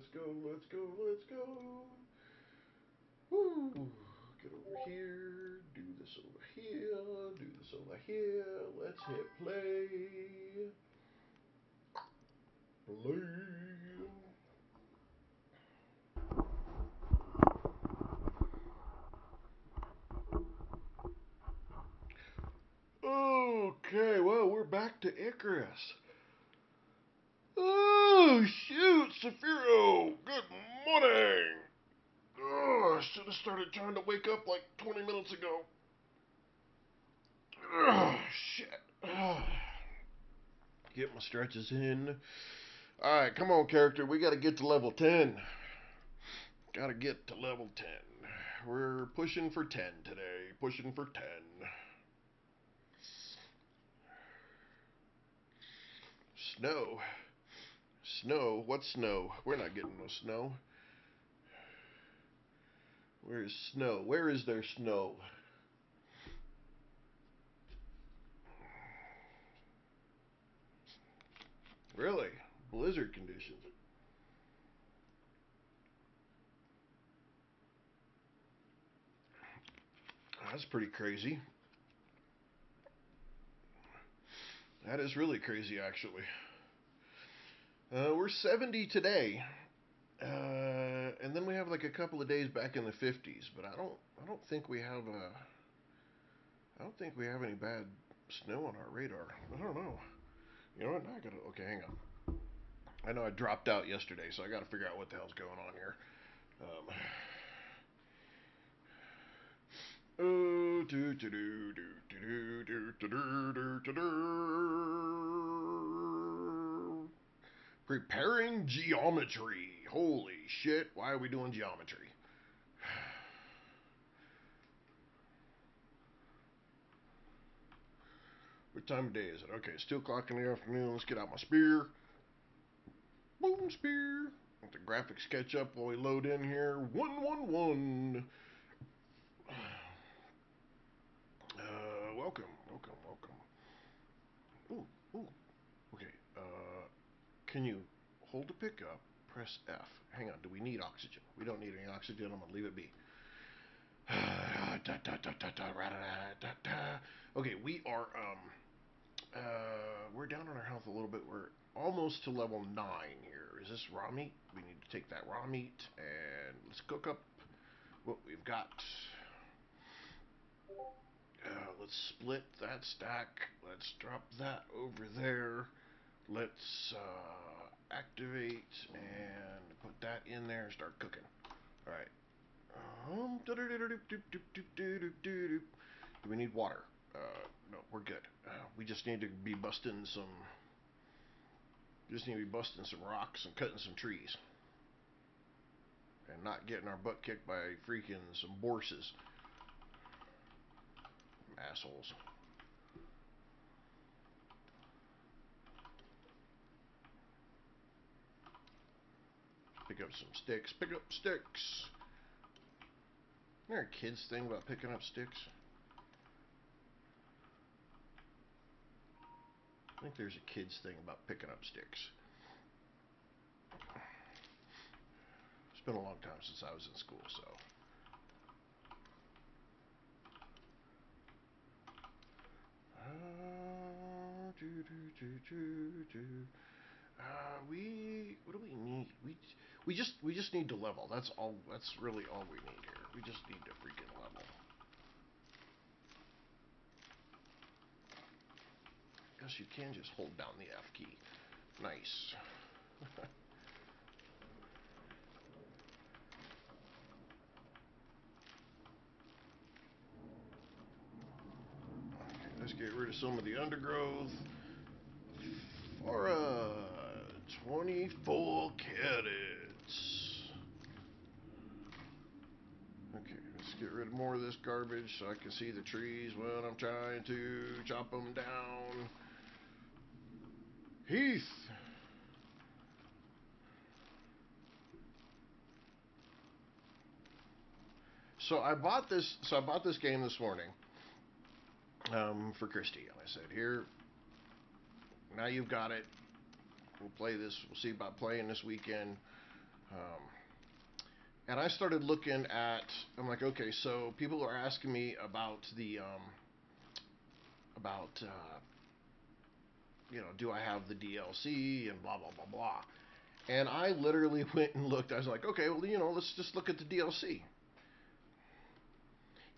let's go, let's go, let's go. Woo! Get over here, do this over here, do this over here. Let's hit play. Play. Okay, well, we're back to ICARUS. Oh, shoot, Saphiro! Good morning! Oh, I should have started trying to wake up like 20 minutes ago. Oh, shit. Oh. Get my stretches in. Alright, come on, character. We gotta get to level 10. Gotta get to level 10. We're pushing for 10 today. Pushing for 10. Snow. Snow? What snow? We're not getting no snow. Where is snow? Where is there snow? Really? Blizzard conditions. That's pretty crazy. That is really crazy, actually. We're 70 today, and then we have like a couple of days back in the 50s. But I don't think we have I don't think we have any bad snow on our radar. I don't know. You know what? Now I gotta. Okay, hang on. I know I dropped out yesterday, so I gotta figure out what the hell's going on here. Oh, do do do do do do do do do do do. Preparing geometry. Holy shit! Why are we doing geometry? What time of day is it? Okay, it's 2 o'clock in the afternoon. Let's get out my spear. Boom, spear. Let the graphics catch up while we load in here. 111. Welcome, welcome, welcome. Ooh, ooh. Okay. Can you hold the pickup? Press F. Hang on. Do we need oxygen? We don't need any oxygen. I'm gonna leave it be. Okay, we are we're down on our health a little bit. We're almost to level 9 here. Is this raw meat? We need to take that raw meat and let's cook up what we've got. Let's split that stack. Let's drop that over there. Let's activate and put that in there and start cooking. All right. Do we need water? No, we're good. We just need to be busting some. Just need to be busting some rocks and cutting some trees, and not getting our butt kicked by freaking some horses. Assholes. Pick up some sticks. Pick up sticks. Isn't there a kid's thing about picking up sticks? I think there's a kid's thing about picking up sticks. It's been a long time since I was in school, so. What do we need? We just need to level. That's all. That's really all we need here. We just need to freaking level. Guess you can just hold down the F key. Nice. Okay, let's get rid of some of the undergrowth. For 24 carats. Okay, let's get rid of more of this garbage so I can see the trees when I'm trying to chop them down. Heath. So I bought this. So I bought this game this morning for Christy, and I said, "Here, now you've got it. We'll play this. We'll see about playing this weekend." Um, and I started looking at. I'm like, okay, so people are asking me about the about do I have the DLC and blah blah blah blah. And I literally went and looked. I was like, okay, well, let's just look at the DLC.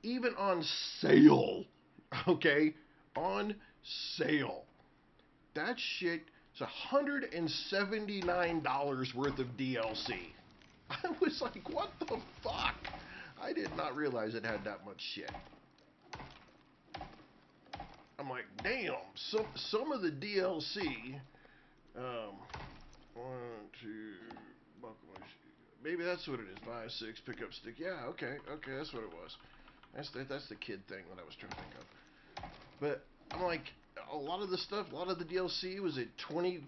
Even on sale, okay, on sale. That shit is $179 worth of DLC. I was like, what the fuck? I did not realize it had that much shit. I'm like, damn. Some of the DLC. One, two, buckle my shoe. Maybe that's what it is. Buy a 6, pick up stick. Yeah, okay, that's what it was. That's the kid thing that I was trying to think of. But I'm like, a lot of the stuff, a lot of the DLC was at 20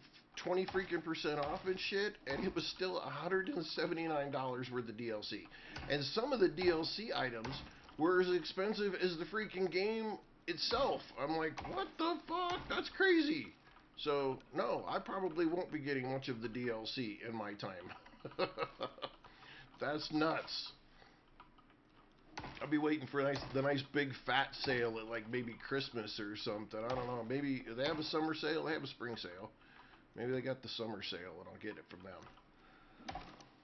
freaking percent off and shit, and it was still $179 worth of DLC. And some of the DLC items were as expensive as the freaking game itself. I'm like, what the fuck? That's crazy. So, no, I probably won't be getting much of the DLC in my time. That's nuts. I'll be waiting for the nice big fat sale at like maybe Christmas or something. I don't know. Maybe they have a summer sale. They have a spring sale. Maybe they got the summer sale and I'll get it from them.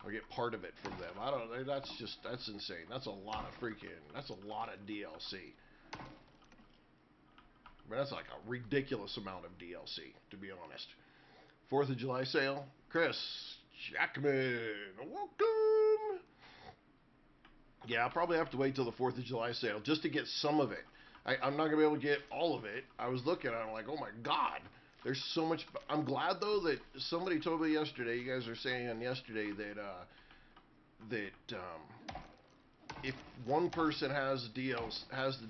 Or get part of it from them. I don't know. That's insane. That's a lot of DLC. I mean, that's like a ridiculous amount of DLC, to be honest. 4th of July sale. Chris Jackman, welcome. Yeah, I'll probably have to wait till the 4th of July sale just to get some of it. I'm not going to be able to get all of it. I was looking at it, I'm like, oh my God. There's so much. I'm glad, though, that somebody told me yesterday, you guys are saying yesterday that if one person has the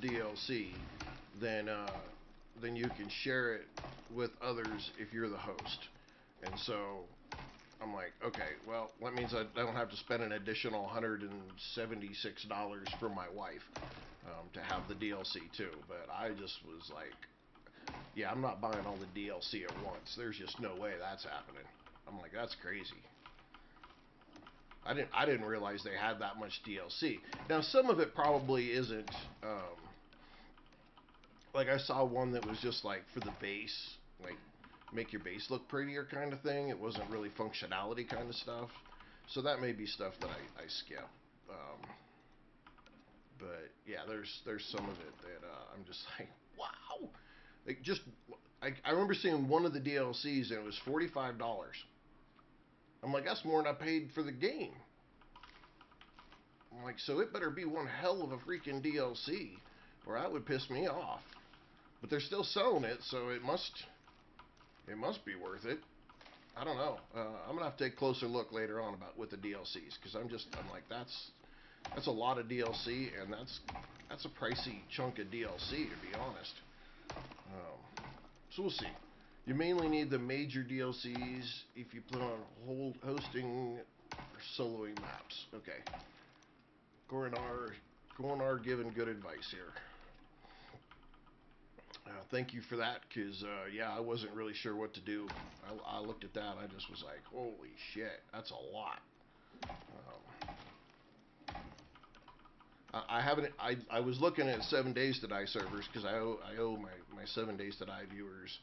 DLC, then you can share it with others if you're the host. And so I'm like, okay, well, that means I don't have to spend an additional $176 for my wife to have the DLC too. But I just was like, yeah, I'm not buying all the DLC at once. There's just no way that's happening. I'm like, that's crazy. I didn't realize they had that much DLC. Now, some of it probably isn't. Like I saw one that was just like for the base, like make your base look prettier kind of thing. It wasn't really functionality kind of stuff. So that may be stuff that I skip. But yeah, there's some of it that I'm just like, wow. Like just I remember seeing one of the DLCs and it was $45. I'm like, that's more than I paid for the game. I'm like, so it better be one hell of a freaking DLC, or that would piss me off. But they're still selling it, so it must be worth it. I don't know. I'm gonna have to take a closer look later on about with the DLCs because I'm like that's a lot of DLC and that's a pricey chunk of DLC to be honest. So we'll see. You mainly need the major DLCs if you plan on hosting or soloing maps. Okay. Gorinar giving good advice here. Thank you for that, because, yeah, I wasn't really sure what to do. I looked at that, and I just was like, holy shit, that's a lot. I haven't, I was looking at 7 Days to Die servers, because I owe my 7 Days to Die viewers,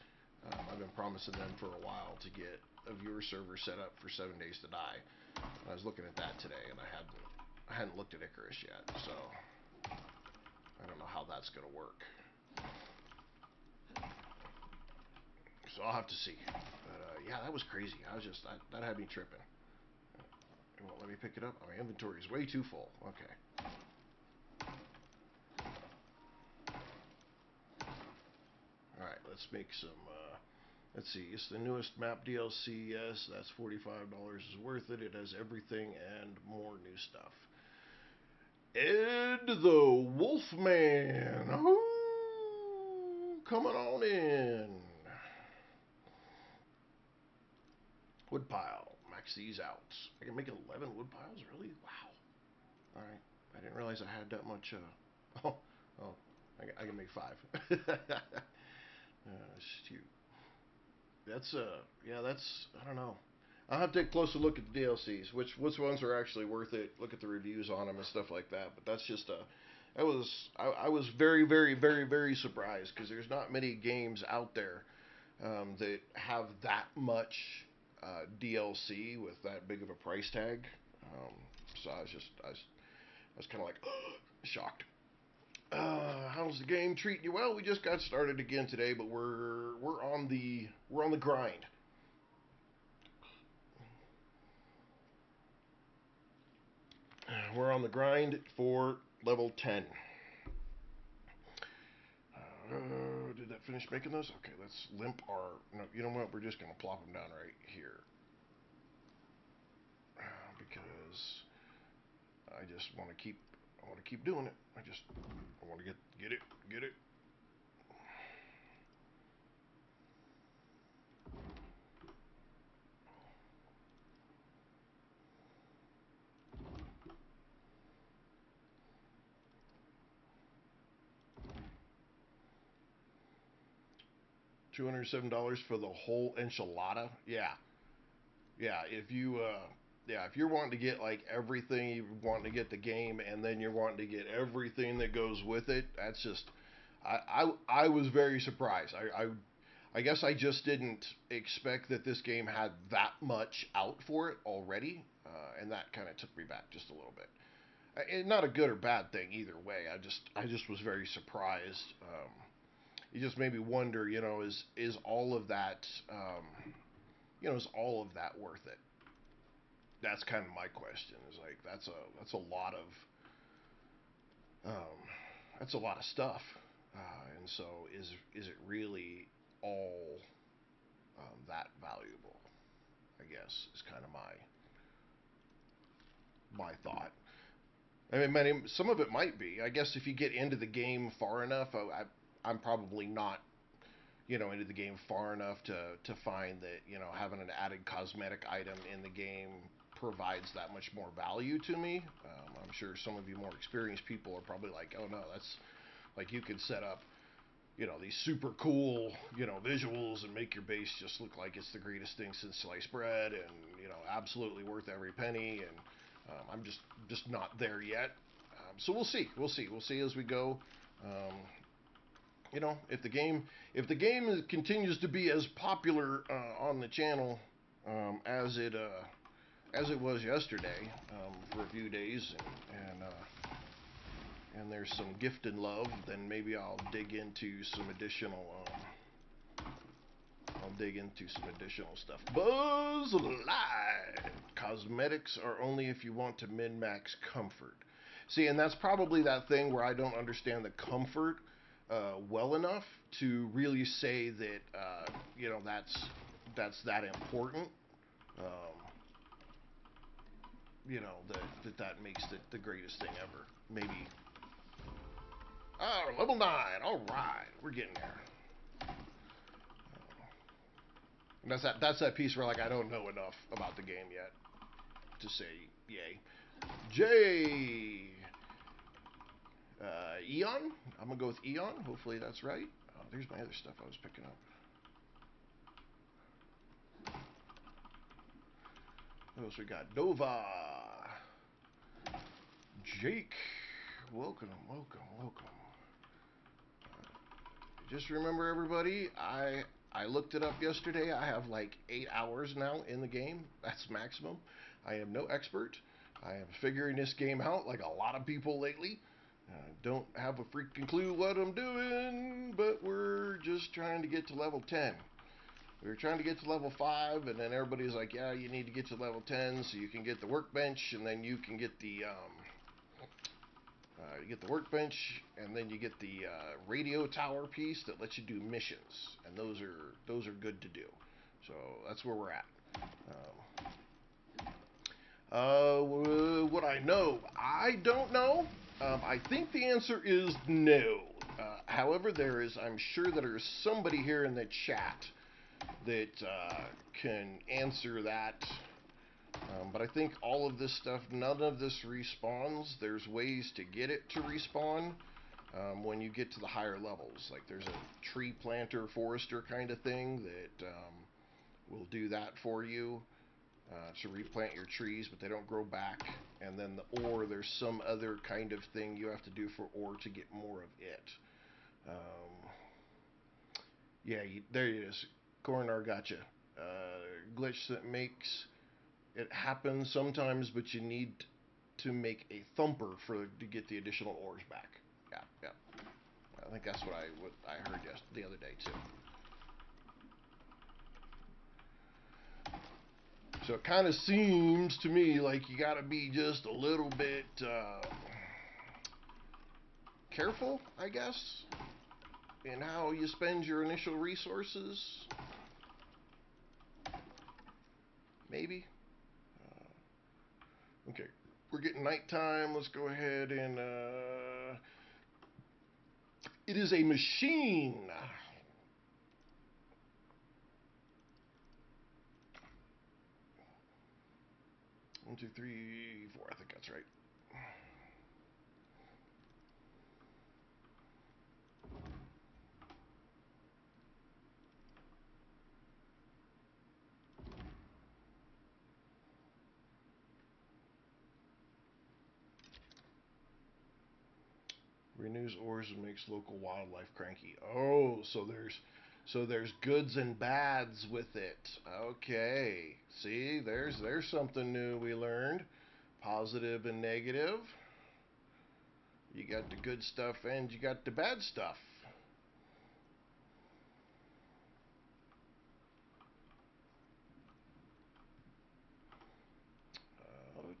I've been promising them for a while to get a viewer server set up for 7 Days to Die. And I was looking at that today, and I hadn't looked at ICARUS yet, so I don't know how that's going to work. So I'll have to see. But yeah, that was crazy. That had me tripping. It won't let me pick it up. My inventory is way too full. Okay. All right, let's make some. Let's see. It's the newest map DLC. Yes, that's $45 is worth it. It has everything and more new stuff. Ed the Wolfman. Ooh, coming on in. Woodpile. Max these out. I can make 11 woodpiles? Really? Wow. Alright. I didn't realize I had that much. Oh. I can make 5. Shoot. That's, yeah, that's, I don't know. I'll have to take a closer look at the DLCs, which ones are actually worth it. Look at the reviews on them and stuff like that. But that's just I was very very very very surprised because there's not many games out there that have that much DLC with that big of a price tag. Um, so I was kind of like shocked. How's the game treating you? Well, we just got started again today, but we're on the grind. We're on the grind for level 10. Did that finish making those? Okay, let's limp our. No, you know what? We're just gonna plop them down right here because I just want to keep. I want to keep doing it. I want to get it. 207 for the whole enchilada. Yeah, yeah. If you're wanting to get like everything, you want to get the game, and then you're wanting to get everything that goes with it. That's just. I was very surprised. I guess I just didn't expect that this game had that much out for it already, and that kind of took me back just a little bit. And not a good or bad thing either way. I just was very surprised. It just made me wonder, is all of that, is all of that worth it? That's kind of my question. Is like that's a lot of um, that's a lot of stuff, and so is it really all that valuable? I guess is kind of my thought. I mean, some of it might be. I guess if you get into the game far enough, I'm probably not, into the game far enough to find that, having an added cosmetic item in the game provides that much more value to me. I'm sure some of you more experienced people are probably like, oh no, that's like you could set up, these super cool, visuals and make your base just look like it's the greatest thing since sliced bread and, absolutely worth every penny. And I'm just not there yet. So we'll see. We'll see as we go. Um, if the game continues to be as popular on the channel as it was yesterday for a few days, and there's some gift and love, then maybe I'll dig into some additional stuff. Buzz Light! Cosmetics are only if you want to min-max comfort. See, and that's probably that thing where I don't understand the comfort well enough to really say that, that's that important. Um, that makes it the greatest thing ever. Maybe. Oh, level 9. All right. We're getting there. And that's that piece where like I don't know enough about the game yet to say yay. J. Eon. I'm gonna go with Eon. Hopefully that's right. Oh, there's my other stuff I was picking up. What else we got? Nova. Jake. Welcome. Just remember, everybody, I looked it up yesterday. I have like 8 hours now in the game. That's maximum. I am no expert. I am figuring this game out like a lot of people lately. Don't have a freaking clue what I'm doing, but we're just trying to get to level 10. We were trying to get to level 5, and then everybody's like, yeah, you need to get to level 10 so you can get the workbench, and then you can get the workbench, and then you get the radio tower piece that lets you do missions, and those are good to do. So that's where we're at. What I know, I don't know. I think the answer is no. However, I'm sure there is somebody here in the chat that can answer that. But I think all of this stuff, none of this respawns. There's ways to get it to respawn when you get to the higher levels. Like there's a tree planter, forester kind of thing that will do that for you. to replant your trees, but they don't grow back. And then the ore, there's some other kind of thing you have to do for ore to get more of it. Um, yeah, there it is. Coronar gotcha. Glitch that makes it happen sometimes, but you need to make a thumper to get the additional ores back. Yeah, yeah. I think that's what I heard the other day too. So it kind of seems to me like you got to be just a little bit careful, I guess, in how you spend your initial resources. Maybe. Okay, we're getting nighttime. Let's go ahead and. It is a machine. 1, 2, 3, 4. I think that's right. Renews ores and makes local wildlife cranky. Oh, so there's goods and bads with it. Okay. See, there's something new we learned. Positive and negative. You got the good stuff and you got the bad stuff.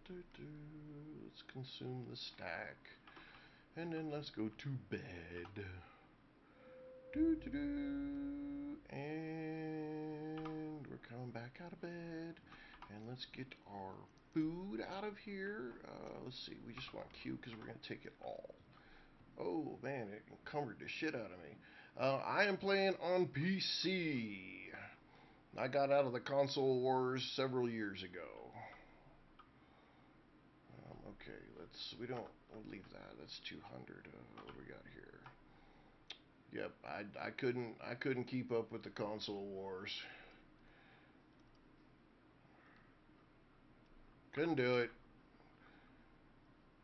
Let's consume the stack. And then let's go to bed. And we're coming back out of bed. And let's get our food out of here. Let's see. We just want Q because we're going to take it all. Oh, man. It encumbered the shit out of me. I am playing on PC. I got out of the console wars several years ago. Okay, we'll leave that. That's 200. What do we got here? Yep, I couldn't keep up with the console wars. Couldn't do it.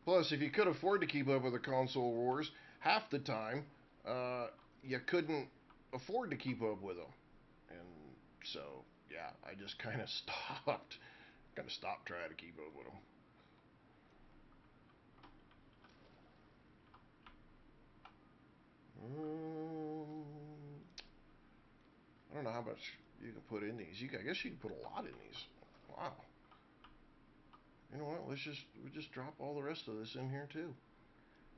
Plus, if you could afford to keep up with the console wars, half the time, you couldn't afford to keep up with them. And so, yeah, I just kind of stopped. Kind of stopped trying to keep up with them. I don't know how much you can put in these. I guess you can put a lot in these. Wow. You know what? We just drop all the rest of this in here too.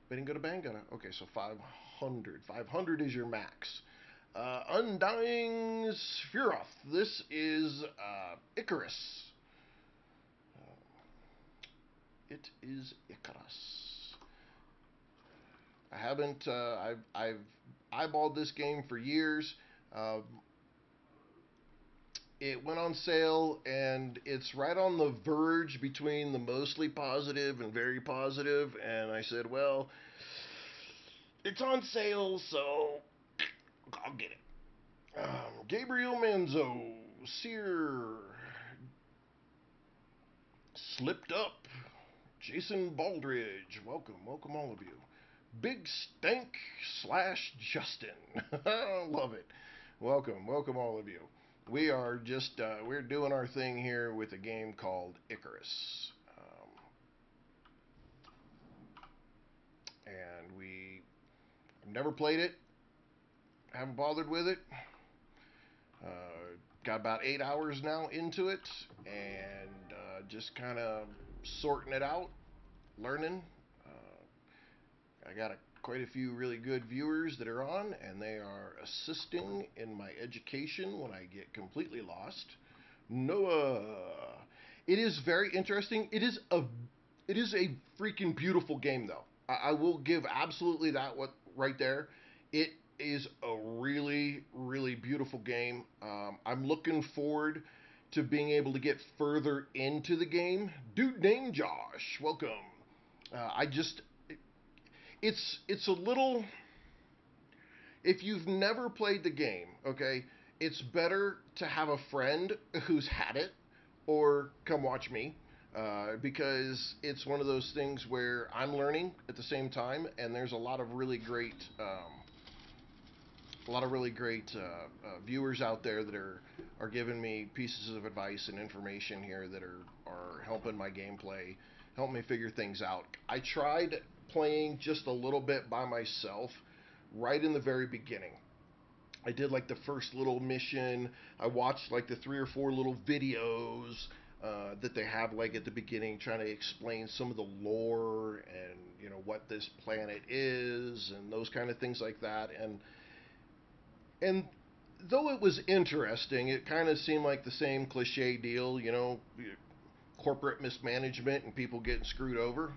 Bingo to bangada. Okay, so 500. 500 is your max. Undying Spheroth. This is Icarus. It is Icarus. I haven't. I've eyeballed this game for years. Uh, it went on sale, and it's right on the verge between the mostly positive and very positive. And I said, well, it's on sale, so I'll get it. Gabriel Manzo, Sear, Slipped Up, Jason Baldridge, welcome all of you. Big Stank slash Justin, love it. Welcome all of you. We are just we're doing our thing here with a game called Icarus, and we have never played it, haven't bothered with it. Got about 8 hours now into it, and just kind of sorting it out, learning. I got quite a few really good viewers that are on, and they are assisting in my education when I get completely lost. Noah, it is very interesting. It is a freaking beautiful game, though. I will give absolutely that what right there. It is a really, really beautiful game. I'm looking forward to being able to get further into the game. Dude named Josh, welcome. I just, it's a little. If you've never played the game, okay, it's better to have a friend who's had it or come watch me. Because it's one of those things where I'm learning at the same time, and there's a lot of really great viewers out there that are giving me pieces of advice and information here that are helping my gameplay, help me figure things out. I tried playing just a little bit by myself right in the very beginning. I did like the first little mission. I watched like the three or four little videos that they have like at the beginning, trying to explain some of the lore and what this planet is and those kind of things like that. And though it was interesting, it kind of seemed like the same cliche deal, corporate mismanagement and people getting screwed over.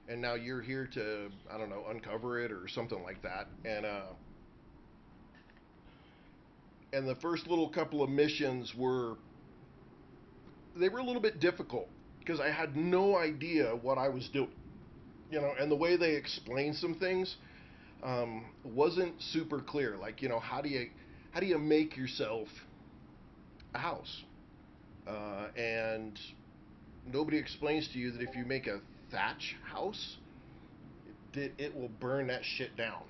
And now you're here to, I don't know, uncover it or something like that. And the first little couple of missions they were a little bit difficult because I had no idea what I was doing. And the way they explained some things wasn't super clear. Like, how do you make yourself a house? And nobody explains to you that if you make a thatch house, it will burn that shit down.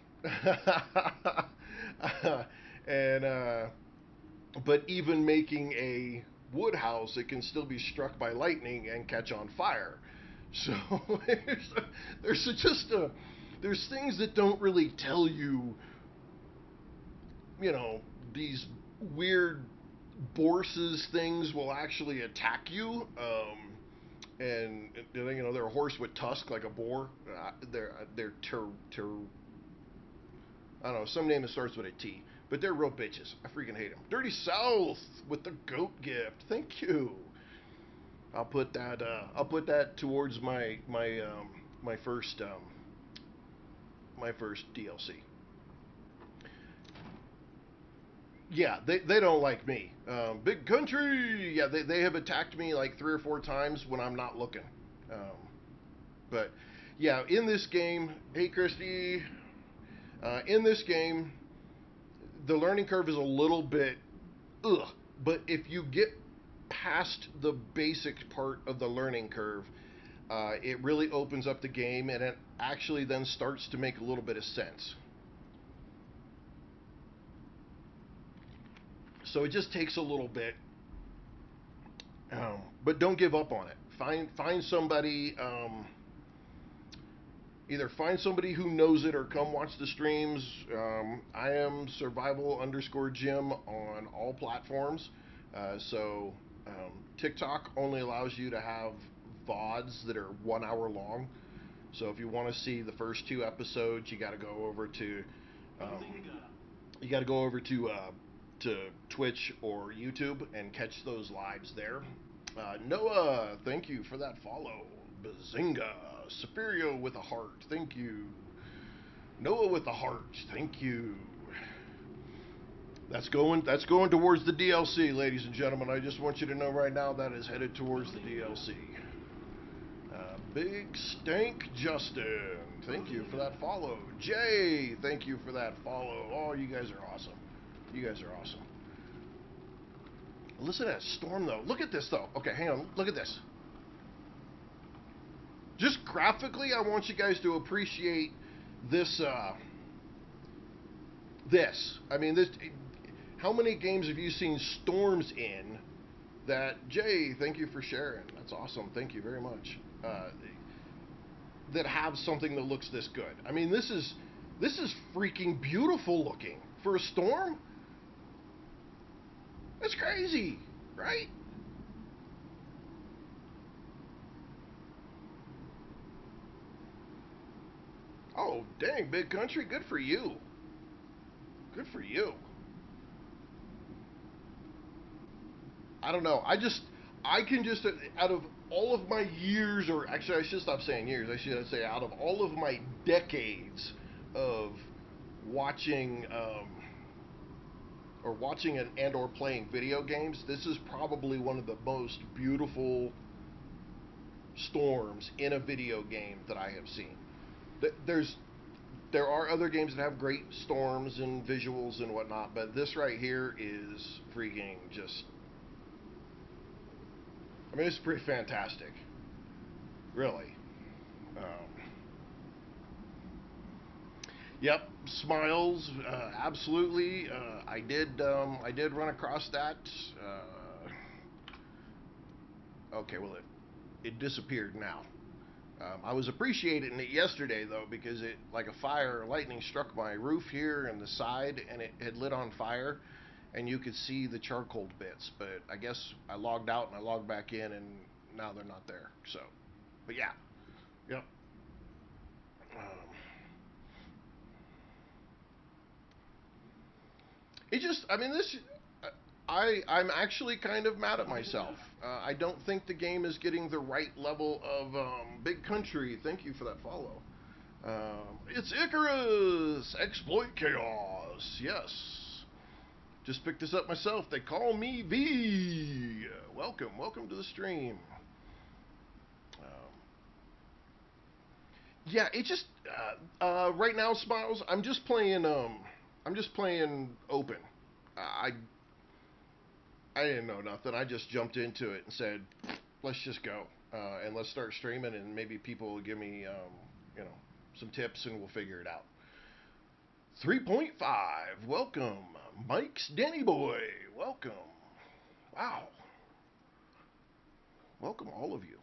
and But even making a wood house, it can still be struck by lightning and catch on fire. So there's just there's things that don't really tell you, these weird Borses things will actually attack you. And they're a horse with tusk like a boar. They're I don't know, some name that starts with a T, but they're real bitches. I freaking hate them. Dirty South with the goat gift. Thank you. I'll put that towards my first my first DLC. Yeah, they don't like me. Big country. Yeah, they have attacked me like 3 or 4 times when I'm not looking. But yeah, in this game, hey Christy, in this game, the learning curve is a little bit ugh. But if you get past the basic part of the learning curve, it really opens up the game, and it actually then starts to make a little bit of sense. So it just takes a little bit, but don't give up on it. Find somebody. Either find somebody who knows it or come watch the streams. I am survival underscore Jim on all platforms. So TikTok only allows you to have VODs that are 1 hour long. So if you want to see the first 2 episodes, you got to go over to you got to go over to Twitch or YouTube and catch those lives there. Noah, thank you for that follow. Bazinga. Superior with a heart, thank you. Noah with a heart, thank you. That's going towards the DLC, ladies and gentlemen. I just want you to know right now that is headed towards the DLC. Big Stank Justin, thank you for that follow. Jay, thank you for that follow. Oh, you guys are awesome. You guys are awesome. Listen to that storm, though. Look at this, though. Okay, hang on. Look at this. Just graphically, I want you guys to appreciate this. This. I mean, this. How many games have you seen storms in? That Jay, thank you for sharing. That's awesome. Thank you very much. That have something that looks this good. I mean, this is freaking beautiful looking for a storm. That's crazy, right? Oh, dang, big country. Good for you. Good for you. I don't know. I can just, out of all of my years, or actually, I should stop saying years. I should say, out of all of my decades of watching, or watching and or playing video games, this is probably one of the most beautiful storms in a video game that I have seen. There's there are other games that have great storms and visuals and whatnot, but this right here is freaking just I mean, it's pretty fantastic, really. Um, yep, Smiles, absolutely. I did run across that. Okay, well, it disappeared now. I was appreciating it yesterday though because it like a fire lightning struck my roof here and the side and it had lit on fire and you could see the charcoal bits. But I guess I logged out and I logged back in and now they're not there. So, but yeah, yep. Um, it just I mean this. I'm actually kind of mad at myself. I don't think the game is getting the right level of big country. Thank you for that follow. It's Icarus! Exploit Chaos! Yes. Just picked this up myself. They call me V. Welcome to the stream. Um, yeah, it just right now, Smiles. I'm just playing open. I didn't know nothing. I just jumped into it and said, let's just go and let's start streaming and maybe people will give me you know some tips and we'll figure it out. 3.5. Welcome, Mike's Danny Boy. Welcome. Wow. Welcome all of you.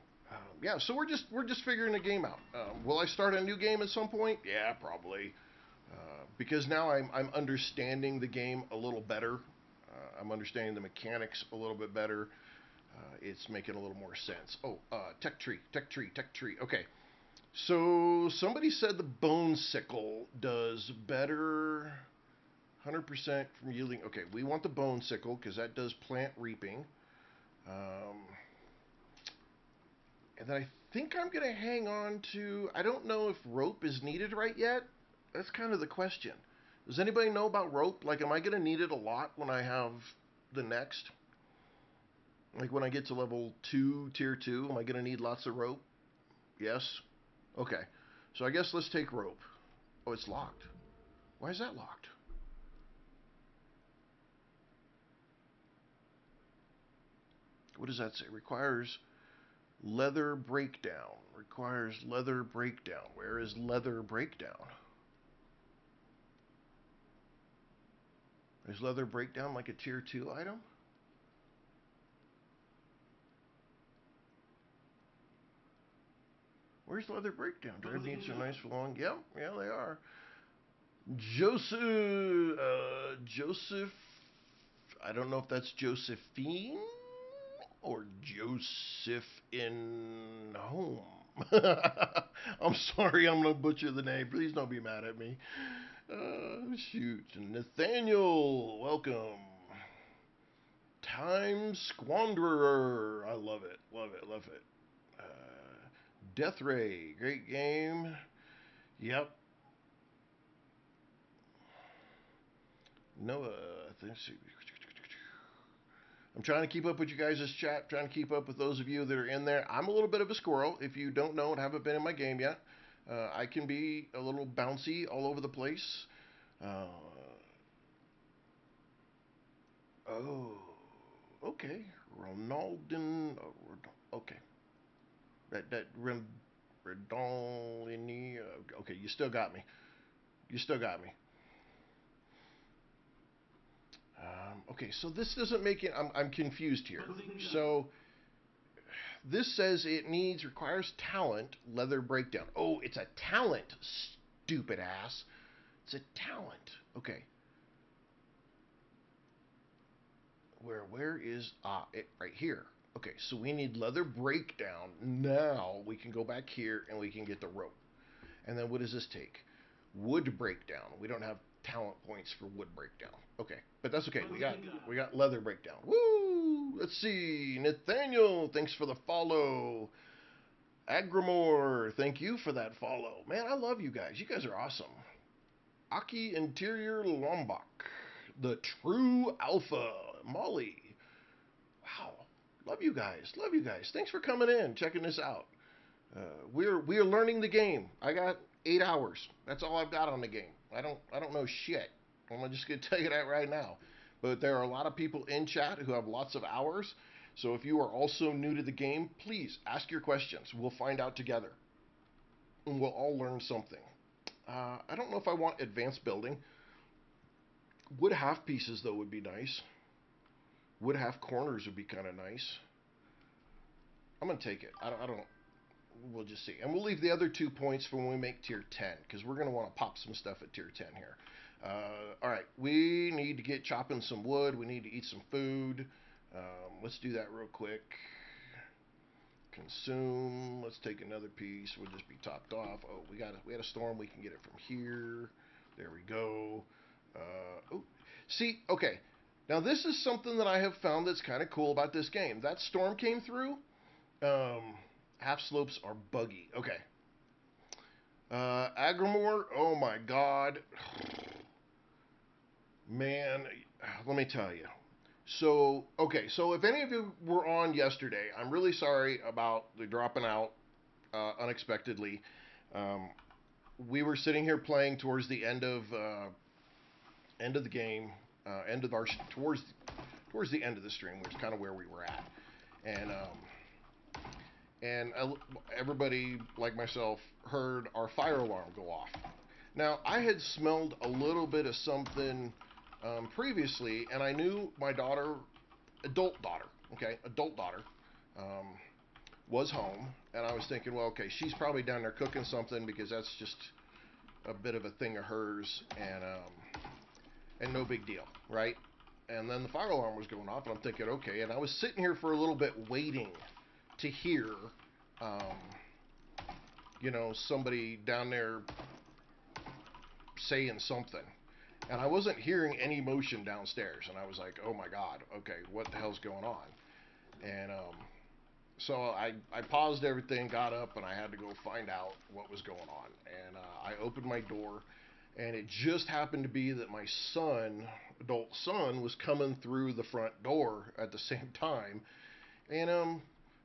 Yeah, so we're just figuring the game out. Will I start a new game at some point? Yeah, probably. Because now I'm understanding the game a little better. I'm understanding the mechanics a little bit better. It's making a little more sense. Oh, tech tree, tech tree, tech tree. Okay. So somebody said the bone sickle does better 100% from yielding. Okay, we want the bone sickle because that does plant reaping. Um, and then I think I'm going to hang on to. I don't know if rope is needed right yet. That's kind of the question. Does anybody know about rope? Like, am I going to need it a lot when I have the next? Like, when I get to level 2, tier 2, am I going to need lots of rope? Yes? Okay. So I guess let's take rope. Oh, it's locked. Why is that locked? What does that say? Requires leather breakdown. Requires leather breakdown. Where is leather breakdown? Is leather breakdown like a tier 2 item? Where's leather breakdown? Dread needs are nice for long. Yep, yeah, they are. Joseph. I don't know if that's Josephine or Joseph in home. I'm sorry, I'm gonna butcher the name. Please don't be mad at me. Shoot, Nathaniel, welcome. Time Squanderer, I love it, love it, love it. Death Ray, great game. Yep. Noah, I'm trying to keep up with you guys' chat, trying to keep up with those of you that are in there. I'm a little bit of a squirrel. If you don't know and haven't been in my game yet, I can be a little bouncy all over the place. Uh, oh, okay. Ronaldin. Okay. That Redolini. Okay, you still got me. You still got me. Okay, so this doesn't make it. I'm confused here. So this says it requires talent, leather breakdown. Oh, it's a talent, stupid ass. It's a talent. Okay. Where is it right here. Okay, so we need leather breakdown. Now we can go back here and we can get the rope. And then what does this take? Wood breakdown. We don't have talent points for wood breakdown. Okay, but that's okay. We got leather breakdown. Woo! Let's see. Nathaniel, thanks for the follow. Agrimore, thank you for that follow. Man, I love you guys. You guys are awesome. Aki Interior Lombok, the true alpha. Molly. Wow. Love you guys. Love you guys. Thanks for coming in, checking this out. We're learning the game. I got 8 hours. That's all I've got on the game. I don't know shit. I'm just gonna tell you that right now. But there are a lot of people in chat who have lots of hours. So if you are also new to the game, please ask your questions. We'll find out together, and we'll all learn something. I don't know if I want advanced building. Wood half pieces though would be nice. Wood half corners would be kind of nice. I'm gonna take it. I don't. We'll just see, and we'll leave the other 2 points for when we make tier 10 because we're gonna want to pop some stuff at tier 10 here. All right, we need to get chopping some wood. We need to eat some food. Let's do that real quick. Consume. Let's take another piece. We'll just be topped off. Oh, we had a storm. We can get it from here. There we go. Oh, see, okay. Now this is something that I have found that's kind of cool about this game. That storm came through. Half slopes are buggy. Okay. Agrimore. Oh my God. Man, let me tell you. So, okay, so if any of you were on yesterday, I'm really sorry about the dropping out unexpectedly. Um, we were sitting here playing towards the end of the game, end of our towards the end of the stream, which is kind of where we were at, and everybody like myself heard our fire alarm go off. Now I had smelled a little bit of something previously, and I knew my daughter, adult daughter, um, was home, and I was thinking, well, okay, she's probably down there cooking something because that's just a bit of a thing of hers, and no big deal, right? And then the fire alarm was going off, and I'm thinking, okay, and I was sitting here for a little bit waiting to hear, um, somebody down there saying something. And I wasn't hearing any motion downstairs, and I was like, "Oh my God, okay, what the hell's going on?" And so I paused everything, got up, and I had to go find out what was going on. And I opened my door, and it just happened to be that my adult son, was coming through the front door at the same time, and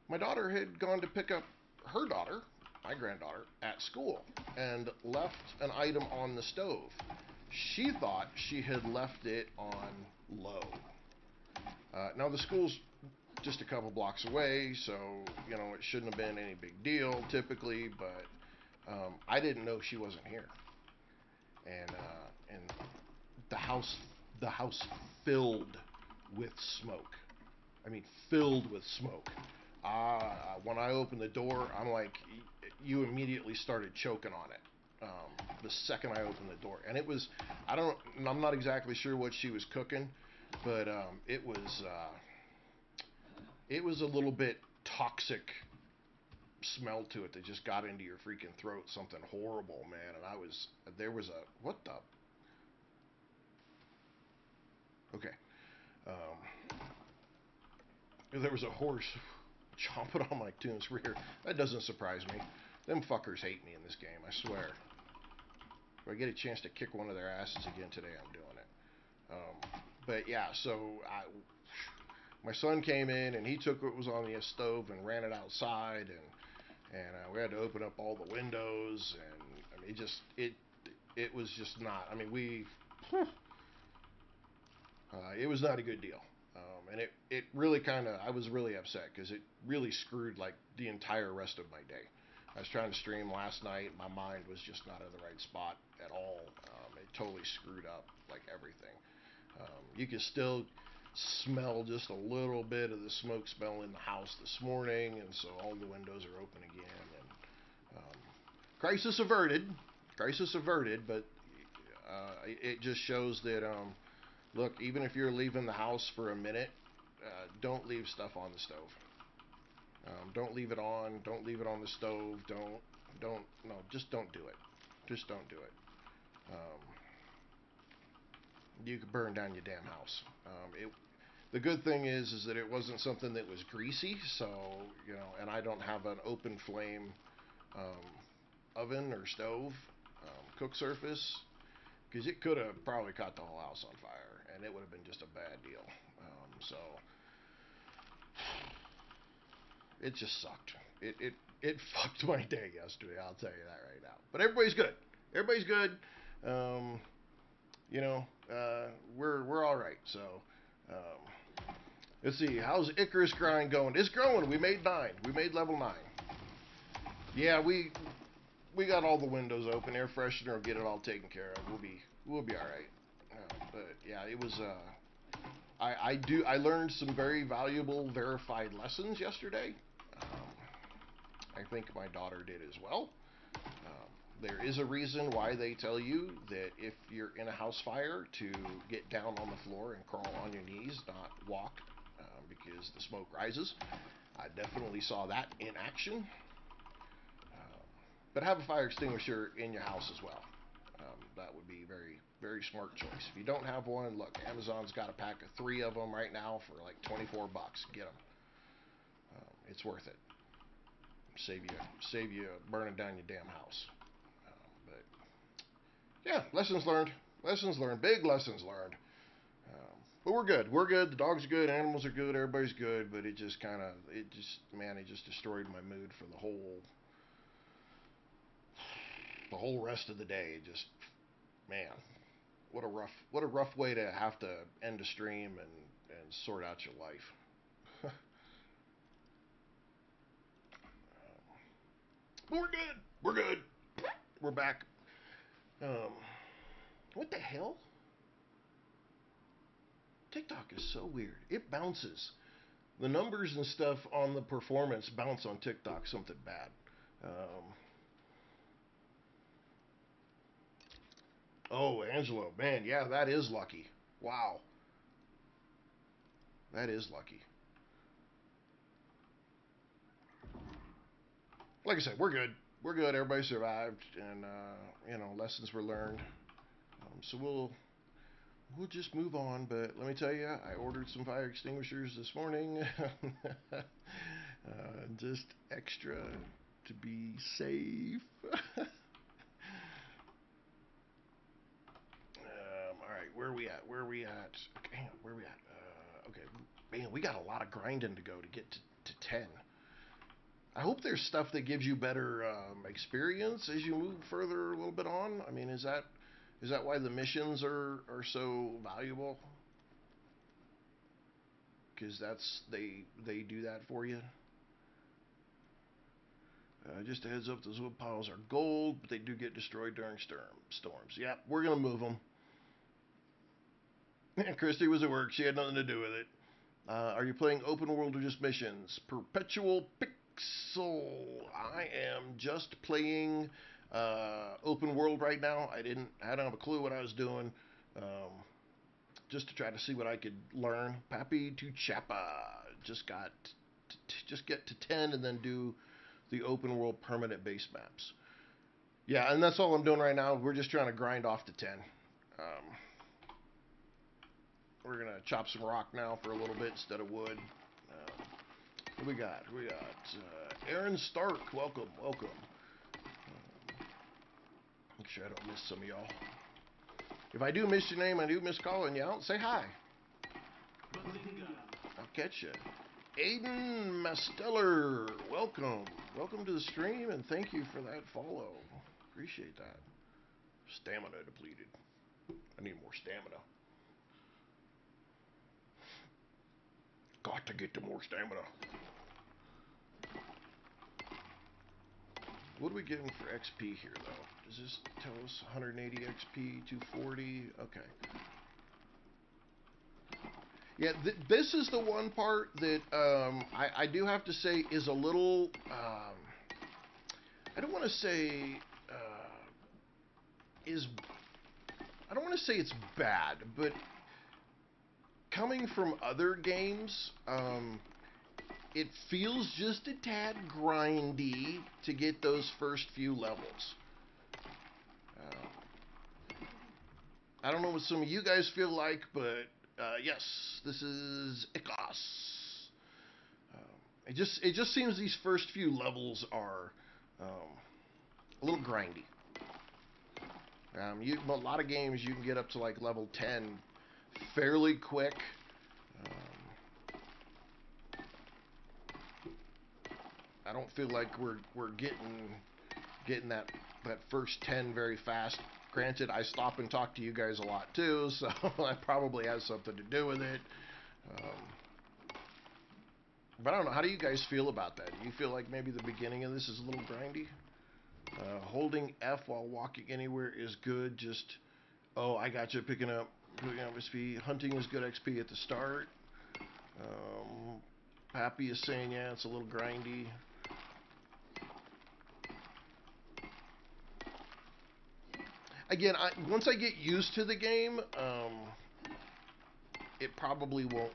my daughter had gone to pick up her daughter, my granddaughter, at school, and left an item on the stove. She thought she had left it on low. Now the school's just a couple blocks away, so it shouldn't have been any big deal typically, but I didn't know she wasn't here, and the house filled with smoke. I mean, filled with smoke. When I opened the door, I'm like, you immediately started choking on it. The second I opened the door, and it was, I'm not exactly sure what she was cooking, but it was a little bit toxic smell to it that just got into your freaking throat, something horrible, man. And there was a, what the, okay, there was a horse chomping on my tune's rear. That doesn't surprise me. Them fuckers hate me in this game, I swear. If I get a chance to kick one of their asses again today, I'm doing it. But yeah, so my son came in and he took what was on the stove and ran it outside, and we had to open up all the windows, and I mean, it was just not. I mean, it was not a good deal. And it really I was really upset because it really screwed like the entire rest of my day. I was trying to stream last night. My mind was just not in the right spot at all. It totally screwed up like everything. You can still smell just a little bit of the smoke smell in the house this morning, and so all the windows are open again. And crisis averted. Crisis averted, but it just shows that look, even if you're leaving the house for a minute, don't leave stuff on the stove. Don't leave it on. Don't leave it on the stove. No, just don't do it. Just don't do it. You could burn down your damn house. The good thing is that it wasn't something that was greasy, so, and I don't have an open flame oven or stove, cook surface, because it could have probably caught the whole house on fire, and it would have been just a bad deal. So it just sucked. It fucked my day yesterday. I'll tell you that right now. But everybody's good. Everybody's good. We're all right. So Let's see. How's ICARUS grind going? It's growing. We made 9. We made level 9. Yeah, we got all the windows open. Air freshener will get it all taken care of. We'll be all right. But yeah, it was. I learned some very valuable verified lessons yesterday. I think my daughter did as well. There is a reason why they tell you that if you're in a house fire to get down on the floor and crawl on your knees, not walk, because the smoke rises. I definitely saw that in action. But have a fire extinguisher in your house as well. That would be very, very smart choice. If you don't have one, look, Amazon's got a pack of 3 of them right now for like $24. Get them. It's worth it. Save you burning down your damn house. But yeah, lessons learned. Lessons learned. Big lessons learned. But we're good. We're good. The dogs are good. Animals are good. Everybody's good. But it just destroyed my mood for the whole rest of the day. Just, man, what a rough way to have to end a stream and sort out your life. But we're good. We're good. We're back. What the hell? TikTok is so weird. It bounces. The numbers and stuff on the performance bounce on TikTok something bad. Oh, Angelo, man, yeah, that is lucky. Wow. That is lucky. Like I said, we're good. We're good. Everybody survived, and lessons were learned. So we'll just move on. But let me tell you, I ordered some fire extinguishers this morning, just extra to be safe. All right, where are we at? Okay, where are we at? Okay, man, we got a lot of grinding to go to get to 10. I hope there's stuff that gives you better experience as you move further a little bit on. I mean, is that why the missions are so valuable? Because they do that for you. Just a heads up, those wood piles are gold, but they do get destroyed during storms. Yep, we're gonna move them. Christy was at work. She had nothing to do with it. Are you playing open world or just missions? Perpetual Pixel. I am just playing open world right now. I don't have a clue what I was doing. Just to try to see what I could learn. Pappy to Chapa. Just get to 10 and then do the open world permanent base maps. Yeah, and that's all I'm doing right now. We're just trying to grind off to 10. We're going to chop some rock now for a little bit instead of wood. What we got? Aaron Stark. Welcome. Make sure I don't miss some of y'all. If I do miss your name, I do miss calling you out. Say hi. I'll catch you. Aiden Masteller. Welcome to the stream, and thank you for that follow. Appreciate that. Stamina depleted. I need more stamina. Got to get to more stamina. What are we getting for XP here, though? Does this tell us 180 XP, 240? Okay. Yeah, this is the one part that I do have to say is a little... I don't want to say... I don't want to say it's bad, but coming from other games, it feels just a tad grindy to get those first few levels. I don't know what some of you guys feel like, but yes, this is ICARUS. It just seems these first few levels are a little grindy. A lot of games you can get up to like level 10 fairly quick. I don't feel like we're getting that first 10 very fast. Granted, I stop and talk to you guys a lot too, so that probably has something to do with it. But I don't know. How do you guys feel about that? Do you feel like maybe the beginning of this is a little grindy? Holding F while walking anywhere is good. Just I got you picking up XP. Hunting is good XP at the start. Um, Happy is saying yeah, it's a little grindy. Again, once I get used to the game, it probably won't.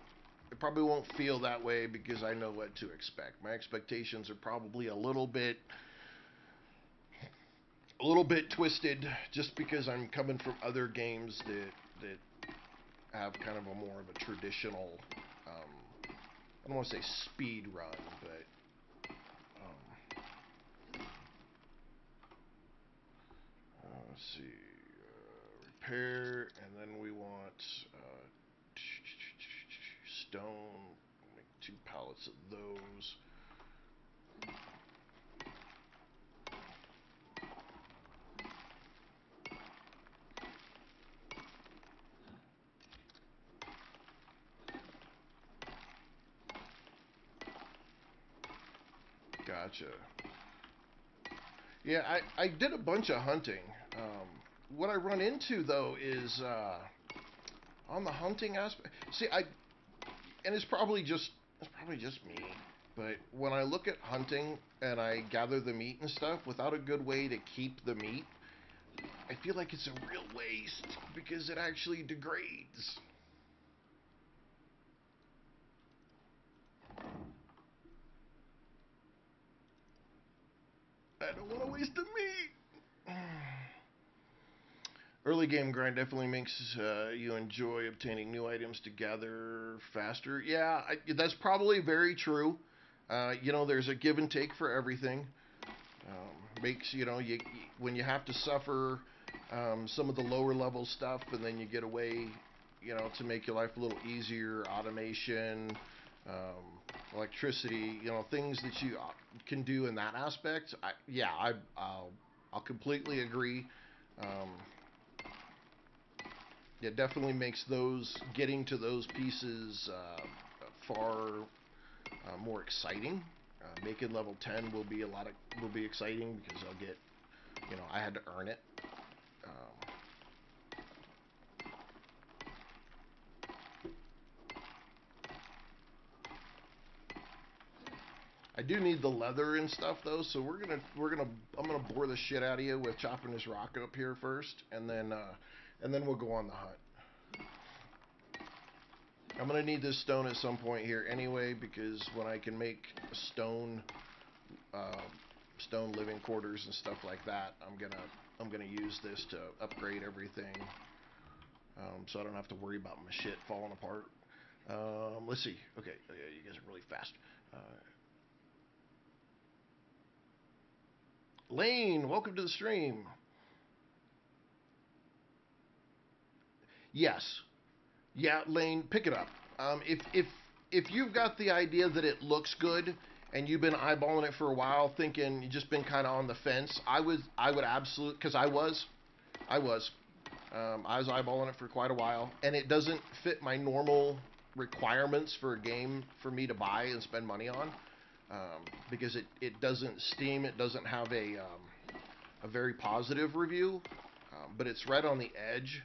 It probably won't feel that way because I know what to expect. My expectations are probably a little bit twisted, just because I'm coming from other games that have kind of a more of a traditional. I don't want to say speed run, but let's see, repair, and then we want stone. Make 2 pallets of those. Gotcha. Yeah, I did a bunch of hunting. What I run into though is on the hunting aspect. See, and it's probably just me. But when I look at hunting and I gather the meat and stuff without a good way to keep the meat, I feel like it's a real waste because it actually degrades. I don't want to waste the meat. Early game grind definitely makes you enjoy obtaining new items to gather faster. Yeah, that's probably very true. There's a give and take for everything. Makes when you have to suffer some of the lower level stuff, and then you get away, to make your life a little easier. Automation, electricity, things that you can do in that aspect. I'll completely agree. Um, it definitely makes those getting to those pieces far more exciting. Making level 10 will be exciting because I'll get, I had to earn it. Um, I do need the leather and stuff though, so I'm gonna bore the shit out of you with chopping this rock up here first, and then we'll go on the hunt. I'm gonna need this stone at some point here anyway, because when I can make stone uh, stone living quarters and stuff like that, I'm gonna use this to upgrade everything, so I don't have to worry about my shit falling apart. Let's see. Okay, you guys are really fast. Uh, Lane, welcome to the stream. Yes, yeah, Lane, pick it up. If you've got the idea that it looks good and you've been eyeballing it for a while, thinking you've just been kind of on the fence, I would absolutely, because I was I was eyeballing it for quite a while, and it doesn't fit my normal requirements for a game for me to buy and spend money on, because it doesn't Steam, it doesn't have a very positive review, but it's right on the edge.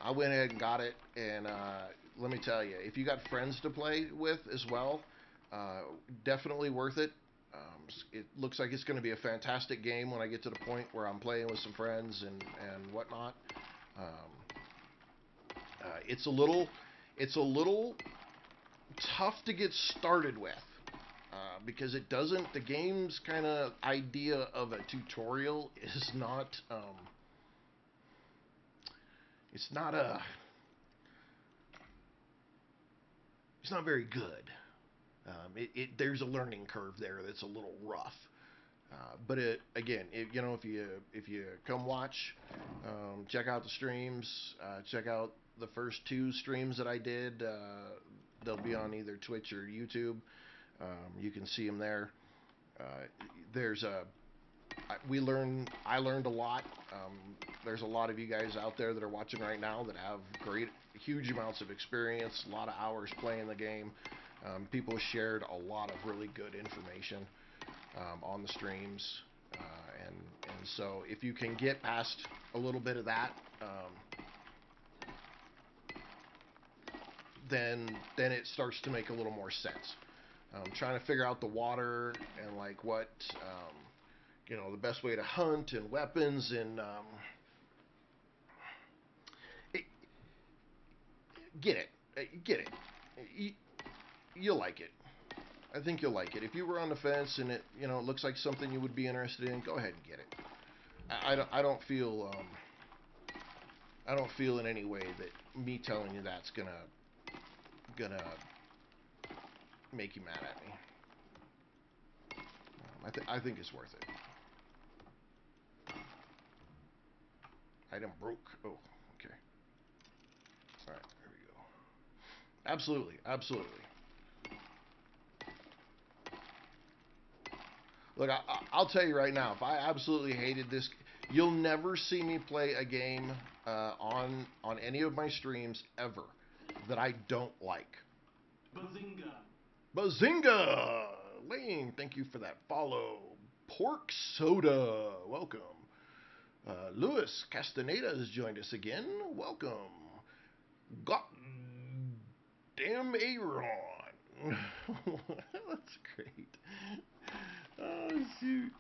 I went ahead and got it, and let me tell you, if you got friends to play with as well, uh, definitely worth it. It looks like it's going to be a fantastic game when I get to the point where I'm playing with some friends and whatnot. Um, it's a little tough to get started with, because it doesn't. The game's kind of idea of a tutorial is not. It's not a. It's not very good. There's a learning curve there that's a little rough. But again, if you come watch, check out the streams, check out the first 2 streams that I did. They'll be on either Twitch or YouTube. You can see them there. Uh, there's a I learned a lot. There's a lot of you guys out there that are watching right now that have huge amounts of experience, a lot of hours playing the game. People shared a lot of really good information on the streams, and so if you can get past a little bit of that, then it starts to make a little more sense. Trying to figure out the water and like what the best way to hunt and weapons and it, get it, get it. You, you'll like it. I think you'll like it. If you were on the fence and it looks like something you would be interested in, go ahead and get it. I don't feel I don't feel in any way that me telling you that's gonna make you mad at me. I think it's worth it. Item broke. Oh, okay. All right, there we go. Absolutely, absolutely. Look, I'll tell you right now, if I absolutely hated this, you'll never see me play a game on any of my streams ever that I don't like. Bazinga! Bazinga! Lane, thank you for that follow. Pork Soda, welcome. Luis Castaneda has joined us again. Welcome. God damn Aaron. That's great. Oh shoot.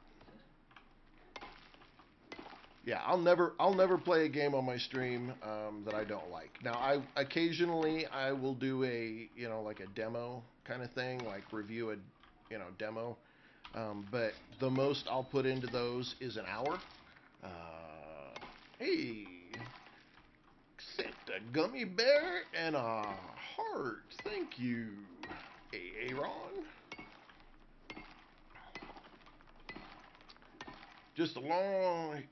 Yeah, I'll never play a game on my stream that I don't like. Now, I occasionally I will do a like a demo kind of thing, like review a demo. But the most I'll put into those is an hour. Hey, sent a gummy bear and a heart. Thank you, Aaron. Just a long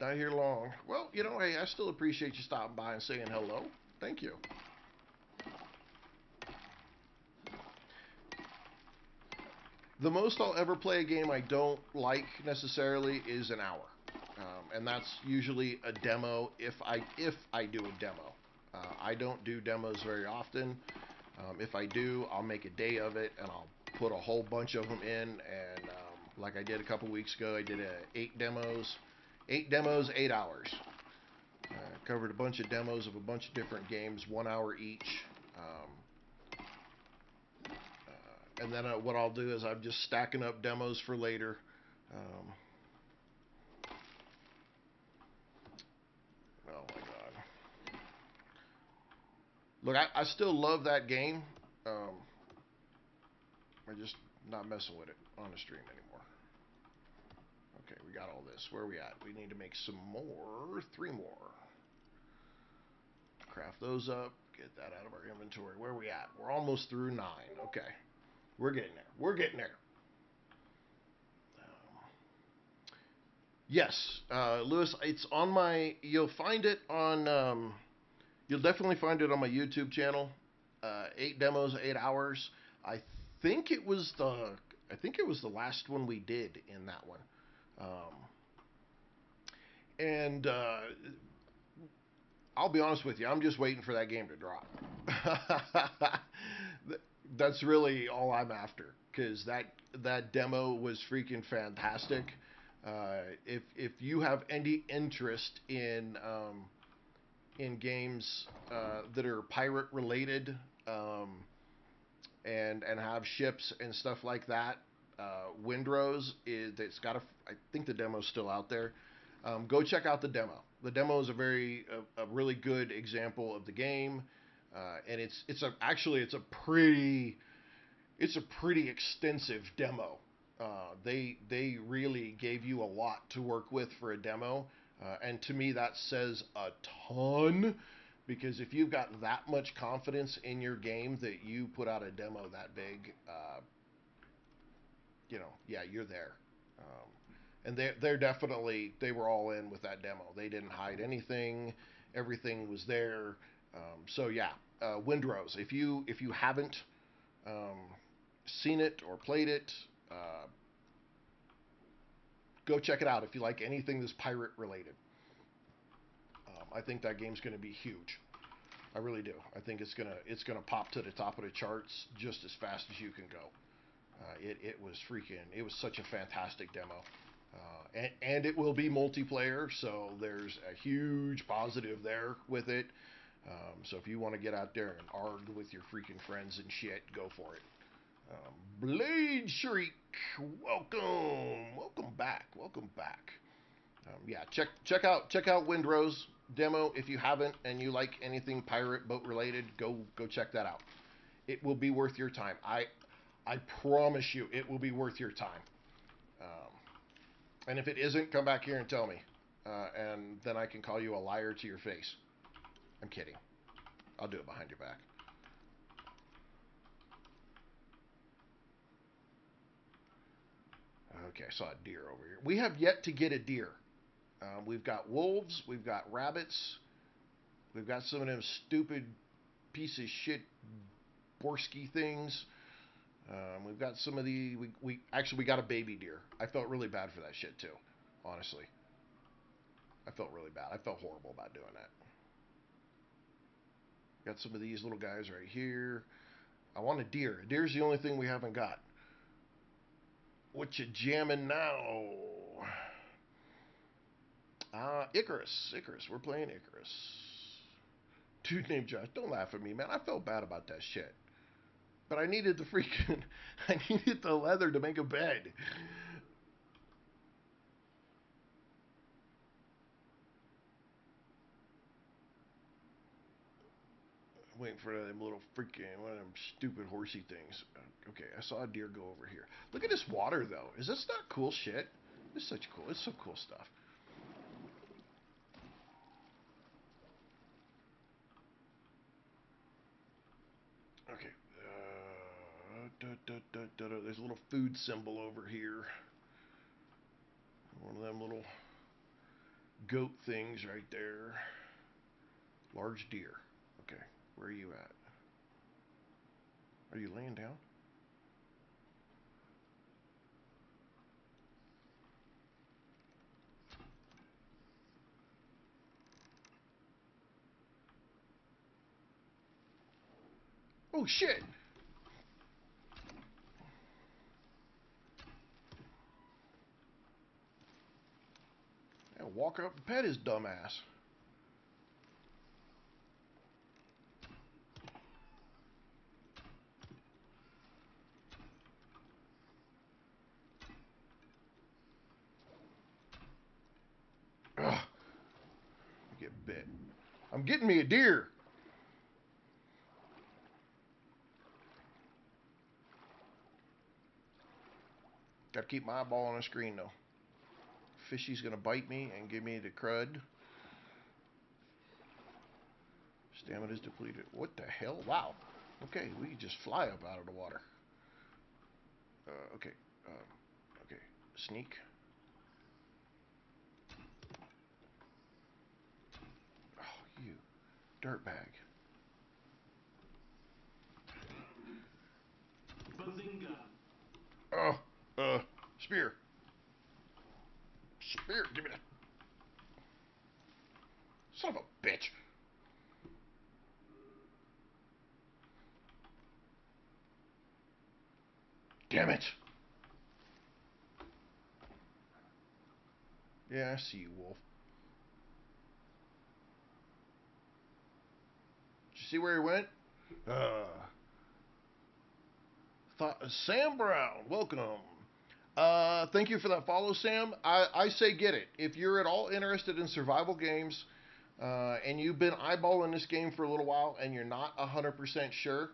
not here long. Well, hey, I still appreciate you stopping by and saying hello. Thank you. The most I'll ever play a game I don't like necessarily is an hour, and that's usually a demo if I do a demo. I don't do demos very often. If I do, I'll make a day of it and I'll put a whole bunch of them in. And like I did a couple weeks ago, I did 8 demos, 8 hours. Covered a bunch of demos of a bunch of different games, 1 hour each. And then what I'll do is I'm just stacking up demos for later. Oh my god! Look, I still love that game. I'm just not messing with it on the stream anymore. Okay, we got all this. Where are we at? We need to make some more. 3 more. Craft those up. Get that out of our inventory. Where are we at? We're almost through 9. Okay. We're getting there. We're getting there. Yes, Lewis, it's on my. You'll find it on. You'll definitely find it on my YouTube channel. 8 demos, 8 hours. I think it was the. I think it was the last one we did in that one. And I'll be honest with you, I'm just waiting for that game to drop. That's really all I'm after, because that demo was freaking fantastic. If you have any interest in games that are pirate related and have ships and stuff like that, Windrose it's got I think the demo's still out there. Go check out the demo. The demo is a really good example of the game, and actually it's a pretty extensive demo. They really gave you a lot to work with for a demo, and to me that says a ton, because if you've got that much confidence in your game that you put out a demo that big, yeah, you're there. And they're definitely, they were all in with that demo. They didn't hide anything. Everything was there. So yeah, Windrose. If you haven't seen it or played it, go check it out if you like anything that's pirate related. I think that game's going to be huge. I really do. I think it's gonna pop to the top of the charts just as fast as you can go. It was freaking. It was such a fantastic demo, and it will be multiplayer, so there's a huge positive there with it. So if you want to get out there and arg with your freaking friends and shit, go for it. Blade Shriek, welcome back, welcome back. Yeah, check out Windrose demo if you haven't and you like anything pirate boat related. Go check that out. It will be worth your time. I promise you, it will be worth your time. Um, and if it isn't, come back here and tell me, and then I can call you a liar to your face. I'm kidding. I'll do it behind your back. Okay, I saw a deer over here. We have yet to get a deer. We've got wolves, we've got rabbits, we've got some of them stupid piece of shit Borsky things. We've got some of we actually we got a baby deer. I felt really bad for that shit too, honestly. I felt really bad. I felt horrible about doing that. Got some of these little guys right here. I want a deer. A deer's the only thing we haven't got. What you jamming now? Icarus. Icarus. We're playing Icarus. Dude named Josh. Don't laugh at me, man. I felt bad about that shit. But I needed the freaking... I needed the leather to make a bed. Waiting for them little freaking... One of them stupid horsey things. Okay, I saw a deer go over here. Look at this water, though. Is this not cool shit? This is such cool... It's some cool stuff. Okay. There's a little food symbol over here. One of them little goat things right there. Large deer. Okay, where are you at? Are you laying down? Oh shit! Yeah, walk up and pet his dumb ass. Ugh. Get bit. I'm getting me a deer. Gotta keep my eyeball on the screen though. Fishy's gonna bite me and give me the crud. Stamina's depleted. What the hell? Wow. Okay, we can just fly up out of the water. Okay. Okay. Sneak. Oh, you dirtbag. Bazinga. Oh, spear. Spear. Give me that. Son of a bitch. Damn it. Yeah, I see you, wolf. Did you see where he went? Sam Brown, welcome. Thank you for that follow, Sam. I say get it. If you're at all interested in survival games, and you've been eyeballing this game for a little while and you're not 100% sure,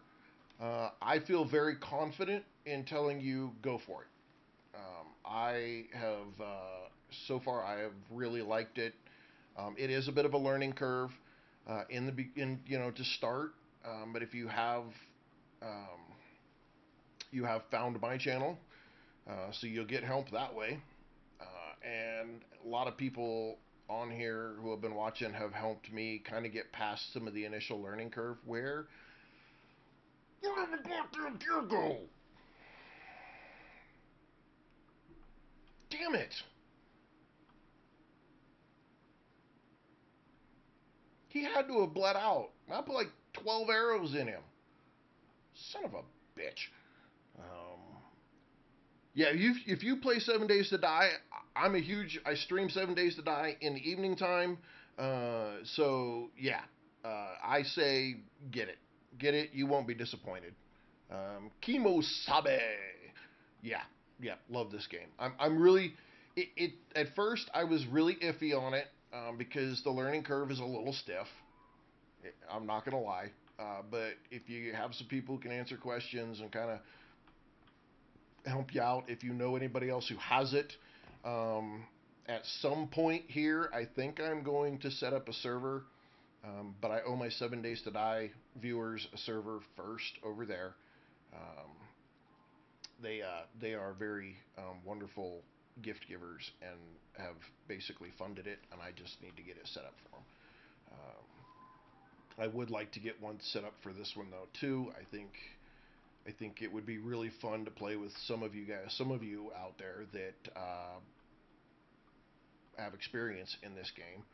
I feel very confident in telling you go for it. I have, so far, I have really liked it. It is a bit of a learning curve to start. But if um, you have found my channel, so you'll get help that way. And a lot of people on here who have been watching have helped me kind of get past some of the initial learning curve where the goddamn deer go? Damn it! He had to have bled out. I put like 12 arrows in him. Son of a bitch. Yeah, if you play 7 Days to Die, I stream 7 Days to Die in the evening time. So yeah, I say get it, get it. You won't be disappointed. Kimo Sabe, yeah, yeah, love this game. I'm really, at first I was really iffy on it because the learning curve is a little stiff. I'm not gonna lie. But if you have some people who can answer questions and kind of help you out, if you know anybody else who has it, at some point here, I think I'm going to set up a server. But I owe my 7 Days to Die viewers a server first over there. Um, they are very wonderful gift givers and have basically funded it, and I just need to get it set up for them. I would like to get one set up for this one though too. I think it would be really fun to play with some of you guys, some of you out there that have experience in this game,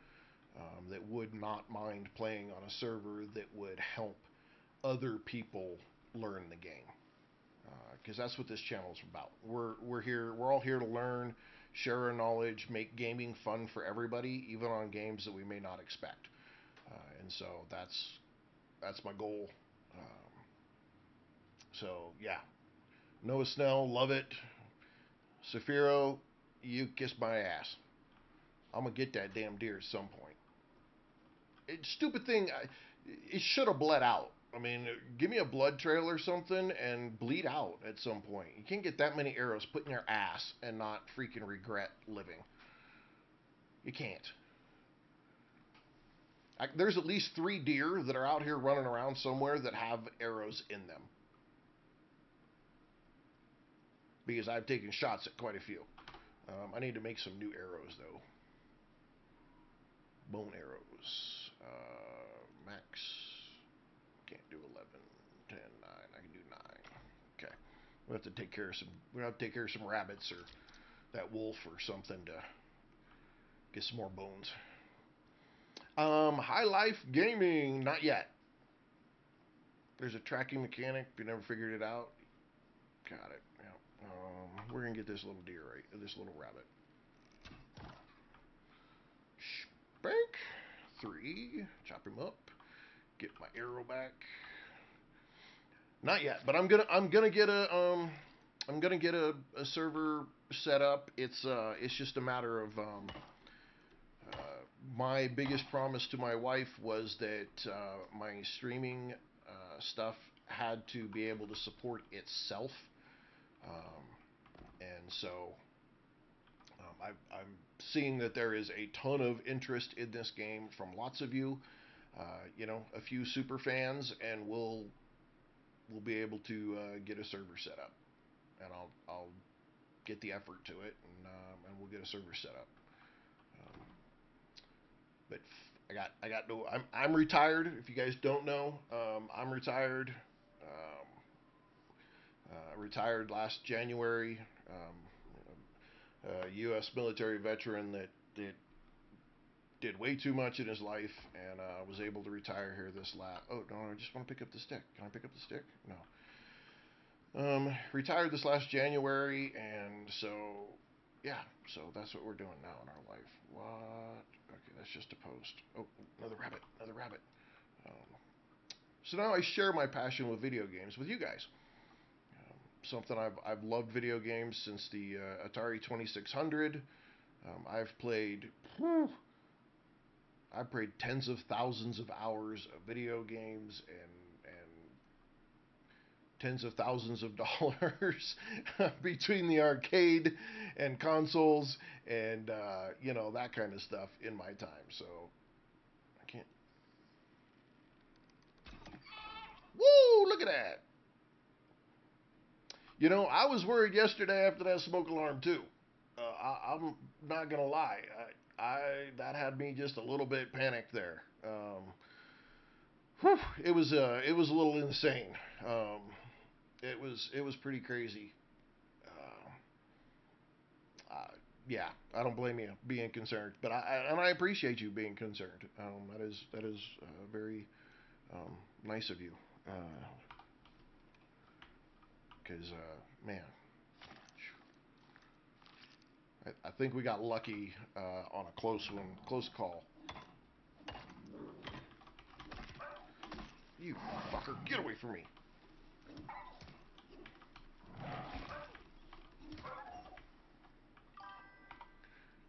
that would not mind playing on a server that would help other people learn the game. Because that's what this channel is about. We're all here to learn, share our knowledge, make gaming fun for everybody, even on games that we may not expect. And so that's my goal. So yeah, Noah Snell, love it. Safiro, you kiss my ass. I'm gonna get that damn deer at some point. Stupid thing, it should have bled out. I mean, give me a blood trail or something and bleed out at some point. You can't get that many arrows put in your ass and not freaking regret living. You can't. There's at least 3 deer that are out here running around somewhere that have arrows in them. Because I've taken shots at quite a few. I need to make some new arrows, though. Bone arrows. Max. Can't do 11, 10, 9. I can do 9. Okay. We'll have to take care of some rabbits or that wolf or something to get some more bones. High Life Gaming, not yet. There's a tracking mechanic. If you never figured it out, got it. Yeah. We're gonna get this little deer right, this little rabbit. Spank 3. Chop him up. Get my arrow back. Not yet, but I'm gonna get a server set up. It's just a matter of my biggest promise to my wife was that my streaming stuff had to be able to support itself, and so I'm seeing that there is a ton of interest in this game from lots of you. A few super fans, and we'll be able to get a server set up, and I'll get the effort to it, and we'll get a server set up. But I got no. I'm retired. If you guys don't know, I'm retired. Retired last January. U.S. military veteran that did way too much in his life, and was able to retire here this last. Oh no, I just want to pick up the stick. Can I pick up the stick? No. Retired this last January, and so yeah, so that's what we're doing now in our life. What? Okay, that's just a post. Oh, another rabbit, another rabbit. So now I share my passion with video games with you guys. Something I've loved video games since the Atari 2600. I've played. Whew, I've played tens of thousands of hours of video games and tens of thousands of dollars between the arcade and consoles and that kind of stuff in my time. So I can't. Woo! Look at that. I was worried yesterday after that smoke alarm too. I'm not gonna lie. That had me just a little bit panicked there. It was a little insane. It was pretty crazy. Yeah, I don't blame you being concerned, but I appreciate you being concerned. That is very nice of you, because man, I think we got lucky on a close call. You fucker, get away from me!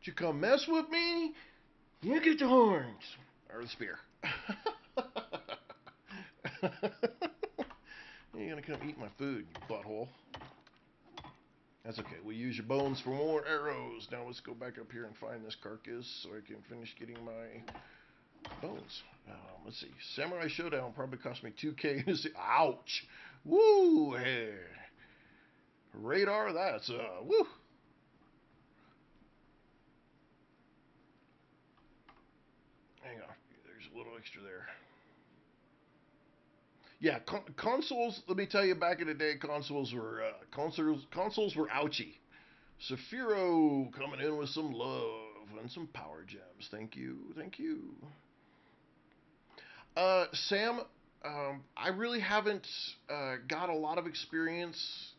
Did you come mess with me? You get the horns or the spear. You're gonna come eat my food, you butthole. That's okay. We use your bones for more arrows. Now let's go back up here and find this carcass so I can finish getting my bones. Let's see. Samurai Showdown probably cost me 2K to see. Ouch! Woo! Hey. Radar, that's woo! Hang on. There's a little extra there. Yeah, consoles. Let me tell you, back in the day, consoles were ouchy. Saphiro coming in with some love and some power gems. Thank you, thank you. Sam, I really haven't got a lot of experience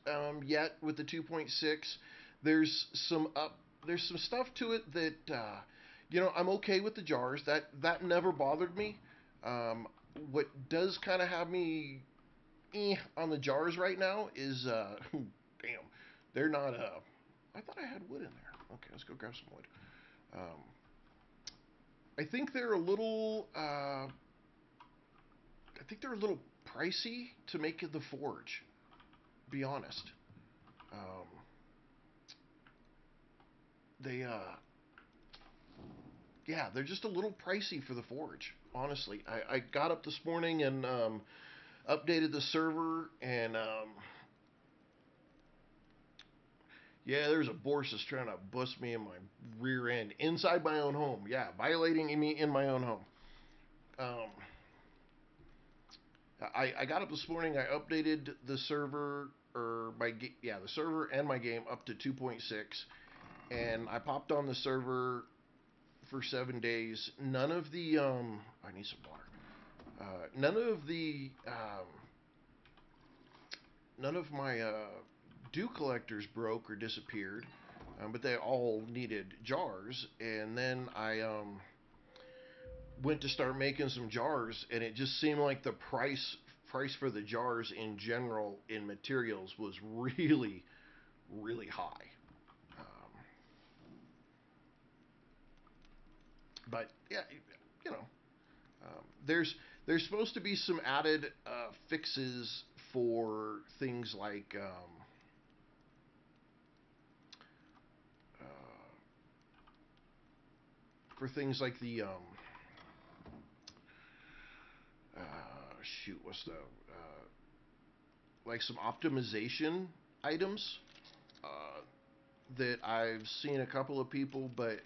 yet with the 2.6. There's some up, there's some stuff to it that I'm okay with the jars. That never bothered me. Um, what does kind of have me on the jars right now is damn, they're not. I thought I had wood in there. Okay, let's go grab some wood. Um, I think they're a little. I think they're a little pricey to make in the forge. Be honest. Um, they yeah, they're just a little pricey for the forge. Honestly, I got up this morning and updated the server, and yeah, there's a Boris that's trying to bust me in my rear end inside my own home. Yeah, violating me in my own home. Um, I got up this morning. I updated the server or the server and my game up to 2.6, and I popped on the server for 7 days. None of the I need some water. None of my dew collectors broke or disappeared, but they all needed jars. And then I went to start making some jars, and it just seemed like the price for the jars in general in materials was really really high. Um, but yeah, you know, there's supposed to be some added fixes for things like uh, the shoot, what's the like some optimization items that I've seen a couple of people, but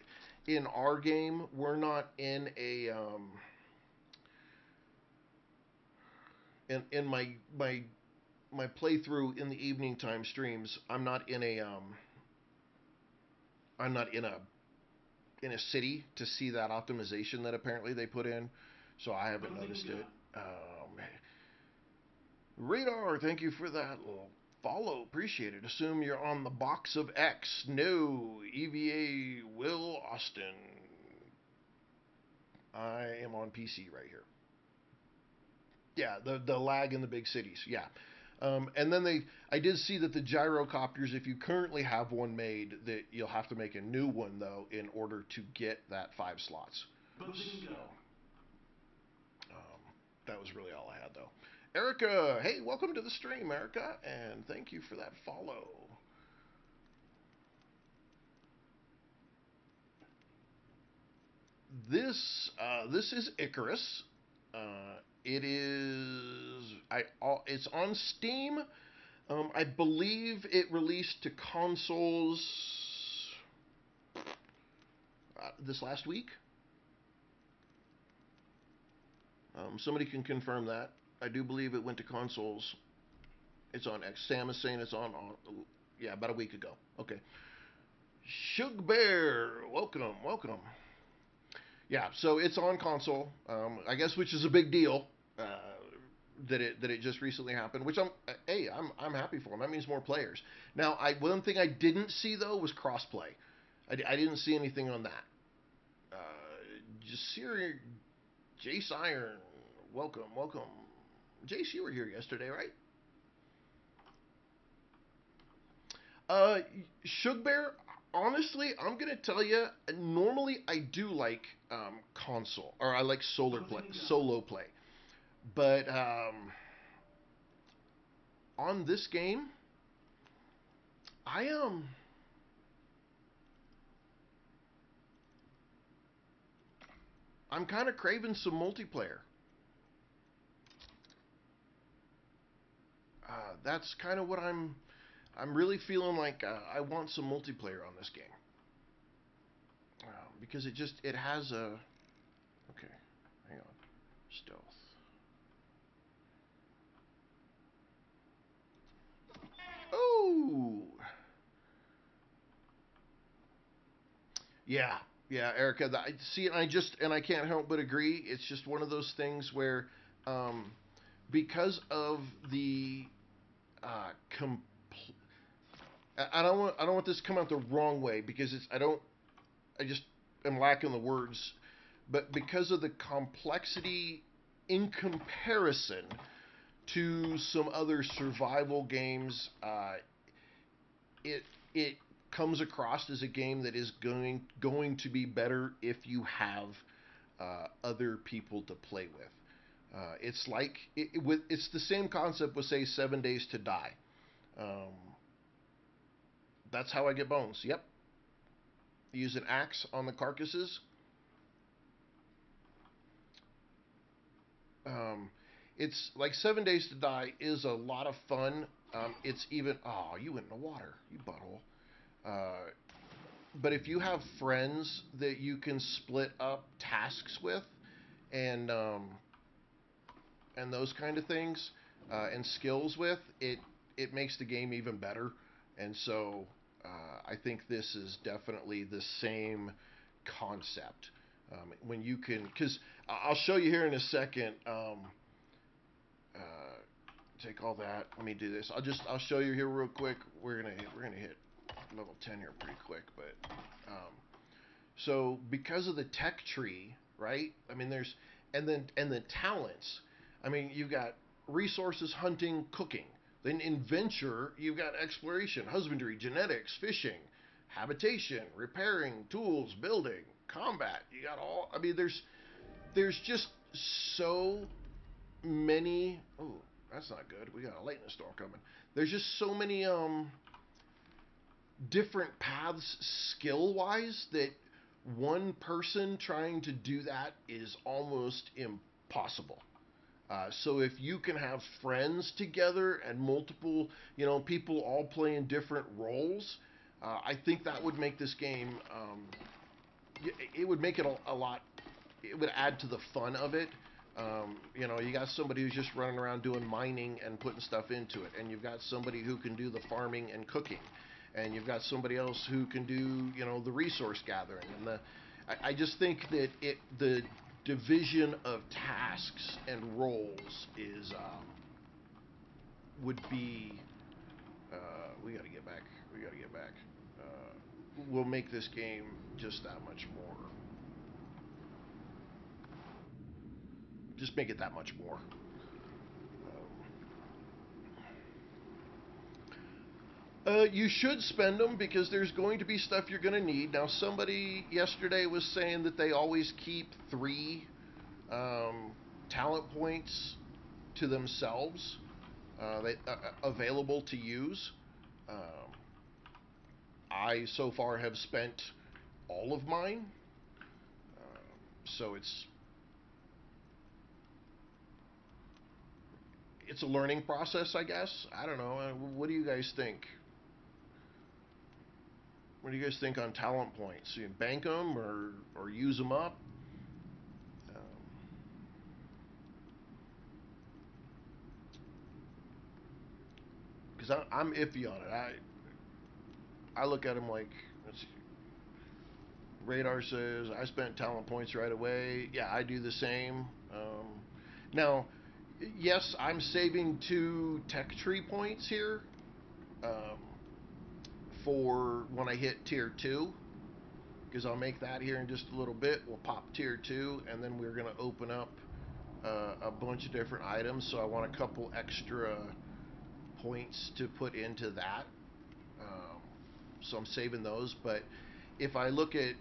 in our game we're not in a in my playthrough in the evening time streams. I'm not in a city to see that optimization that apparently they put in, so I haven't noticed it. Um, Radar, thank you for that little follow. Appreciate it. Assume you're on the box of X. No, EVA Will Austin. I am on PC right here. Yeah, the lag in the big cities. Yeah. And then I did see that the gyrocopters, if you currently have one made, that you'll have to make a new one though in order to get that 5 slots. So, that was really all I had though. Erica, hey, welcome to the stream, Erica, and thank you for that follow. This is ICARUS. It is it's on Steam. I believe it released to consoles this last week. Somebody can confirm that. I do believe it went to consoles. It's on X. Sam is saying it's on yeah, about a week ago. Okay. Shug Bear, welcome, welcome. Yeah, so it's on console, I guess, which is a big deal. That it just recently happened, which I'm happy for. That means more players. Now, one thing I didn't see though was crossplay. I didn't see anything on that. Uh, Jasir, Jace Iron, welcome, welcome. Jace, you were here yesterday, right? Uh, Shug Bear, honestly, I'm gonna tell you. Normally, I do like console, or I like solo play. But on this game, I I'm kind of craving some multiplayer. That's kind of what I'm really feeling like. I want some multiplayer on this game because it has a okay. Hang on, stealth. Oh, yeah, yeah, Erica. See, I can't help but agree. It's just one of those things where, um, because of the uh, com- I don't want this to come out the wrong way because I just am lacking the words, but because of the complexity in comparison to some other survival games, it it comes across as a game that is going to be better if you have other people to play with. It's like it's the same concept with say 7 Days to Die. Um, that's how I get bones. Yep, use an axe on the carcasses. Um, it's like 7 Days to Die is a lot of fun. It's even you went in the water, you butthole. Uh, but if you have friends that you can split up tasks with, and and those kind of things, and skills with it makes the game even better. And so I think this is definitely the same concept. When you can, because I'll show you here in a second. Uh, Take all that. Let me do this. I'll show you here real quick. We're gonna hit level 10 here pretty quick, but so because of the tech tree, right? I mean, there's and the talents. I mean, you've got resources, hunting, cooking. Then in venture, you've got exploration, husbandry, genetics, fishing, habitation, repairing, tools, building, combat. You got all. I mean, there's just so many. Oh, that's not good. We got a lightning storm coming. There's just so many different paths skill wise that one person trying to do that is almost impossible. So if you can have friends together and multiple, people all playing different roles, I think that would make this game. It would make it a lot. It would add to the fun of it. You got somebody who's just running around doing mining and putting stuff into it, and you've got somebody who can do the farming and cooking, and you've got somebody else who can do, the resource gathering and the. I just think that the division of tasks and roles is would be. We got to get back. We got to get back. Will make this game just that much more. Just make it that much more. You should spend them because there's going to be stuff you're going to need. Now, somebody yesterday was saying that they always keep 3 um, talent points to themselves, available to use. Um, I so far have spent all of mine, so it's a learning process, I guess. I don't know. What do you guys think? What do you guys think on talent points? You bank them or use them up? Because I'm iffy on it. I look at them like Let's see. Radar says I spent talent points right away. Yeah, I do the same. Now, yes, I'm saving 2 tech tree points here um, for when I hit tier 2, because I'll make that here in just a little bit. We'll pop tier 2, and then we're going to open up a bunch of different items. So I want a couple extra points to put into that. Um, so I'm saving those. But if I look at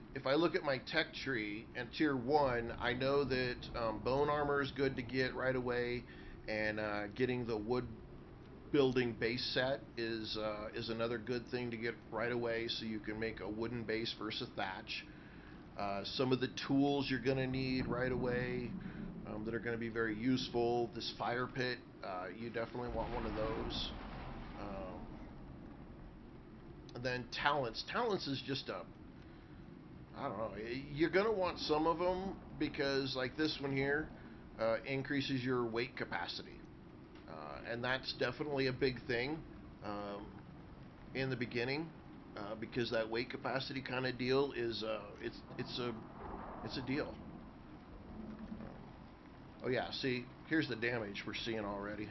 my tech tree and tier 1, I know that bone armor is good to get right away, and getting the wood building base set is another good thing to get right away, so you can make a wooden base versus thatch. Some of the tools you're going to need right away that are going to be very useful. This fire pit, you definitely want one of those. And then talents. Talents is just a, I don't know. You're going to want some of them because, like this one here, increases your weight capacity. And that's definitely a big thing um, in the beginning, because that weight capacity kind of deal is it's a deal. Oh yeah, see, here's the damage we're seeing already.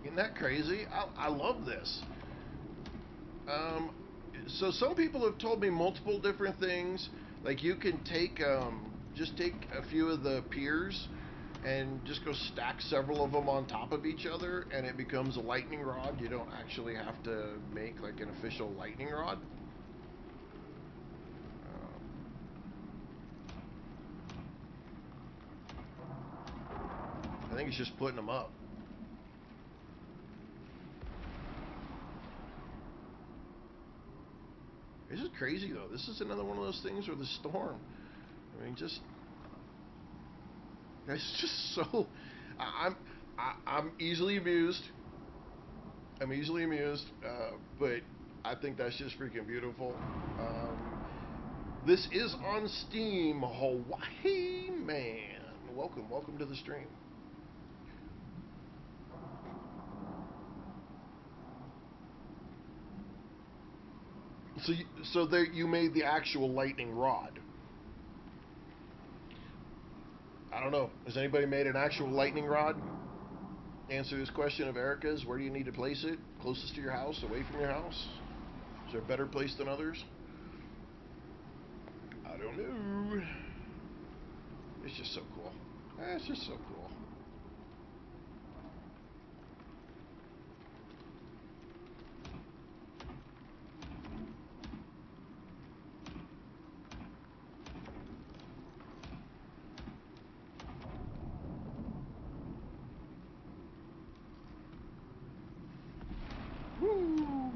Isn't that crazy? I love this. Um, so some people have told me multiple different things. Like you can just take a few of the piers and just go stack several of them on top of each other, and it becomes a lightning rod. You don't actually have to make like an official lightning rod. I think it's just putting them up. This is crazy though. This is another one of those things where the storm. I mean, just it's just so. I'm I'm easily amused. I'm easily amused, but I think that's just freaking beautiful. This is on Steam, Hawaii man. Welcome, welcome to the stream. So there, you made the actual lightning rod. I don't know. Has anybody made an actual lightning rod? Answer this question of Erica's. Where do you need to place it? Closest to your house? Away from your house? Is there a better place than others? I don't know. It's just so cool. It's just so cool. Woo!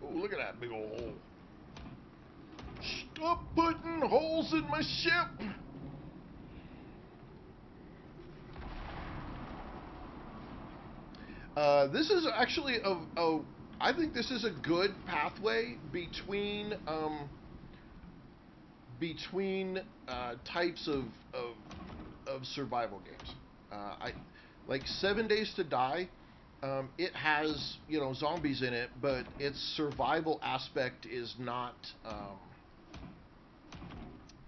Oh, look at that big old hole. Stop putting holes in my ship! This is actually I think this is a good pathway between types of survival games. I like 7 Days to Die. It has zombies in it, but its survival aspect is not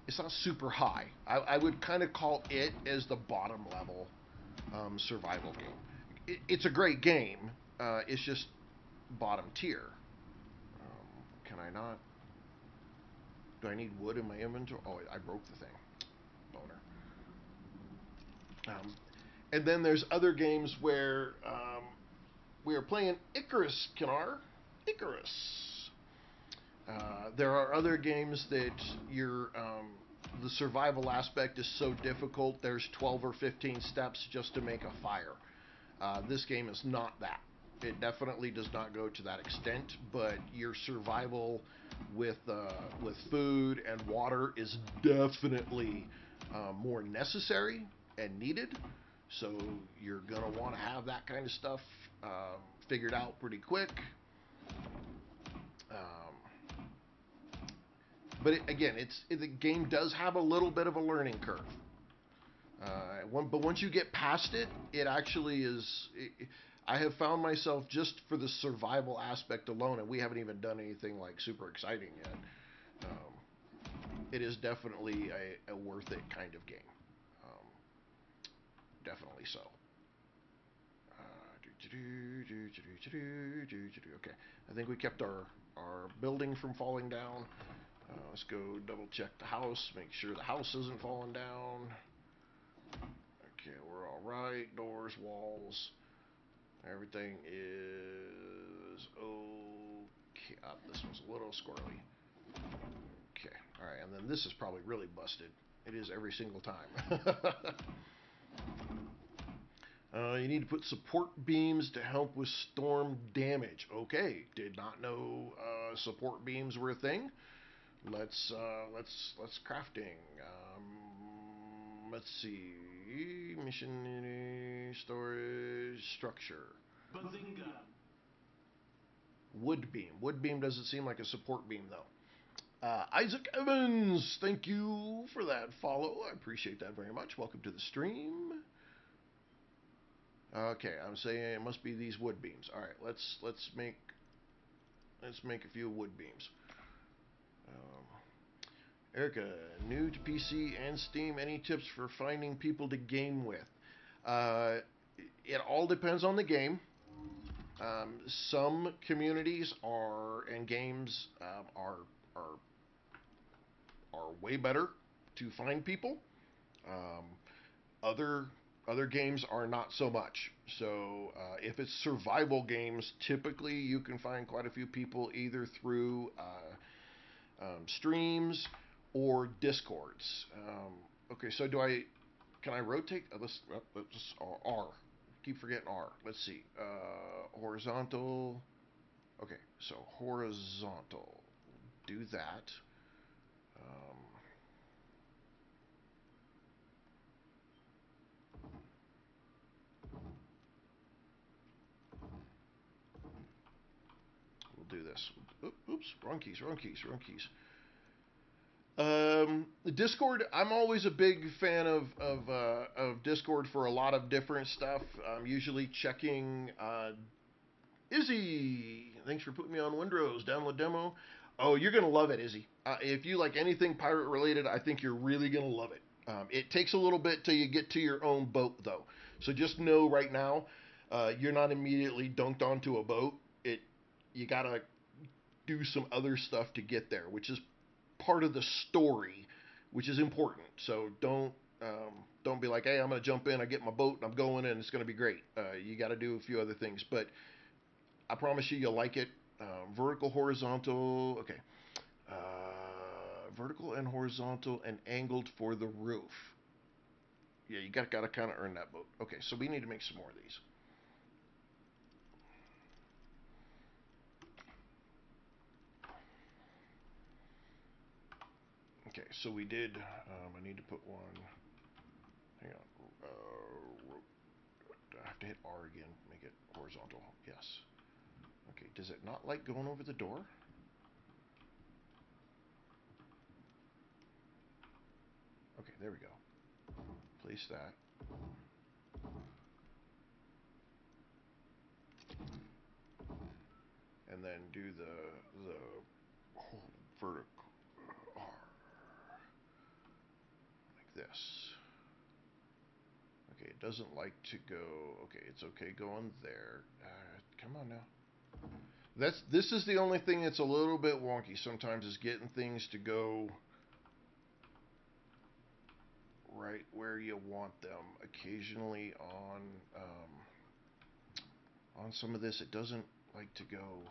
it's not super high. I would kind of call it as the bottom level survival game. It's a great game. It's just bottom tier. Can I not? Do I need wood in my inventory? Oh, I broke the thing. Boner. And then there's other games where we are playing Icarus, Kinar. Icarus. There are other games that the survival aspect is so difficult. There's 12 or 15 steps just to make a fire. This game is not that. It definitely does not go to that extent, but your survival with food and water is definitely more necessary and needed. So you're gonna want to have that kind of stuff figured out pretty quick. Um, but again, the game does have a little bit of a learning curve. But once you get past it, it actually is. I have found myself just for the survival aspect alone, and we haven't even done anything like super exciting yet. It is definitely a worth it kind of game. Um, Definitely so. Okay, I think we kept our building from falling down. Let's go double check the house, make sure the house isn't falling down. Okay, we're all right. Doors, walls, everything is okay. This one's a little squirrely. Okay, all right, and then this is probably really busted. It is every single time. You need to put support beams to help with storm damage. Okay, did not know support beams were a thing. Let's crafting. Let's see. Mission storage structure. Bazinga. Wood beam. Wood beam doesn't seem like a support beam though. Isaac Evans, thank you for that follow. I appreciate that very much. Welcome to the stream. Okay, I'm saying it must be these wood beams. All right, let's make a few wood beams. Erica, new to PC and Steam. Any tips for finding people to game with? Uh, it all depends on the game. Some communities and games are are way better to find people. Um, other other games are not so much. So if it's survival games, typically you can find quite a few people either through streams or discords. Okay, so can I rotate? Let's R. Keep forgetting R. Let's see. Horizontal. Okay, so horizontal. Do that. Um, we'll do this. Oops, wrong keys, wrong keys, wrong keys. The Discord, I'm always a big fan of Discord for a lot of different stuff. I'm usually checking Izzy. Thanks for putting me on Windrose. Download demo. Oh, you're gonna love it, Izzy. If you like anything pirate related, I think you're really gonna love it. It takes a little bit till you get to your own boat, though. So just know right now, you're not immediately dunked onto a boat. You gotta do some other stuff to get there, which is part of the story, which is important. So don't be like, hey, I'm gonna jump in, I get my boat, and I'm going, and it's gonna be great. You got to do a few other things, but I promise you'll like it. Vertical, horizontal, okay. Vertical and horizontal and angled for the roof. Yeah, you got to kind of earn that boat. Okay, so we need to make some more of these. Okay, so we did. I need to put one. Hang on. I have to hit R again. Make it horizontal. Yes. Okay. Does it not like going over the door? Okay, there we go. Place that. And then do the vertical R like this. Okay, it doesn't like to go. Okay, it's okay going there. Come on now. This is the only thing that's a little bit wonky sometimes is getting things to go right where you want them. Occasionally on some of this, it doesn't like to go.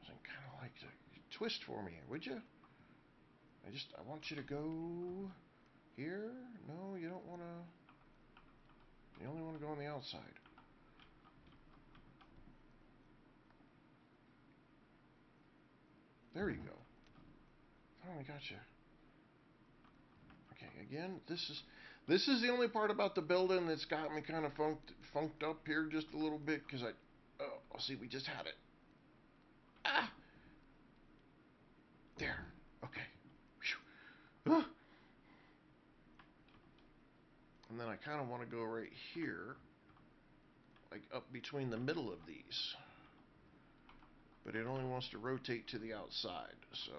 Doesn't kind of like to twist for me, would you? I want you to go here. No, you don't want to. You only want to go on the outside. There you go. Finally got you. Okay, again, this is the only part about the building that's got me kind of funked up here just a little bit because oh, see, we just had it. Ah, there. Okay. Whew. And then I kind of want to go right here, like up between the middle of these. But it only wants to rotate to the outside, so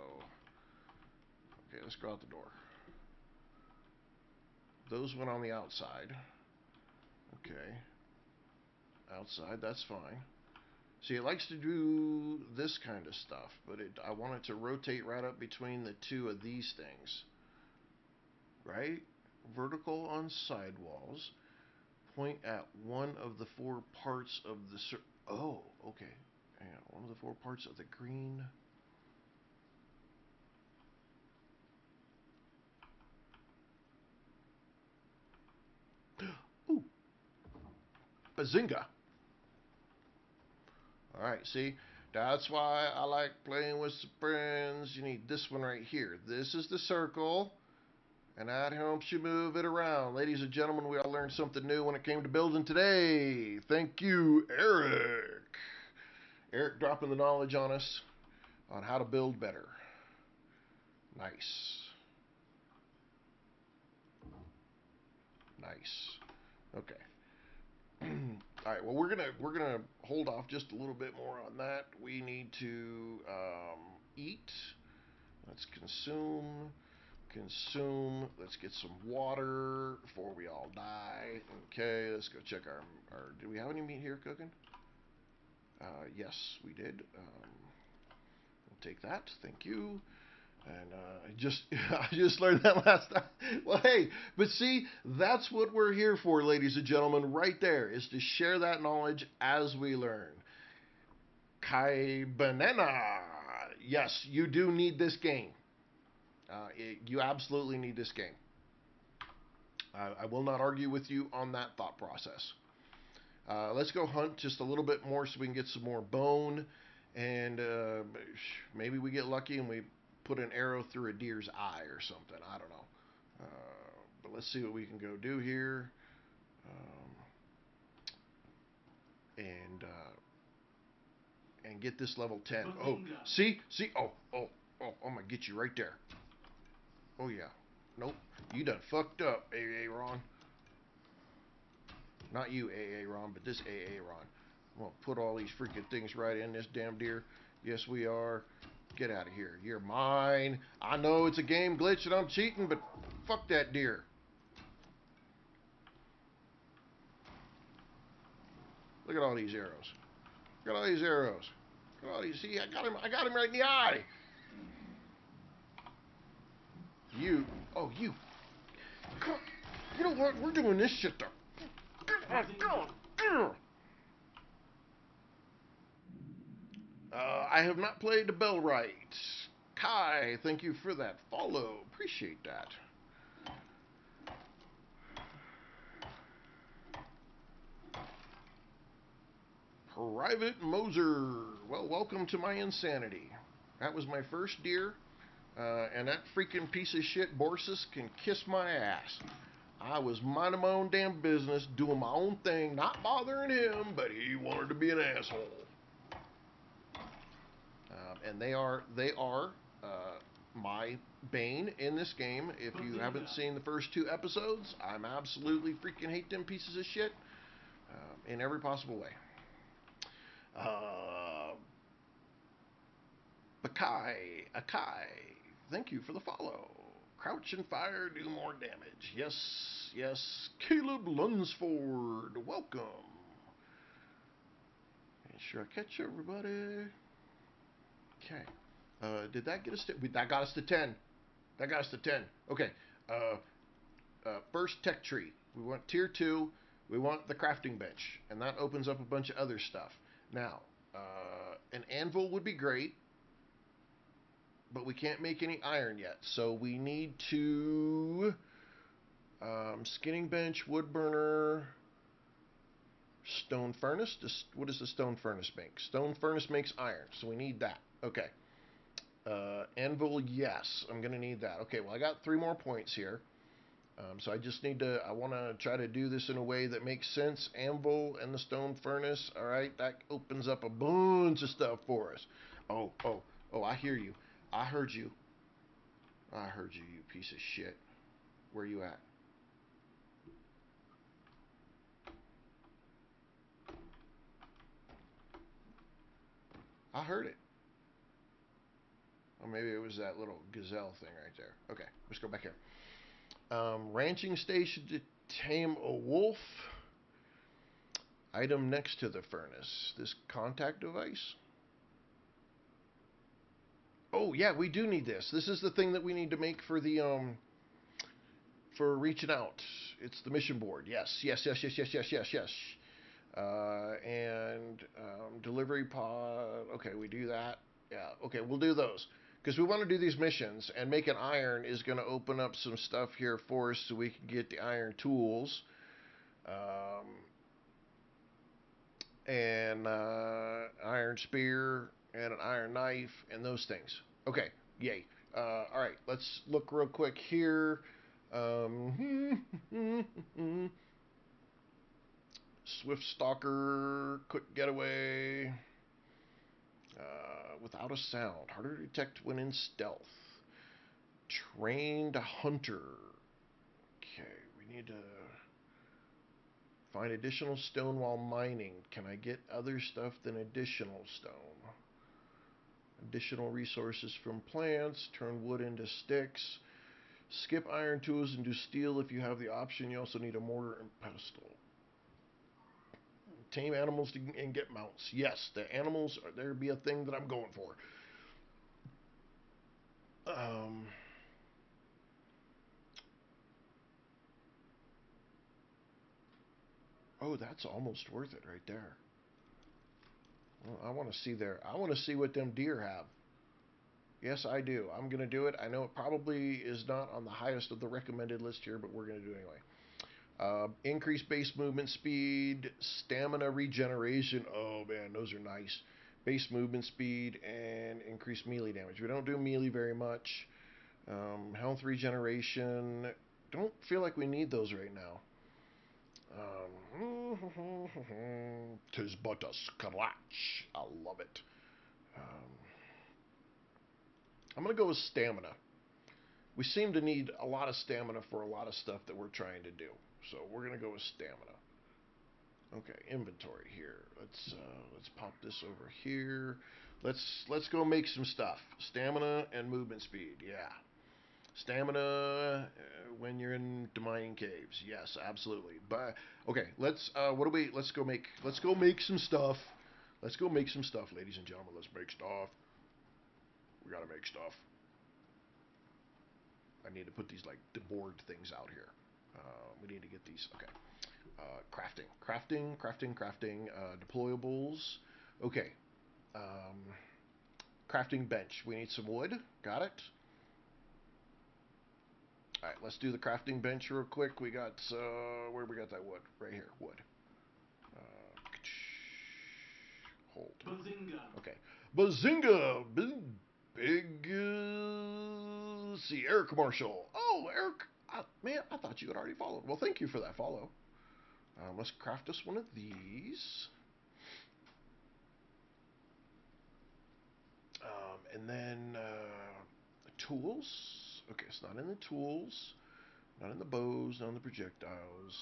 okay, let's go out the door. Those went on the outside. Okay. Outside, that's fine. See, it likes to do this kind of stuff, but I want it to rotate right up between the two of these things. Right? Vertical on sidewalls. Point at one of the four parts of the oh, okay. Hang on. One of the four parts of the green. Ooh. Bazinga. Alright, see? That's why I like playing with some friends. You need this one right here. This is the circle, and that helps you move it around. Ladies and gentlemen, we all learned something new when it came to building today. Thank you, Eric. Eric dropping the knowledge on us on how to build better. Nice. Nice. Okay. All right. Well, we're gonna hold off just a little bit more on that. We need to eat. Let's consume. Let's get some water before we all die. Okay. Let's go check our. Do we have any meat here cooking? Yes, we did. We'll take that. Thank you. And I just learned that last time. Well, hey, but see, that's what we're here for, ladies and gentlemen. Right there is to share that knowledge as we learn. Kai banana. Yes, you do need this game. You absolutely need this game. I will not argue with you on that thought process. Let's go hunt just a little bit more so we can get some more bone, and maybe we get lucky and we put an arrow through a deer's eye or something. I don't know. But let's see what we can go do here. And get this level 10. Oh, see? I'm going to get you right there. Oh, yeah. Nope. You done fucked up, AA Ron. Not you, AA Ron, but this AA Ron. I'm going to put all these freaking things right in this damn deer. Yes, we are. Get out of here. You're mine. I know it's a game glitch and I'm cheating, but fuck that deer. Look at all these arrows. Look at all these arrows. Look at all these. See, I got him right in the eye. You. Oh, you. You know what? We're doing this shit though. I have not played the bell right. Kai, thank you for that follow. Appreciate that. Private Moser. Well, welcome to my insanity. That was my first deer, and that freaking piece of shit Borsus can kiss my ass. I was minding my own damn business, doing my own thing, not bothering him, but he wanted to be an asshole. And they are my bane in this game. If you haven't seen the first two episodes, I'm absolutely freaking hate them pieces of shit in every possible way. Akai, thank you for the follow. Crouch and fire, do more damage. Yes. Caleb Lunsford, welcome. Make sure I catch everybody. Okay. Did that get us to... That got us to 10. That got us to 10. Okay. First tech tree. We want tier 2. We want the crafting bench. And that opens up a bunch of other stuff. Now, an anvil would be great. But we can't make any iron yet. So we need to... skinning bench, wood burner... Stone furnace. What does the stone furnace make? Stone furnace makes iron, so we need that. Okay. Anvil, yes, I'm gonna need that. Okay, well I got 3 more points here. So I just need to, I want to try to do this in a way that makes sense. Anvil and the stone furnace. All right, that opens up a bunch of stuff for us. Oh, oh, oh, I hear you. I heard you. I heard you, you piece of shit. Where you at? I heard it. Or maybe it was that little gazelle thing right there. Okay, let's go back here. Ranching station to tame a wolf. Item next to the furnace. This contact device. Oh yeah, we do need this. This is the thing that we need to make for the for reaching out. It's the mission board. Yes, yes, yes, yes, yes, yes, yes, yes. And delivery pod. Okay, we do that. Yeah. Okay, we'll do those because we want to do these missions. And making iron is going to open up some stuff here for us, so we can get the iron tools. And iron spear and an iron knife and those things. Okay, yay. All right, let's look real quick here. Swift Stalker, quick getaway. Without a sound, harder to detect when in stealth. Trained hunter. Okay, we need to find additional stone while mining. Can I get other stuff than additional stone? Additional resources from plants. Turn wood into sticks. Skip iron tools and do steel if you have the option. You also need a mortar and pestle. Tame animals and get mounts. Yes, the animals are there. Be a thing that I'm going for. Um, oh, that's almost worth it right there. Well, I want to see there. I want to see what them deer have. Yes, I do. I'm gonna do it. I know it probably is not on the highest of the recommended list here, but we're gonna do it anyway. Increase base movement speed, stamina regeneration. Oh man, those are nice. Base movement speed and increase melee damage. We don't do melee very much. Health regeneration. Don't feel like we need those right now. Tis but a scratch. I love it. Um, I'm gonna go with stamina. We seem to need a lot of stamina for a lot of stuff that we're trying to do. So we're gonna go with stamina. Okay, inventory here. Let's pop this over here. Let's go make some stuff. Stamina and movement speed. Yeah. Stamina when you're in the mining caves. Yes, absolutely. But okay, what do we let's go make some stuff. Let's go make some stuff, ladies and gentlemen. Let's make stuff. We gotta make stuff. I need to put these like the board things out here. We need to get these. Okay. Crafting. Deployables. Okay. Crafting bench. We need some wood. Got it. All right. Let's do the crafting bench real quick. We got where we got that wood? Right here. Wood. Hold. Bazinga. Okay. Bazinga. Big. See, Eric Marshall. Oh, Eric. Man, I thought you had already followed. Well, thank you for that follow. Let's craft us one of these. And then tools. Okay, it's not in the tools. Not in the bows, not in the projectiles.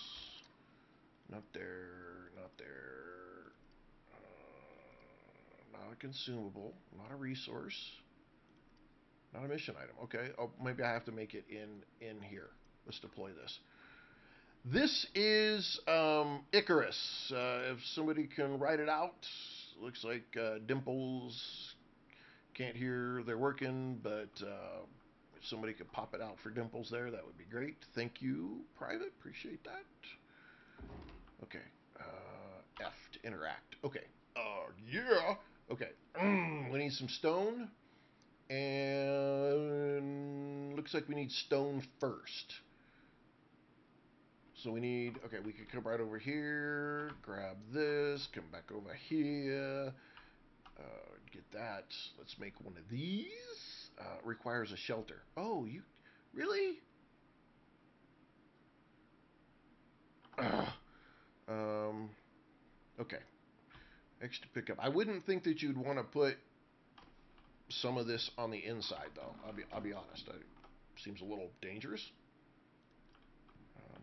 Not there, not there. Not a consumable, not a resource. Not a mission item. Okay, oh, maybe I have to make it in here. Let's deploy this. This is ICARUS. If somebody can write it out, looks like Dimples can't hear they're working, but if somebody could pop it out for Dimples there, that would be great. Thank you, Private. Appreciate that. Okay. F to interact. Okay. Yeah. Okay. We need some stone. And looks like we need stone first. So we need, okay, we could come right over here, grab this, come back over here, get that. Let's make one of these. Requires a shelter. Oh, you, really? Ugh. Um, okay. Extra pickup. I wouldn't think that you'd want to put some of this on the inside, though. I'll be honest. It seems a little dangerous. Um,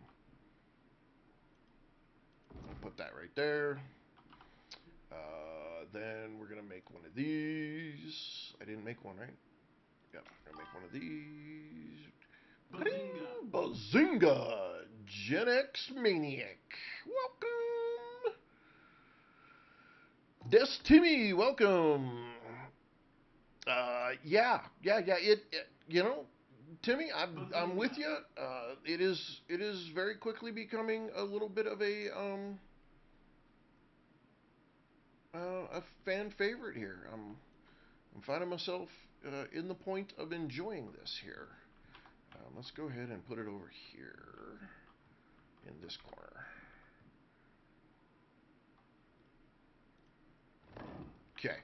I'll put that right there. Then we're gonna make one of these. I didn't make one, right? Yep. I'm gonna make one of these. Bazinga! Bazinga! Gen X Maniac. Welcome. Des Timmy, welcome. Yeah. You know, Timmy, I'm with you. It is very quickly becoming a little bit of a fan favorite here. I'm finding myself in the point of enjoying this here. Let's go ahead and put it over here in this corner. Okay.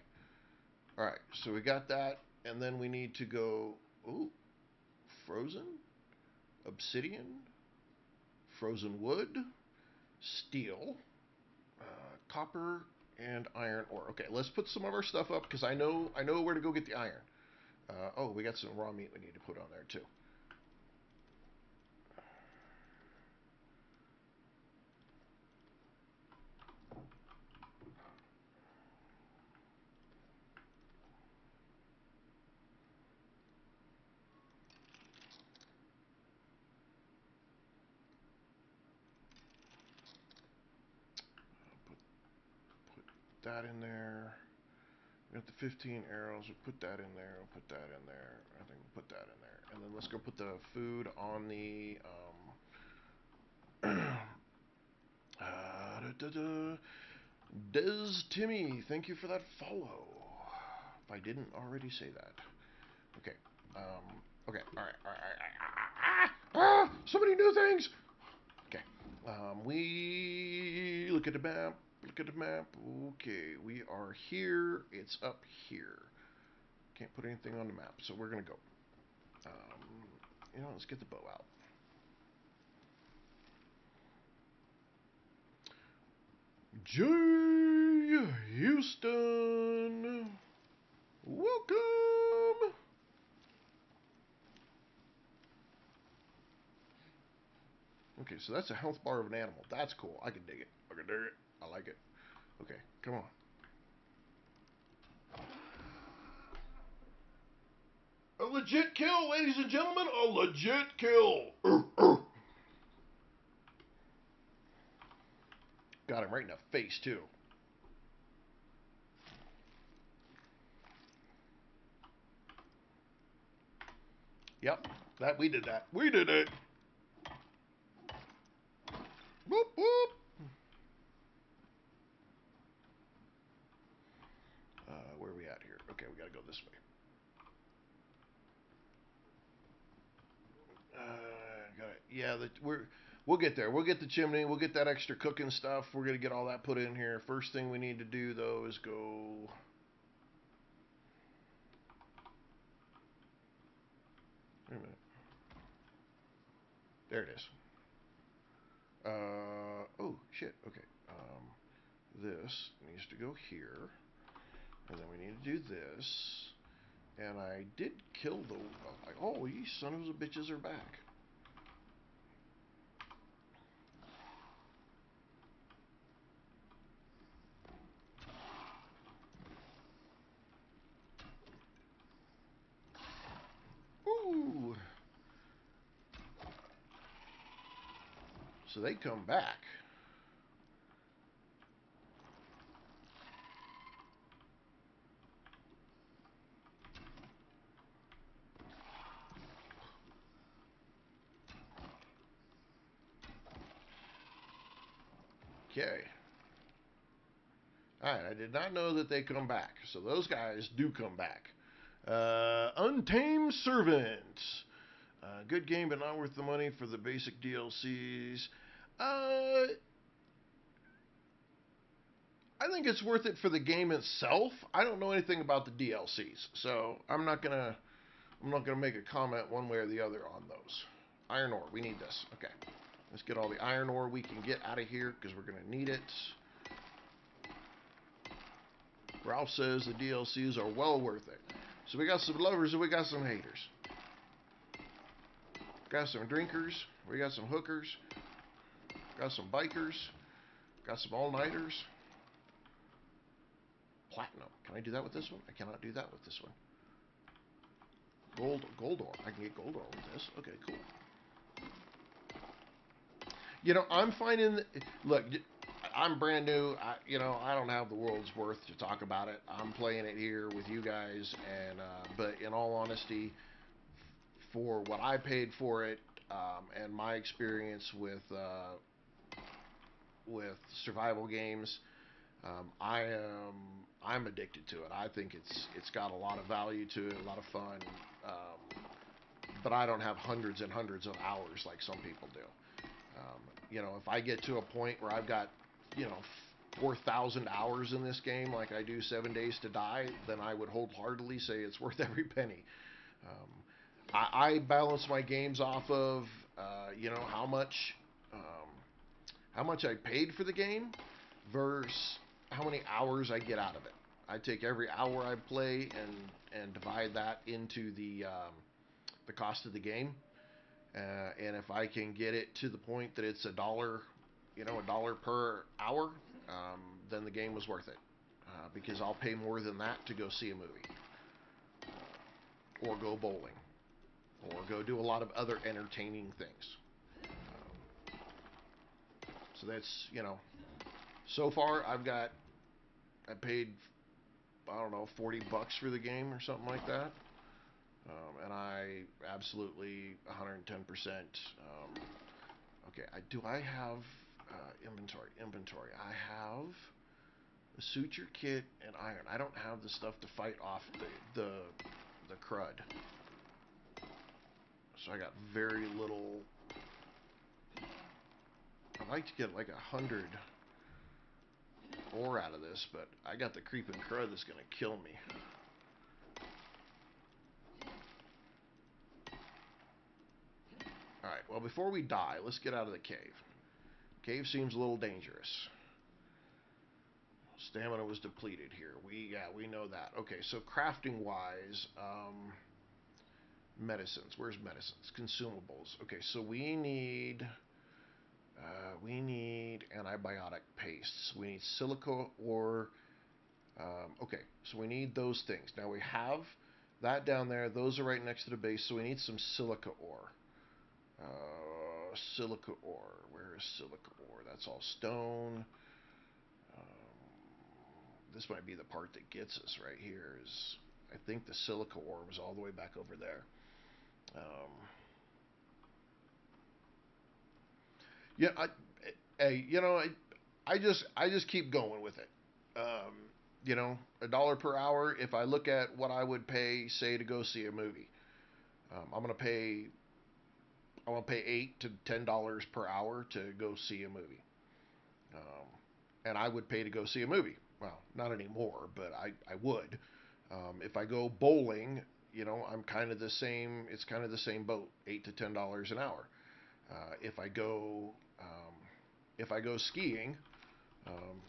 All right. So we got that, and then we need to go. Ooh, frozen, obsidian, frozen wood, steel, copper, and iron ore. Okay, let's put some of our stuff up because I know where to go get the iron. Oh, we got some raw meat we need to put on there too. Put that in there. We got the 15 arrows. We'll put that in there. We'll put that in there. I think we'll put that in there. And then let's go put the food on the Des Timmy, thank you for that follow. If I didn't already say that. Okay. Okay. All right. All right. So many new things. Okay. We look at the map. Look at the map. Okay. We are here. It's up here. Can't put anything on the map, so we're gonna go. Let's get the bow out. Jay Houston, welcome. Okay, so that's a health bar of an animal. That's cool. I can dig it. I can dig it. I like it. Okay, come on. A legit kill, ladies and gentlemen. A legit kill. Got him right in the face, too. Yep, we did that. We did it. Boop, boop. Where are we at here? Okay, we gotta go this way. Yeah, we'll get there. We'll get the chimney. We'll get that extra cooking stuff. We're gonna get all that put in here. First thing we need to do though is go. Wait a minute. There it is. Oh shit. Okay. This needs to go here, and then we need to do this. And I did kill the. Oh, you son of a bitches are back. Ooh. So they come back. Okay. Alright, I did not know that they come back. So those guys do come back. Untamed Servant. Good game, but not worth the money for the basic DLCs. Uh, I think it's worth it for the game itself. I don't know anything about the DLCs, so I'm not gonna make a comment one way or the other on those. Iron ore, we need this. Okay, let's get all the iron ore we can get out of here because we're gonna need it. Ralph says the DLCs are well worth it. So we got some lovers and we got some haters. Got some drinkers. We got some hookers. Got some bikers. Got some all-nighters. Platinum. Can I do that with this one? I cannot do that with this one. Gold ore. I can get gold ore with this. Okay, cool. You know, I'm finding. Look, I'm brand new. I don't have the world's worth to talk about it. I'm playing it here with you guys, and but in all honesty, for what I paid for it, and my experience with survival games, I'm addicted to it. I think it's got a lot of value to it, a lot of fun. But I don't have hundreds and hundreds of hours like some people do. If I get to a point where I've got, 4,000 hours in this game, like I do 7 Days to Die, then I would wholeheartedly say it's worth every penny. I balance my games off of, how much, how much I paid for the game versus how many hours I get out of it. I take every hour I play and divide that into the cost of the game. And if I can get it to the point that it's $1 per hour, then the game was worth it. Because I'll pay more than that to go see a movie, or go bowling, or go do a lot of other entertaining things. So that's, so far I paid, I don't know, $40 for the game or something like that. And I absolutely 110%. Okay, I have inventory. I have a suture kit and iron. I don't have the stuff to fight off the crud. So I got very little. I'd like to get like 100 ore out of this, but I got the creeping crud that's gonna kill me. Alright, well, before we die, let's get out of the cave. Cave seems a little dangerous. Stamina was depleted here. We know that. Okay, so crafting wise, medicines. Where's medicines? Consumables. Okay, so we need antibiotic pastes. We need silica ore. Okay, so we need those things. Now we have that down there. Those are right next to the base, so we need some silica ore. Silica ore. Where is silica ore? That's all stone. This might be the part that gets us right here. I think the silica ore was all the way back over there. Yeah, I just keep going with it. $1 per hour. If I look at what I would pay, say, to go see a movie, I'm gonna pay $8 to $10 per hour to go see a movie. And I would pay to go see a movie. Well, not anymore, but I would. If I go bowling, I'm kind of the same. It's kind of the same boat, $8 to $10 an hour. If I go skiing, um,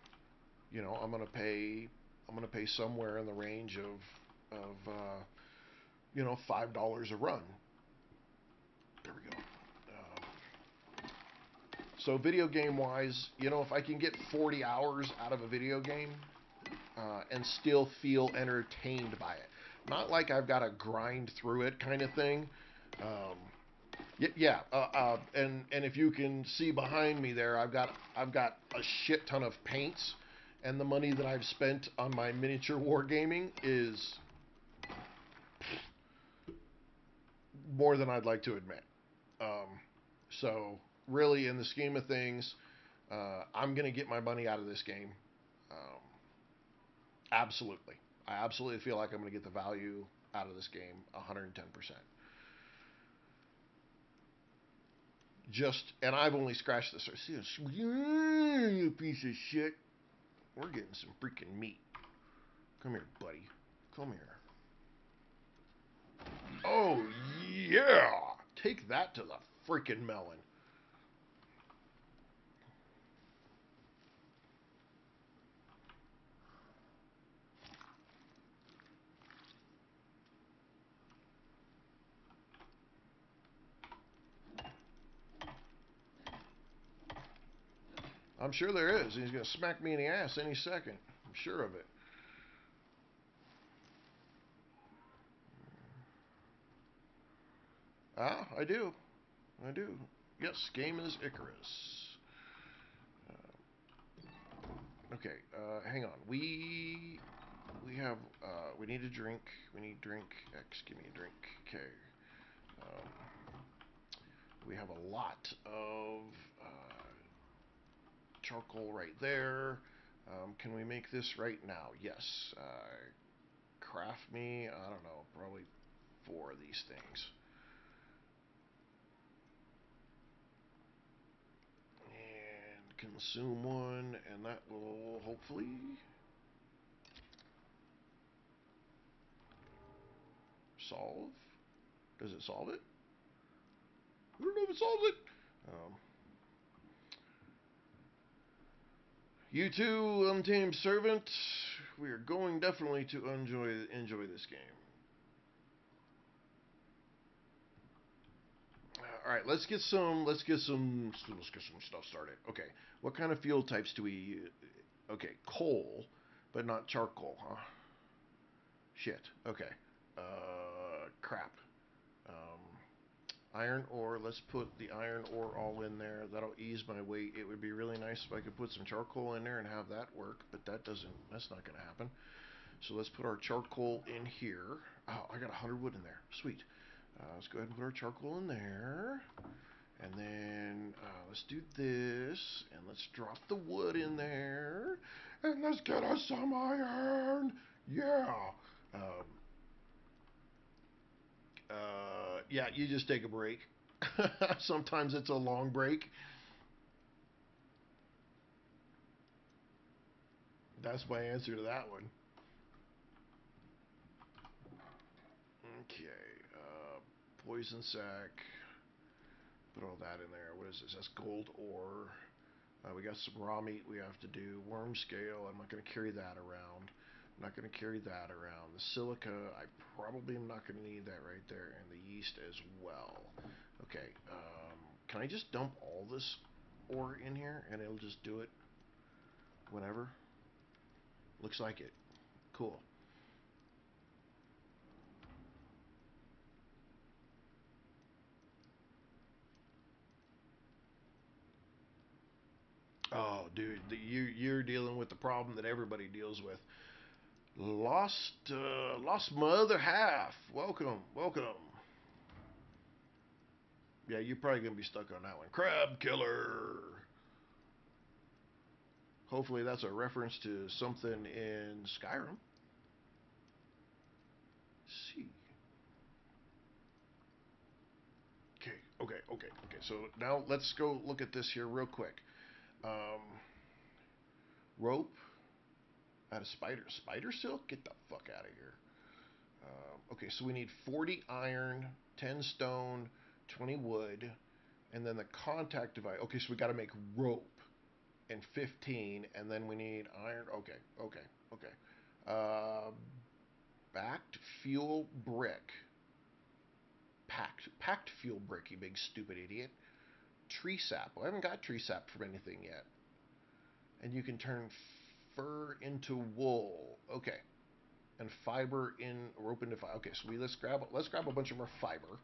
I'm gonna pay somewhere in the range of $5 a run. There we go. So video game wise, if I can get 40 hours out of a video game and still feel entertained by it, not like I've got to grind through it kind of thing. Yeah, and if you can see behind me there, I've got a shit ton of paints, and the money that I've spent on my miniature wargaming is more than I'd like to admit. So really, in the scheme of things, I'm gonna get my money out of this game. Um, Absolutely, I absolutely feel like I'm gonna get the value out of this game 110%. And I've only scratched the surface. See, you piece of shit. We're getting some freaking meat. Come here, buddy. Come here. Oh, yeah. Take that to the freaking melon. I'm sure there is. He's going to smack me in the ass any second. I'm sure of it. Ah, I do. I do. Yes, game is Icarus. Okay, hang on. We need a drink. We need drink. X, give me a drink. Okay. Um, we have a lot of charcoal right there. Can we make this right now? Yes. Craft me, I don't know, probably 4 of these things. And consume 1, and that will hopefully solve. Does it solve it? I don't know if it solves it. Um, you too, untamed servant. We are going definitely to enjoy this game. All right, let's get some stuff started. Okay, what kind of fuel types do we? Okay, coal, but not charcoal, huh? Shit. Okay. Crap. Um, iron ore. Let's put the iron ore all in there. That'll ease my weight. It would be really nice if I could put some charcoal in there and have that work, but that doesn't. That's not going to happen. So let's put our charcoal in here. Oh, I got 100 wood in there. Sweet. Let's go ahead and put our charcoal in there. And then let's do this. And let's drop the wood in there. And let's get us some iron. Yeah. Um, yeah, you just take a break. Sometimes it's a long break. That's my answer to that one. Okay. Poison sac. Put all that in there. What is this? That's gold ore. We got some raw meat we have to do. Worm scale. I'm not going to carry that around. I'm not going to carry that around. The silica, I probably am not going to need that right there. And the yeast as well. Okay. Can I just dump all this ore in here and it'll just do it whenever? Looks like it. Cool. Oh, dude, you're dealing with the problem that everybody deals with. Lost my other half. Welcome, welcome. Yeah, you're probably gonna be stuck on that one. Crab killer. Hopefully that's a reference to something in Skyrim. Let's see. Okay, okay. So now let's go look at this here real quick. Um, rope out of spider silk. Get the fuck out of here. Okay, so we need 40 iron, 10 stone, 20 wood, and then the contact device. Okay, so we got to make rope and 15, and then we need iron. Okay. Uh, backed fuel brick. Packed fuel brick, you big stupid idiot. Tree sap. Well, I haven't got tree sap from anything yet. And you can turn fur into wool. Okay. And fiber in rope into fiber. Okay, so let's grab a bunch of our fiber.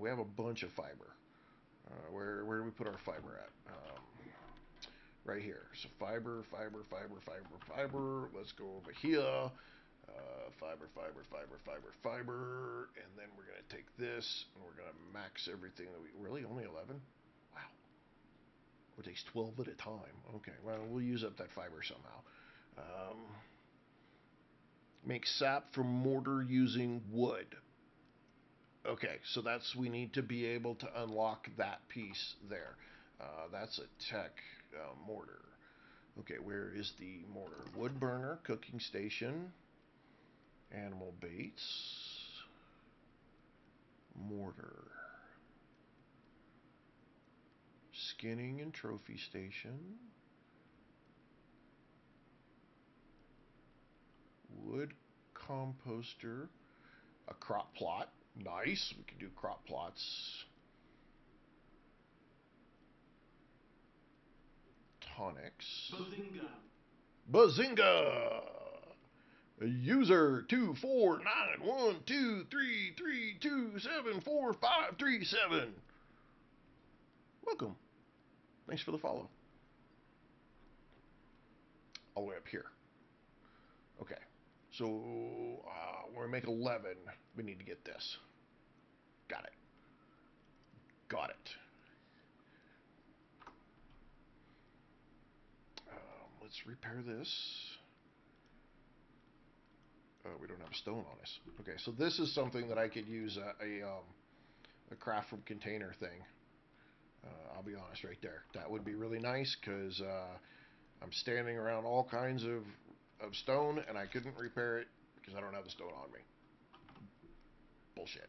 We have a bunch of fiber. Where do we put our fiber at? Right here. So fiber. Let's go over here. Fiber. And then we're going to take this and we're going to max everything that we. Really? Only 11? Wow. It takes 12 at a time. Okay, well, we'll use up that fiber somehow. Um, make sap from mortar using wood. Okay, so we need to be able to unlock that piece there. That's a tech mortar. Okay, where is the mortar? Wood burner, cooking station, animal baits, mortar, skinning and trophy station, wood composter, a crop plot. Nice, we can do crop plots. Tonics. Bazinga! User 2491233274537. Welcome. Thanks for the follow. All the way up here. Okay. So when we make 11, we need to get this. Got it. Got it. Let's repair this. We don't have a stone on us. Okay, so this is something that I could use a craft from container thing. I'll be honest, right there. That would be really nice because I'm standing around all kinds of stone and I couldn't repair it because I don't have the stone on me. Bullshit.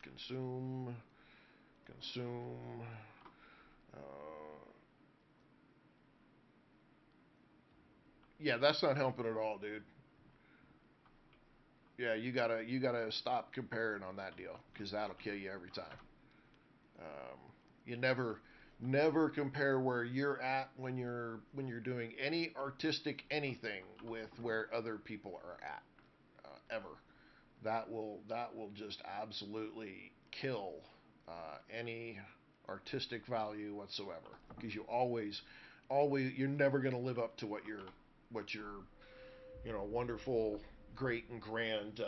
Consume. Consume. Yeah, that's not helping at all, dude. Yeah, you gotta stop comparing on that deal because that'll kill you every time. You never compare where you're at when you're doing any artistic anything with where other people are at ever. That will just absolutely kill any artistic value whatsoever because you always you're never going to live up to what your wonderful, great and grand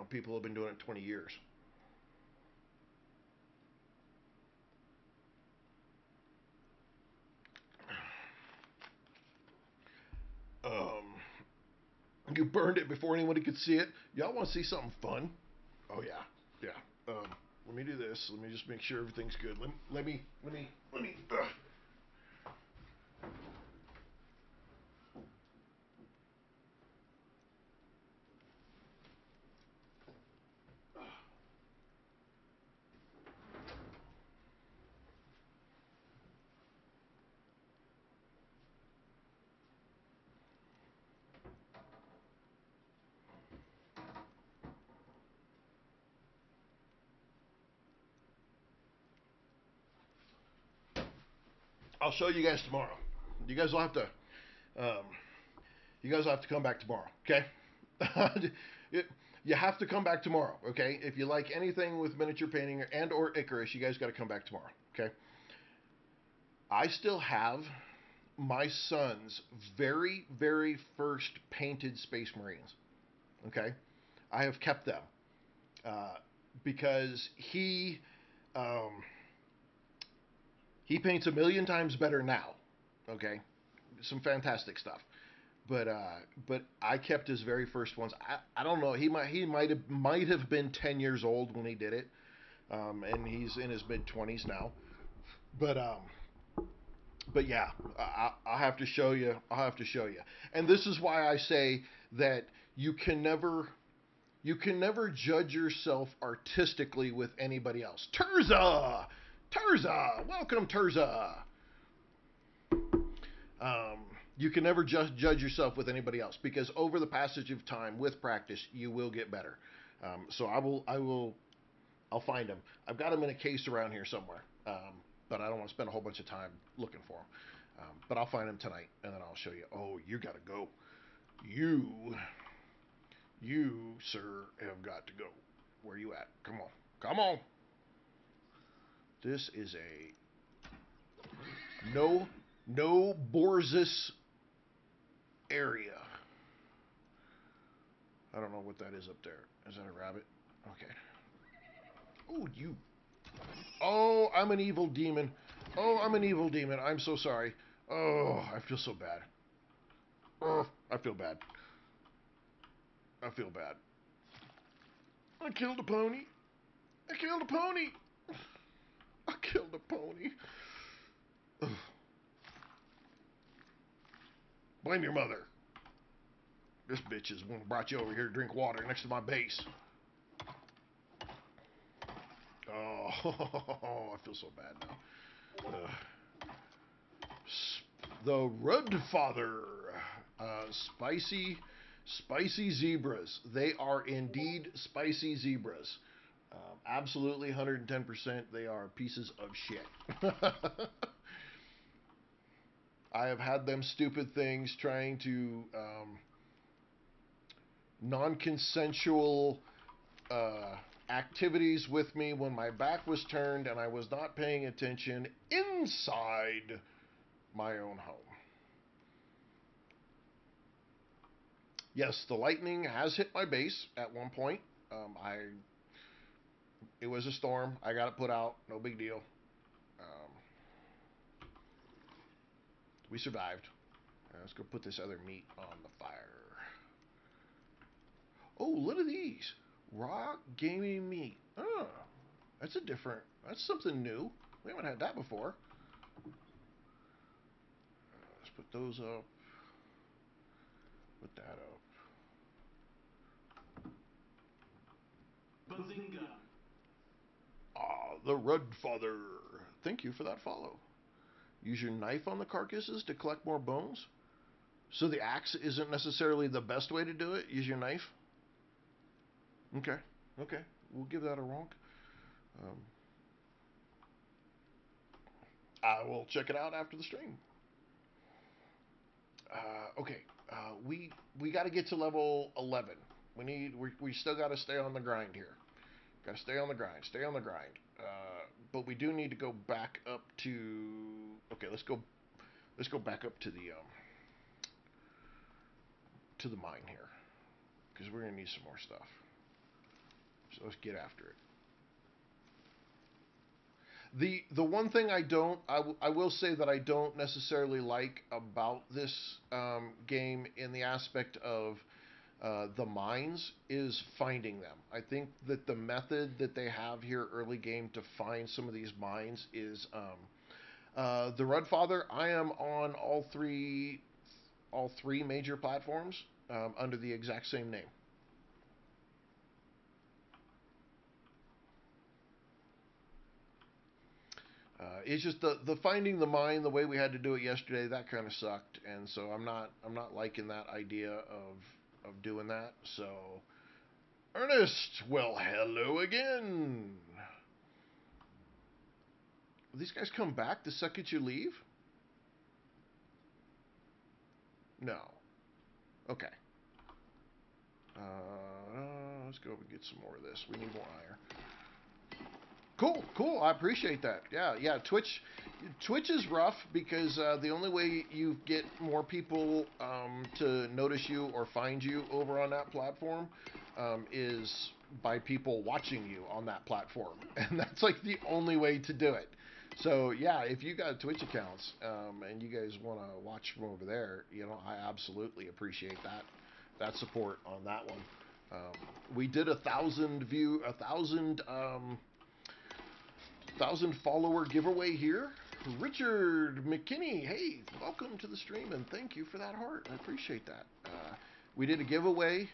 people have been doing it 20 years. Um, you burned it before anybody could see it. Y'all want to see something fun? Oh yeah, yeah. Let me do this. Let me just make sure everything's good. Let me. I'll show you guys tomorrow. You guys will have to. Um, you guys will have to come back tomorrow. Okay. You have to come back tomorrow. Okay. If you like anything with miniature painting and or ICARUS, you guys got to come back tomorrow. Okay. I still have my son's very first painted Space Marines. Okay. I have kept them uh, because um, he paints a million times better now. Okay, some fantastic stuff. But I kept his very first ones. I don't know. He might have been 10 years old when he did it, and he's in his mid 20s now. But but yeah, I'll have to show you. I'll have to show you. And this is why I say that you can never judge yourself artistically with anybody else. Terza, welcome Terza. Um, you can never just judge yourself with anybody else because over the passage of time, with practice, you will get better. So I'll find them. I've got them in a case around here somewhere, but I don't want to spend a whole bunch of time looking for them. But I'll find them tonight, and then I'll show you. Oh, you got to go. You, you, sir, have got to go. Where you at? Come on, come on. This is a no Borzis area. I don't know what that is up there. Is that a rabbit? Okay. Oh, you. Oh, I'm an evil demon. Oh, I'm an evil demon. I'm so sorry. Oh, I feel so bad. Oh, I feel bad. I feel bad. I killed a pony. I killed a pony. I killed a pony. Ugh. Blame your mother. This bitch is one brought you over here to drink water next to my base. Oh, I feel so bad now. The Red Father. Spicy zebras. They are indeed spicy zebras. Absolutely 110%. They are pieces of shit. I have had them stupid things trying to non-consensual activities with me when my back was turned and I was not paying attention inside my own home. Yes, the lightning has hit my base at one point. It was a storm. I got it put out. No big deal. We survived. Let's go put this other meat on the fire. Oh, look at these. Raw gaming meat. Oh, that's something new. We haven't had that before. Let's put those up. Put that up. Bazinga. Ah, the Red Father. Thank you for that follow. Use your knife on the carcasses to collect more bones. So the axe isn't necessarily the best way to do it. Use your knife. Okay. We'll give that a ronk. I will check it out after the stream. Okay. We got to get to level 11. We still got to stay on the grind here. Got to stay on the grind. But we do need to go back up to. Okay, let's go back up to the mine here, because we're gonna need some more stuff. So let's get after it. The one thing I will say that I don't necessarily like about this game in the aspect of the mines is finding them. I think that the method that they have here early game to find some of these mines is the Red Father. I am on all three major platforms under the exact same name. It's just the finding the mine the way we had to do it yesterday. That kind of sucked, and so I'm not liking that idea of doing that. So, Ernest, well, hello again. Will these guys come back the second you leave? No. Okay. Let's go and get some more of this. We need more iron. Cool. I appreciate that. Yeah. Twitch is rough because the only way you get more people to notice you or find you over on that platform is by people watching you on that platform, and that's like the only way to do it. So yeah, if you got Twitch accounts and you guys want to watch from over there, I absolutely appreciate that support on that one. We did 1,000 follower giveaway here. Richard McKinney, hey, welcome to the stream and thank you for that heart. I appreciate that. We did a giveaway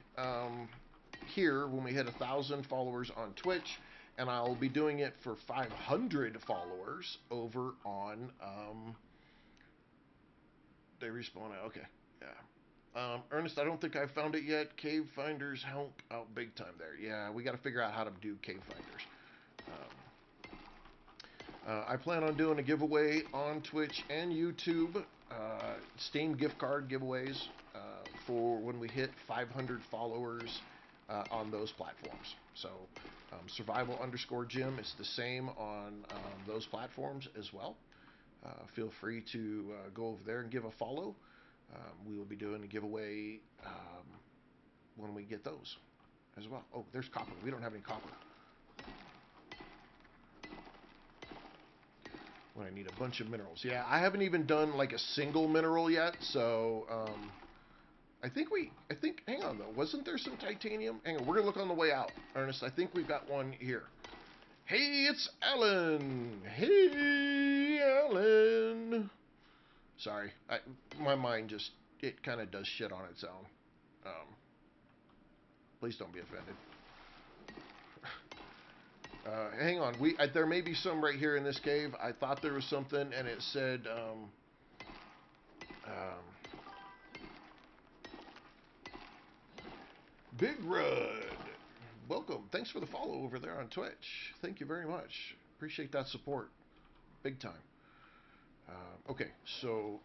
here when we hit 1,000 followers on Twitch, and I'll be doing it for 500 followers over on. They respawn out. Okay, yeah. Ernest, I don't think I found it yet. Cave finders help out big time there. Yeah, we got to figure out how to do cave finders. I plan on doing a giveaway on Twitch and YouTube, Steam gift card giveaways for when we hit 500 followers on those platforms. So survival_Jim is the same on those platforms as well. Feel free to go over there and give a follow. We will be doing a giveaway when we get those as well. Oh, there's copper. We don't have any copper. When I need a bunch of minerals. Yeah, I haven't even done like a single mineral yet, so hang on though, wasn't there some titanium? Hang on, we're gonna look on the way out, Ernest. I think we've got one here. Hey, it's Alan. Hey, Alan. Sorry, my mind just, it kind of does shit on its own. Um, please don't be offended. Hang on, there may be some right here in this cave. I thought there was something, and it said Big Rud. Welcome. Thanks for the follow over there on Twitch. Thank you very much. Appreciate that support, big time. Okay, so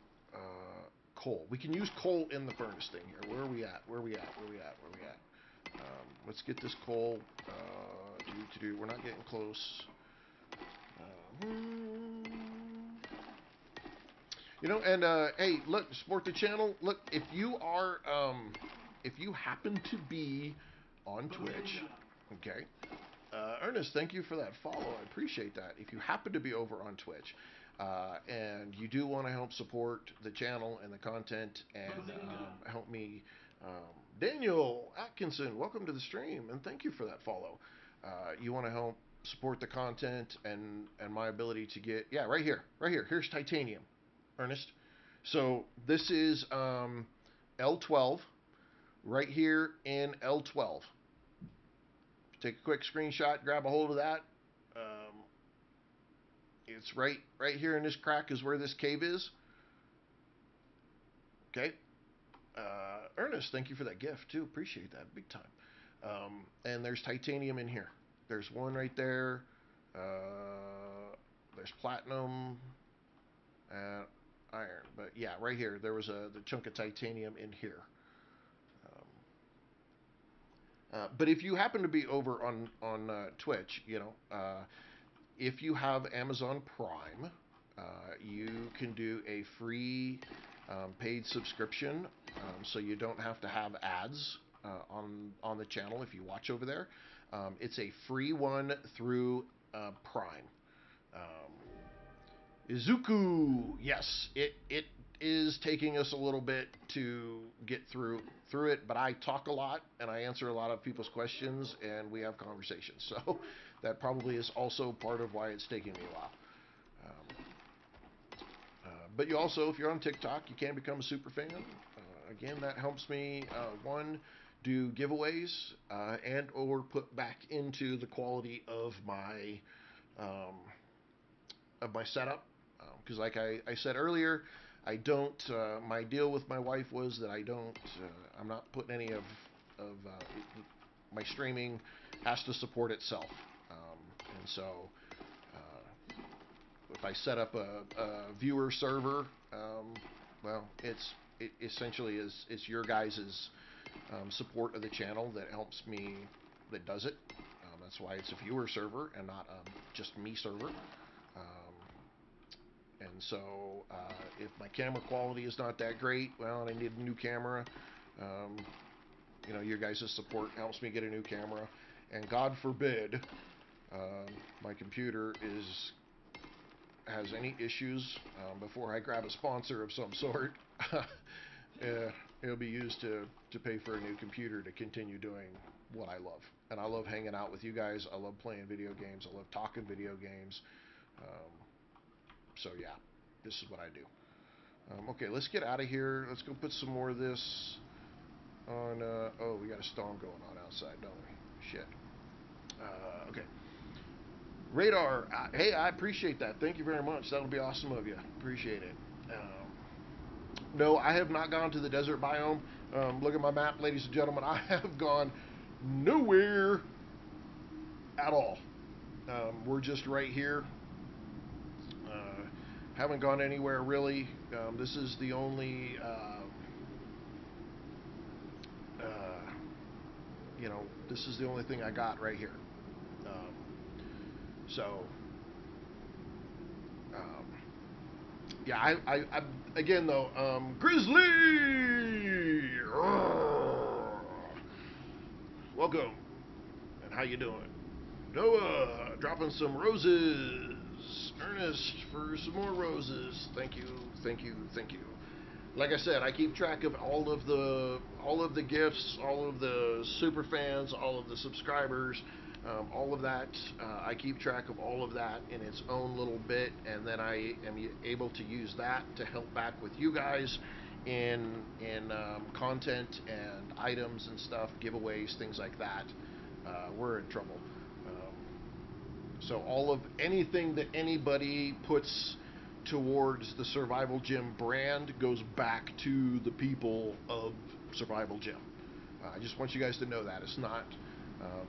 coal. We can use coal in the furnace thing here. Where are we at? Where are we at? Where are we at? Where are we at? Let's get this coal. We're not getting close. You know, and hey, look, support the channel. Look, if you are, if you happen to be on Twitch, okay. Ernest, thank you for that follow. I appreciate that. If you happen to be over on Twitch, and you do want to help support the channel and the content and help me, Daniel Atkinson, welcome to the stream, and thank you for that follow. You want to help support the content and my ability to get, yeah, right here. Here's titanium, Ernest. So this is L12, right here in L12. Take a quick screenshot, grab a hold of that. It's right here in this crack is where this cave is. Okay. Ernest, thank you for that gift too. Appreciate that big time. And there's titanium in here. There's one right there. There's platinum and iron. But yeah, right here there was the chunk of titanium in here. But if you happen to be over on Twitch, you know, if you have Amazon Prime, you can do a free paid subscription, so you don't have to have ads on the channel if you watch over there. It's a free one through Prime. Izuku, yes, it is taking us a little bit to get through it, but I talk a lot and I answer a lot of people's questions and we have conversations, so that probably is also part of why it's taking me a while. But you also, if you're on TikTok, you can become a super fan. Again, that helps me, one, do giveaways and or put back into the quality of my setup, because like I said earlier, I don't. My deal with my wife was that I'm not putting any of my streaming has to support itself, and so if I set up a viewer server, well, it essentially is it's your guys' support of the channel that helps me, that does it. That's why it's a viewer server and not just me server. And so if my camera quality is not that great, well, and I need a new camera, you know, your guys' support helps me get a new camera. And God forbid my computer has any issues before I grab a sponsor of some sort. It'll be used to pay for a new computer to continue doing what I love. And I love hanging out with you guys. I love playing video games. I love talking video games. So yeah, this is what I do. Okay, let's get out of here. Let's go put some more of this on. Oh, we got a storm going on outside, don't we? Shit. Okay. Radar. Hey, I appreciate that. Thank you very much. That'll be awesome of you. Appreciate it. No, I have not gone to the desert biome. Look at my map, ladies and gentlemen. I have gone nowhere at all. We're just right here. Haven't gone anywhere really. This is the only, you know, this is the only thing I got right here. So, yeah, I again though, Grizzly, welcome, and how you doing? Noah, dropping some roses. Ernest for some more roses. Thank you, thank you, thank you. like I said, I keep track of all of the gifts, all of the super fans, all of the subscribers, all of that. I keep track of all of that in its own little bit, and then I am able to use that to help back with you guys in content and items and stuff, giveaways, things like that. We're in trouble. So all of anything that anybody puts towards the Survival Gym brand goes back to the people of Survival Gym. I just want you guys to know that it's not.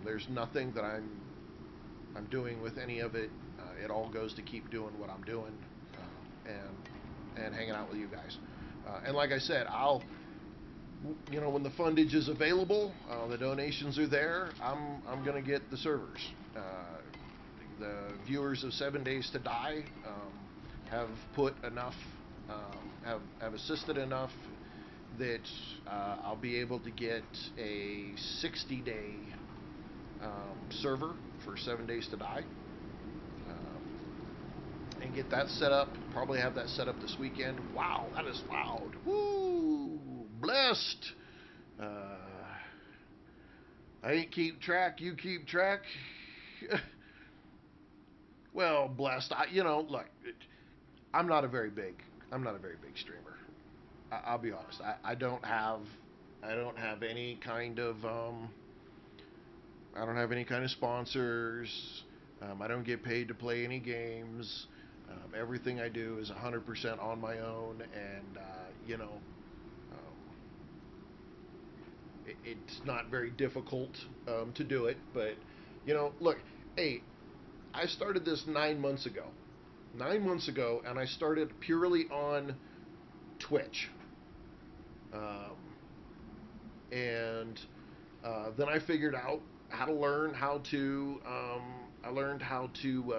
There's nothing that I'm doing with any of it. It all goes to keep doing what I'm doing, and hanging out with you guys. And like I said, when the fundage is available, the donations are there. I'm gonna get the servers. The viewers of 7 Days to Die have put enough, have assisted enough that I'll be able to get a 60-day server for 7 Days to Die, and get that set up. Probably have that set up this weekend. Wow, that is loud. Woo, blessed. Uh, I keep track. You keep track. Well, blessed. Look, I'm not a very big. I'm not a very big streamer. I'll be honest. I don't have any kind of. I don't have any kind of sponsors. I don't get paid to play any games. Everything I do is 100% on my own, and um, it's not very difficult to do it. But look, hey, I started this 9 months ago. 9 months ago, and I started purely on Twitch. Um, and then I figured out how to learn how to. I learned how to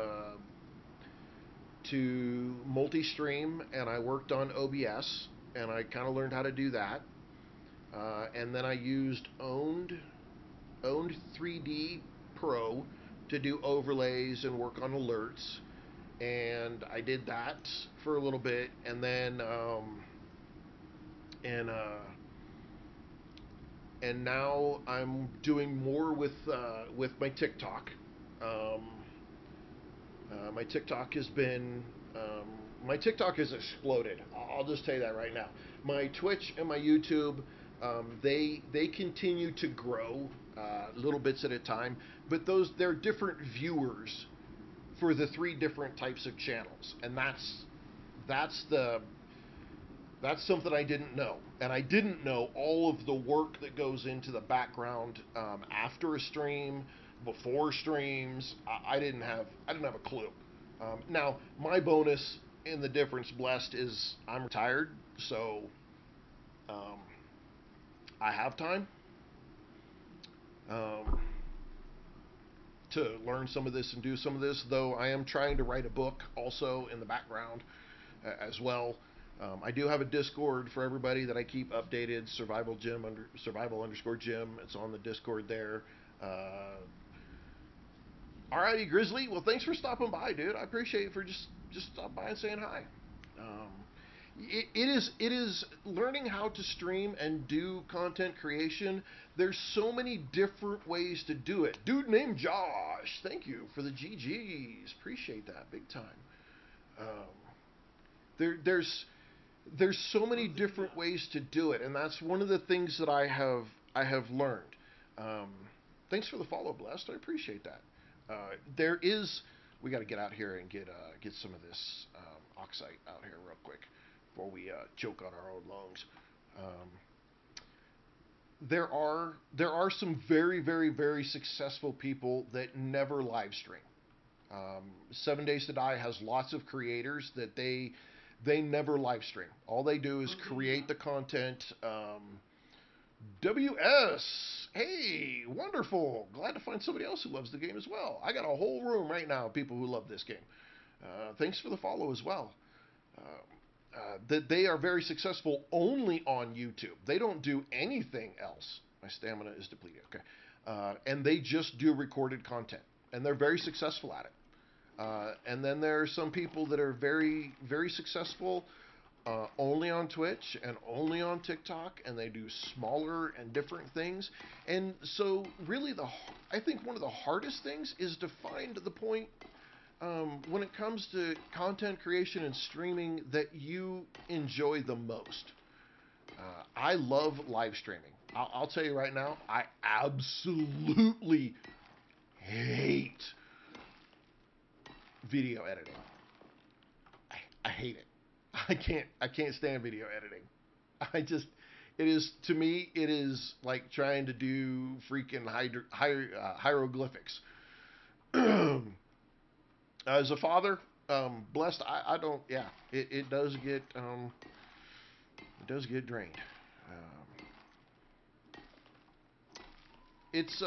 multi-stream, and I worked on OBS, and I kind of learned how to do that. And then I used owned 3D Pro to do overlays and work on alerts, and I did that for a little bit, and then and and now I'm doing more with my TikTok. Um, my TikTok has been my TikTok has exploded. I'll just tell you that right now. My Twitch and my YouTube, they continue to grow little bits at a time, but they're different viewers for the three different types of channels, and that's the that's something I didn't know, and I didn't know all of the work that goes into the background after a stream, before streams. I didn't have a clue. Now my bonus in the difference, blessed, is I'm retired, so um, I have time um, to learn some of this and do some of this. Though I am trying to write a book also in the background as well. I do have a Discord for everybody that I keep updated. Survival underscore gym. It's on the Discord there. Alrighty, Grizzly. Well, thanks for stopping by, dude. I appreciate it for just stopping by and saying hi. It is learning how to stream and do content creation. There's so many different ways to do it. Dude named Josh, thank you for the GGs. Appreciate that big time. Um, there's so many different ways to do it, and that's one of the things that I have learned. Um, Thanks for the follow, blessed. I appreciate that. There is we got to get out here and get some of this oxite out here real quick before we choke on our own lungs. Um, there are some very very very successful people that never live stream. 7 Days to Die has lots of creators that they never live stream. All they do is create the content. WS, hey, wonderful. Glad to find somebody else who loves the game as well. I got a whole room right now of people who love this game. Thanks for the follow as well. That they are very successful only on YouTube. They don't do anything else. My stamina is depleted. Okay, and they just do recorded content, and they're very successful at it. And then there are some people that are very, very successful only on Twitch and only on TikTok, and they do smaller and different things. And so, really, I think one of the hardest things is to find the point when it comes to content creation and streaming that you enjoy the most. I love live streaming. I'll tell you right now, I absolutely hate video editing. I hate it. I can't stand video editing. I just it is to me it is like trying to do freaking hieroglyphics. As a father, blessed, I don't. Yeah, it does get drained. Um, it's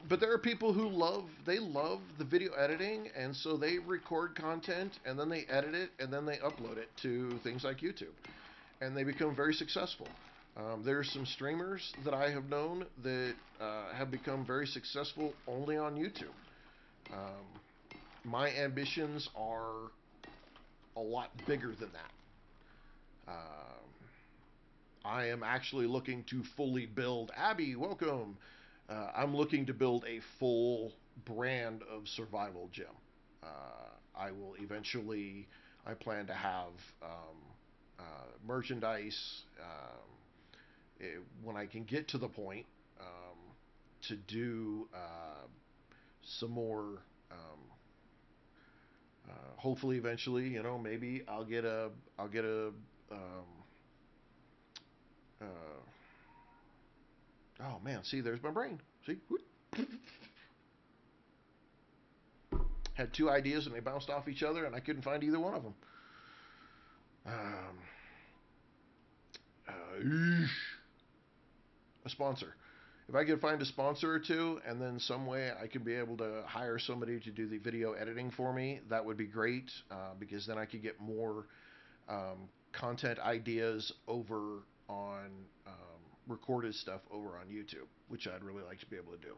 but there are people who love the video editing, and so they record content and then they edit it and then they upload it to things like YouTube, and they become very successful. There's some streamers that I have known that have become very successful only on YouTube. My ambitions are a lot bigger than that. I am actually looking to fully build. Abby, welcome. I'm looking to build a full brand of survival gym. Uh, I will eventually. I plan to have merchandise when I can get to the point to do some more. Hopefully, eventually, maybe I'll get a um, uh, oh man, see, there's my brain. See, had two ideas and they bounced off each other, and I couldn't find either one of them. Um, uh, a sponsor. If I could find a sponsor or two, and then some way I could be able to hire somebody to do the video editing for me, that would be great. Because then I could get more content ideas over on recorded stuff over on YouTube, which I'd really like to be able to do.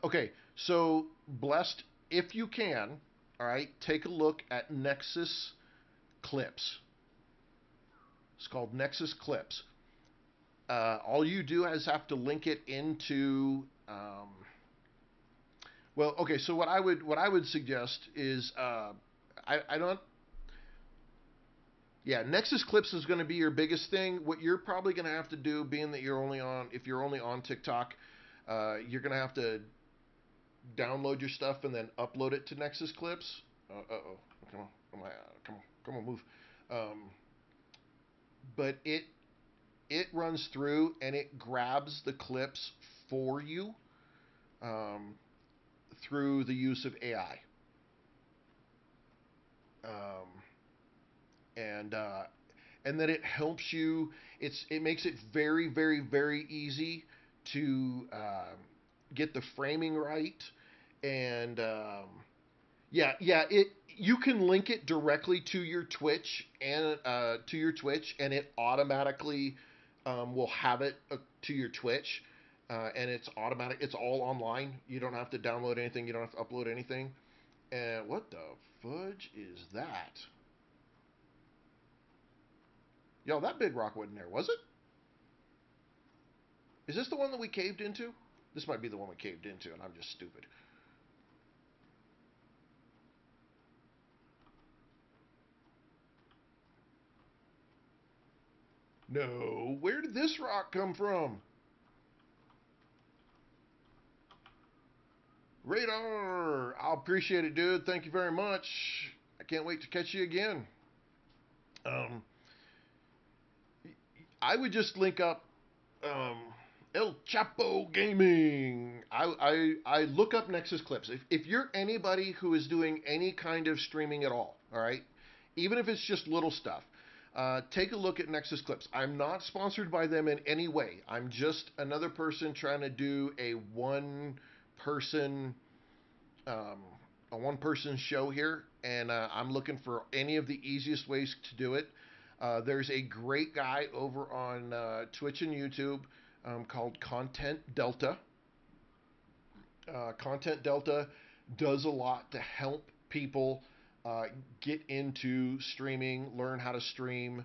Okay, so blessed, if you can, all right, take a look at Nexus Clips. It's called Nexus Clips. All you do is have to link it into. Well, okay. So what I would suggest is I don't. Yeah, Nexus Clips is going to be your biggest thing. What you're probably going to have to do, being that if you're only on TikTok, you're going to have to download your stuff and then upload it to Nexus Clips. Oh, come on, come on, move. Um, but it runs through and it grabs the clips for you um, through the use of AI. Um, and and then it helps you. It makes it very, very, very easy to get the framing right, and yeah. It You can link it directly to your Twitch, and it automatically will have it to your Twitch, and it's automatic. It's all online. You don't have to download anything. You don't have to upload anything. And what the fudge is that? Yo, that big rock wasn't there, was it? Is this the one that we caved into? This might be the one we caved into, and I'm just stupid. No, where did this rock come from? Radar! I'll appreciate it, dude. Thank you very much. I can't wait to catch you again. Um, I would just link up um, El Chapo Gaming. I look up Nexus Clips. If you're anybody who is doing any kind of streaming at all right, even if it's just little stuff, take a look at Nexus Clips. I'm not sponsored by them in any way. I'm just another person trying to do person um, a one person show here, and I'm looking for any of the easiest ways to do it. There's a great guy over on Twitch and YouTube called Content Delta. Content Delta does a lot to help people get into streaming, learn how to stream.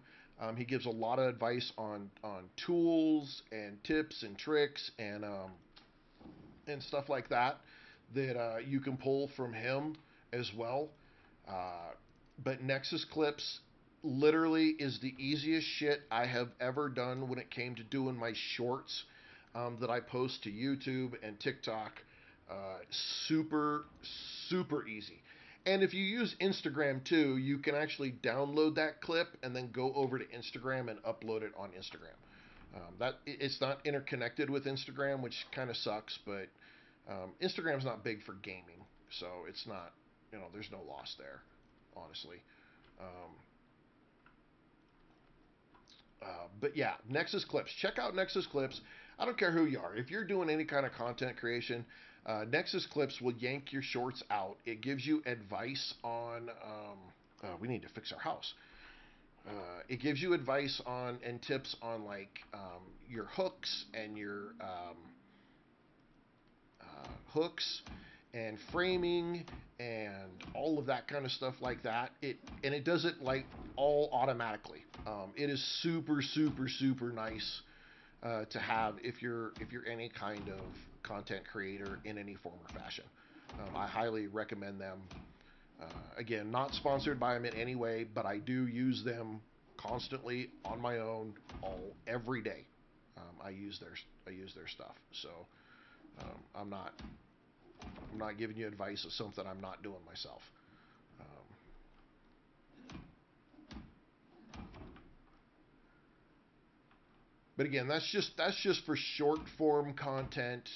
He gives a lot of advice on tools and tips and tricks and stuff like that that you can pull from him as well. Uh, but Nexus Clips literally is the easiest shit I have ever done when it came to doing my shorts that I post to YouTube and TikTok. Super, super easy. And if you use Instagram too, you can actually download that clip and then go over to Instagram and upload it on Instagram. That it's not interconnected with Instagram, which kind of sucks, but Instagram's not big for gaming, so it's not, there's no loss there, honestly. Um, but yeah, Nexus Clips. Check out Nexus Clips. I don't care who you are. If you're doing any kind of content creation, Nexus Clips will yank your shorts out. It gives you advice on. We need to fix our house. It gives you advice on and tips on like your hooks and your hooks and framing and all of that kind of stuff like that. It does it like all automatically. It is super super super nice to have if you're any kind of content creator in any form or fashion. I highly recommend them. Again, not sponsored by them in any way, but I do use them constantly on my own every day. I use their stuff. So um, I'm not I'm not giving you advice of something I'm not doing myself. Um, but again, that's just for short form content.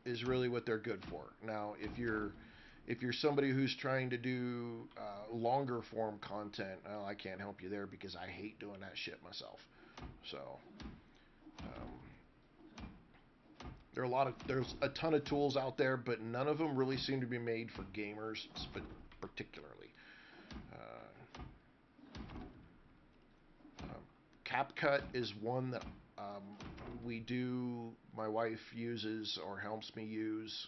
Is really what they're good for. Now, if you're somebody who's trying to do longer form content, well, I can't help you there because I hate doing that shit myself. So um, there's a ton of tools out there, but none of them really seem to be made for gamers, particularly. Uh, CapCut is one that we do. My wife uses or helps me use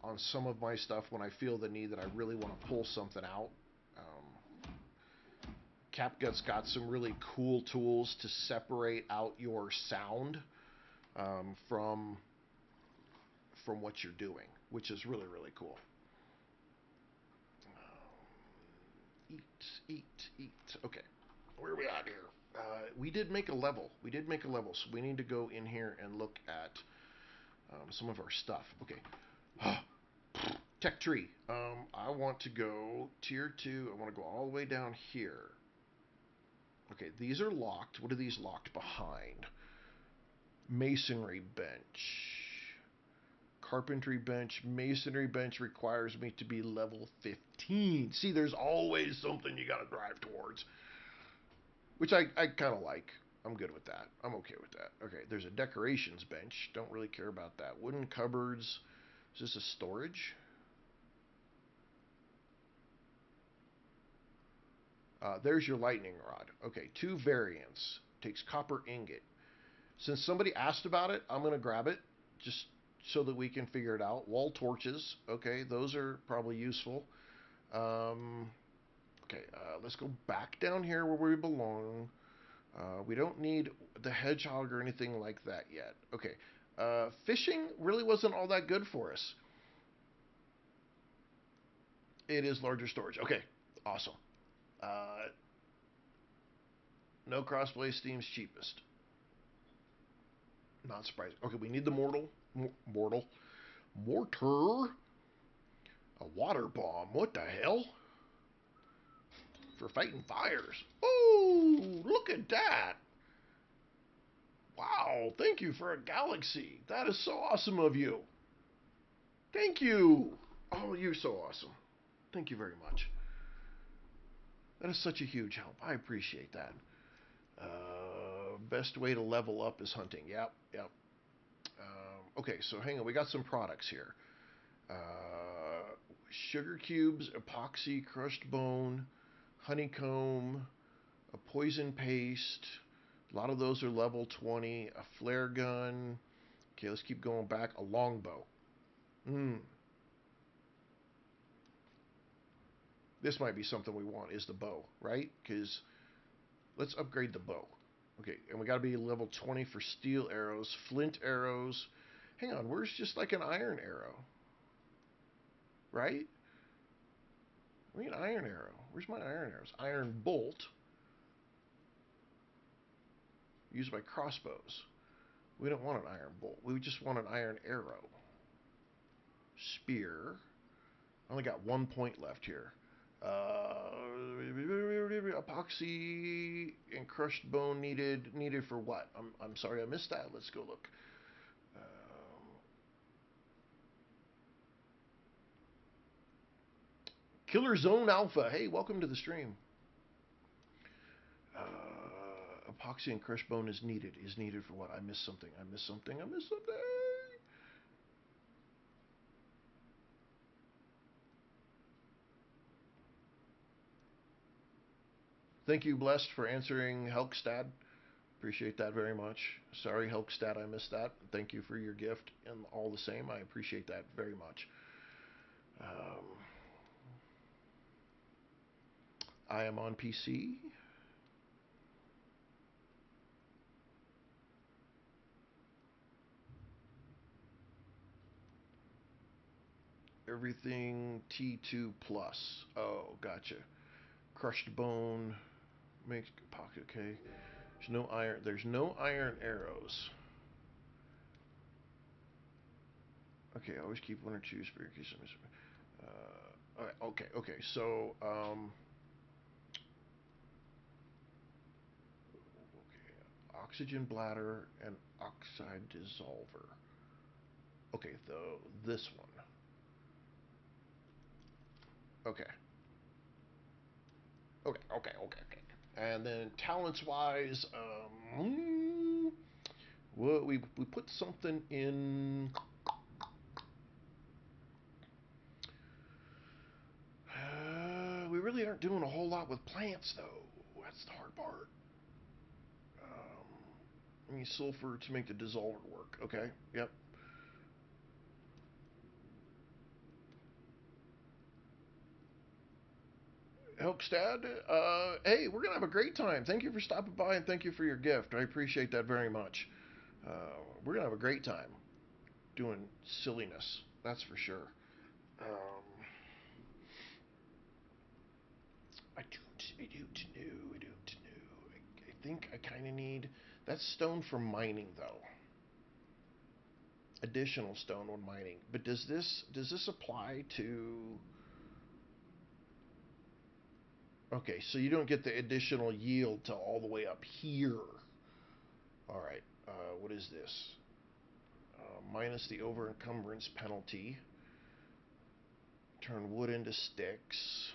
on some of my stuff when I feel the need that I really want to pull something out. CapCut's got some really cool tools to separate out your sound from what you're doing, which is really really cool. Eat, eat. Okay, where are we at here? We did make a level. We did make a level, so we need to go in here and look at some of our stuff. Okay. Tech tree. I want to go tier 2. I want to go all the way down here. Okay, these are locked. What are these locked behind? Masonry bench. Carpentry bench. Masonry bench requires me to be level 15. See, there's always something you gotta drive towards. Which I kind of like. I'm good with that. I'm okay with that. Okay, there's a decorations bench. Don't really care about that. Wooden cupboards. Is this a storage? There's your lightning rod. Okay, 2 variants. Takes copper ingot. Since somebody asked about it, I'm going to grab it just so that we can figure it out. Wall torches. Okay, those are probably useful. Um, okay, let's go back down here where we belong. We don't need the hedgehog or anything like that yet. Okay, fishing really wasn't all that good for us. It is larger storage. Okay, awesome. Uh, no crossplay, Steam's cheapest. Not surprising. Okay, we need the mortar, a water bomb. What the hell? For fighting fires. Oh, look at that. Wow, thank you for a galaxy. That is so awesome of you. Thank you. Oh, you're so awesome. Thank you very much. That is such a huge help. I appreciate that. Best way to level up is hunting. Yep, yep. Okay, so hang on. We got some products here. Sugar cubes, epoxy, crushed bone, honeycomb, a poison paste. A lot of those are level 20. A flare gun. Okay, let's keep going back. A longbow. Hmm. this might be something we want, is the bow, right? Because let's upgrade the bow. Okay, and we got to be level 20 for steel arrows, flint arrows. Hang on, where's just like an iron arrow? Right? I mean, iron arrow. Where's my iron arrows? Iron bolt. Used by crossbows. We don't want an iron bolt. We just want an iron arrow. Spear. I only got 1 point left here. Epoxy and crushed bone needed. Needed for what? I'm sorry, I missed that. Let's go look. Killer Zone Alpha. Hey, welcome to the stream. Epoxy and crushed bone is needed. Is needed for what? I missed something. I missed something. I missed something. Thank you, Blessed, for answering Helkstad. Appreciate that very much. Sorry, Helkstad, I missed that. Thank you for your gift, and all the same, I appreciate that very much. I am on PC. Everything T2 plus. Oh, gotcha. Crushed bone makes pocket. Okay. There's no iron. There's no iron arrows. Okay, always keep one or two spare in case I miss. Okay. So, okay, oxygen bladder and oxide dissolver. Okay, this one. Okay. Okay. And then talents wise, we put something in. We really aren't doing a whole lot with plants though. That's the hard part. I need sulfur to make the dissolver work. Okay. Yep. Helkstad, hey, we're gonna have a great time. Thank you for stopping by and thank you for your gift. I appreciate that very much. Uh, we're gonna have a great time doing silliness. That's for sure. Um, I don't know. I think I kind of need that stone for mining though. Additional stone when mining. But does this apply to? Okay, so you don't get the additional yield to all the way up here. All right. What is this? Minus the over encumbrance penalty. Turn wood into sticks.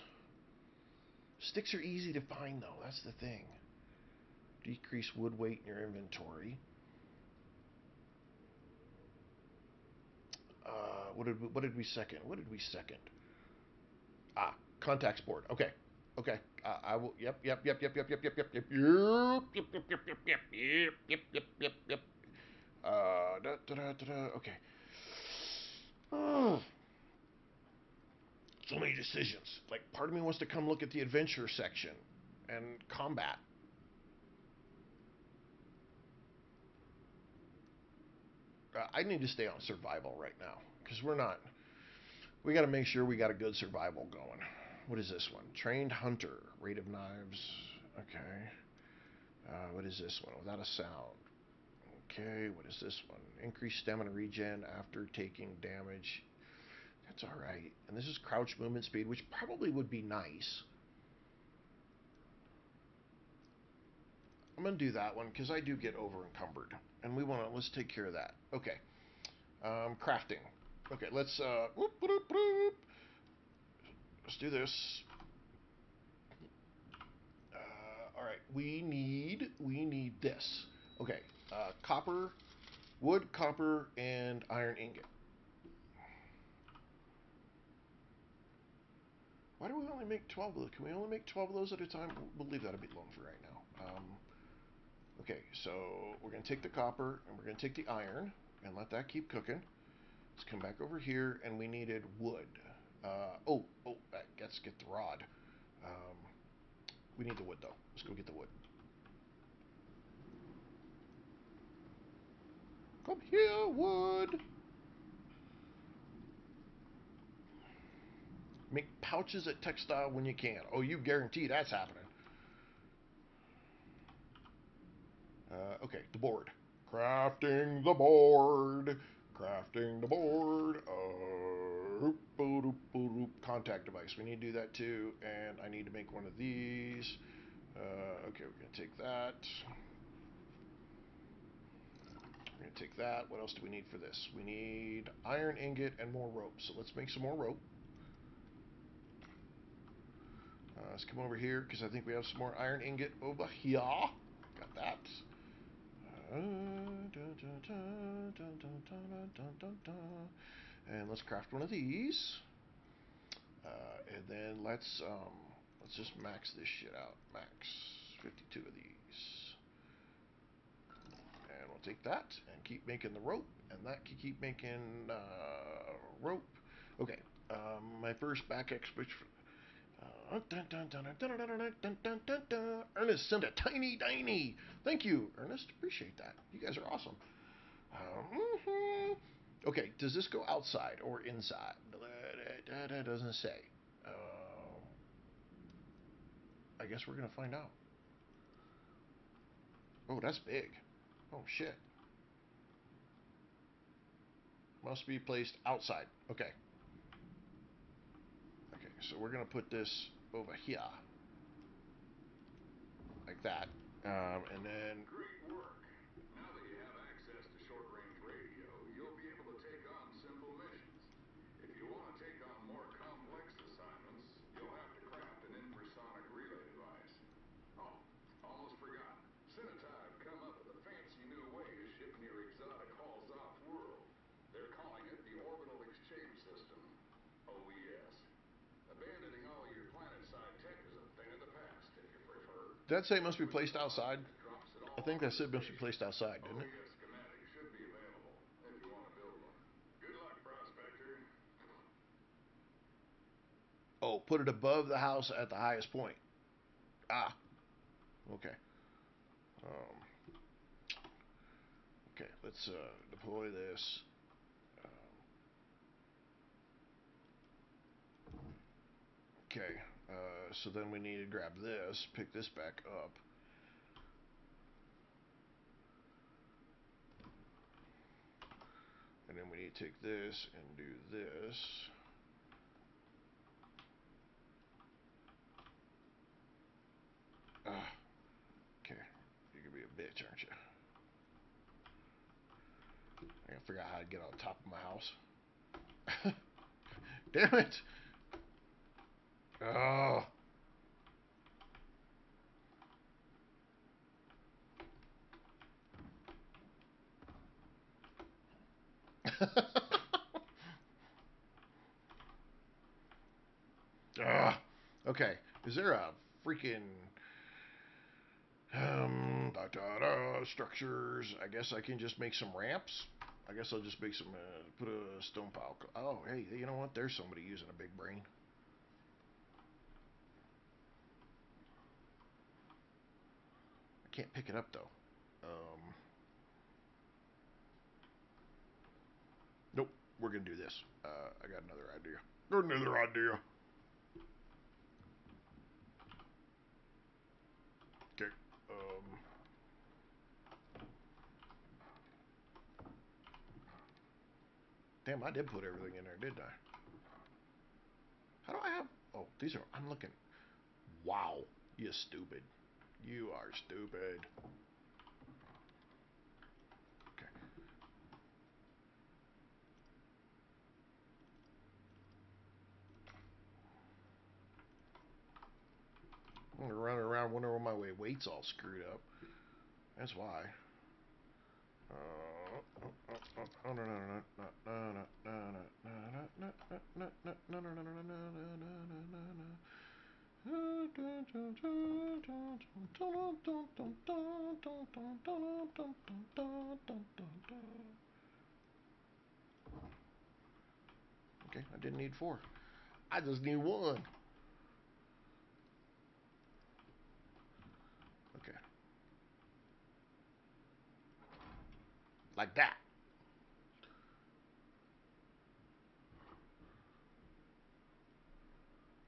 Sticks are easy to find though. That's the thing. Decrease wood weight in your inventory. What did we second? What did we second? Ah, contacts board. Okay. Okay. I will. Yep. Okay. So many decisions. Like, part of me wants to come look at the adventure section and combat. I need to stay on survival right now because we're not. We got to make sure we got a good survival going. What is this one? Trained hunter. Rate of knives. Okay. What is this one? Without a sound. Okay. What is this one? Increased stamina regen after taking damage. That's all right. And this is crouch movement speed, which probably would be nice. I'm gonna do that one because I do get over encumbered, and we want to. Let's take care of that. Okay. Crafting. Okay. Let's do this. All right. We need this. Okay. Copper, wood, copper, and iron ingot. Why do we only make 12 of those? Can we only make 12 of those at a time? We'll leave that a bit alone for right now. Okay, so we're going to take the copper and we're going to take the iron and let that keep cooking. Let's come back over here and we needed wood. Let's get the rod. Um, we need the wood though. Let's go get the wood. Come here, wood. Make pouches at textile when you can. Oh, you guarantee that's happening. Okay, the board. Crafting the board. Crafting the board. Contact device. We need to do that too. And I need to make one of these. Okay, we're going to take that. We're going to take that. What else do we need for this? We need iron ingot and more rope. So let's make some more rope. Let's come over here because I think we have some more iron ingot over here. Got that. And let's craft one of these. And then let's just max this shit out. Max 52 of these. And we'll take that and keep making the rope, and that can keep making rope. Okay, my first back expedition. Ernest sent a tiny. Thank you, Ernest. Appreciate that. You guys are awesome. Okay, does this go outside or inside? That doesn't say. I guess we're gonna find out. Oh, that's big. Oh shit. Must be placed outside. Okay. Okay, so we're gonna put this over here, like that, and then. Great work. Now that you have access to short-range radio, you'll be able to take on simple missions. If you want to take on more complex assignments, you'll have to craft an infrasonic relay device. Oh, almost forgot. Cineta have come up with a fancy new way to ship near exotic hauls off-world. They're calling it the Orbital Exchange System. OES. Abandoning all your planet-side tech is a thing of the past, if you prefer. Did that say it must be placed outside? I think that said must be placed outside, didn't it? OES schematic should be available if you want to build one. Good luck, Prospector. Oh, put it above the house at the highest point. Ah, okay. Um, okay, let's deploy this. Okay, so then we need to grab this, pick this back up. And then we need to take this and do this. Okay, you're gonna be a bitch, aren't you? I gotta figure out how to get on top of my house. Damn it! Oh. Okay, is there a freaking structures? I guess I can just make some ramps. I guess I'll just make some, put a stone pile. Oh, hey, you know what? There's somebody using a big brain. I can't pick it up though. Nope, we're gonna do this. I got another idea. Another idea. Okay. Damn, I did put everything in there, didn't I? How do I have? Oh, these are. I'm looking. Wow, you stupid. You are stupid. Okay. I'm gonna run around wondering why my weight's all screwed up. That's why. Okay, I didn't need 4. I just need 1. like that.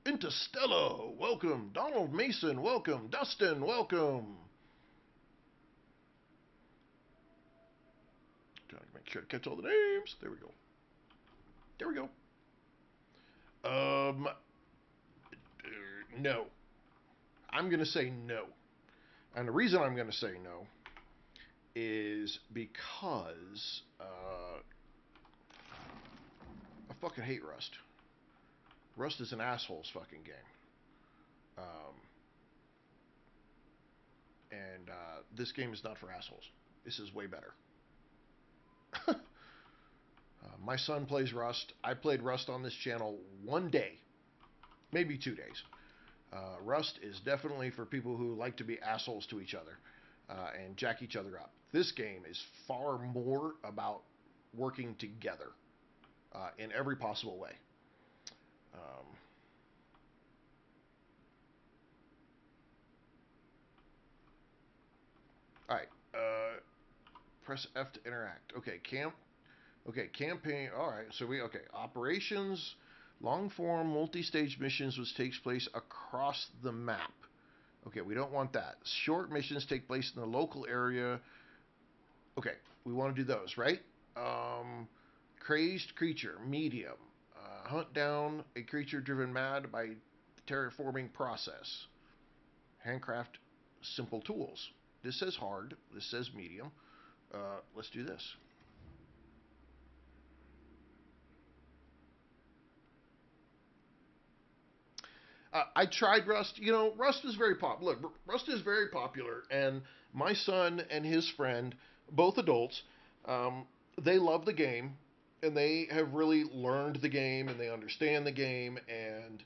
Interstellar, welcome. Donald Mason, welcome. Dustin, welcome. Trying to make sure to catch all the names. There we go. There we go. No. I'm going to say no. And the reason I'm going to say no is because I fucking hate Rust. Rust is an asshole's fucking game. Um, and this game is not for assholes. This is way better. My son plays Rust. I played Rust on this channel one day, maybe 2 days. Rust is definitely for people who like to be assholes to each other and jack each other up. This game is far more about working together in every possible way. All right. Press F to interact. Okay, campaign. All right. So operations, long form, multi-stage missions, which takes place across the map. Okay, we don't want that. Short missions take place in the local area. Okay, we want to do those, right? Crazed creature, medium. Hunt down a creature driven mad by terraforming process. Handcraft simple tools. This says hard. This says medium. Let's do this. I tried Rust. You know, Rust is very popular. Look, Rust is very popular, and my son and his friend, both adults, um, they love the game, and they have really learned the game, and they understand the game, and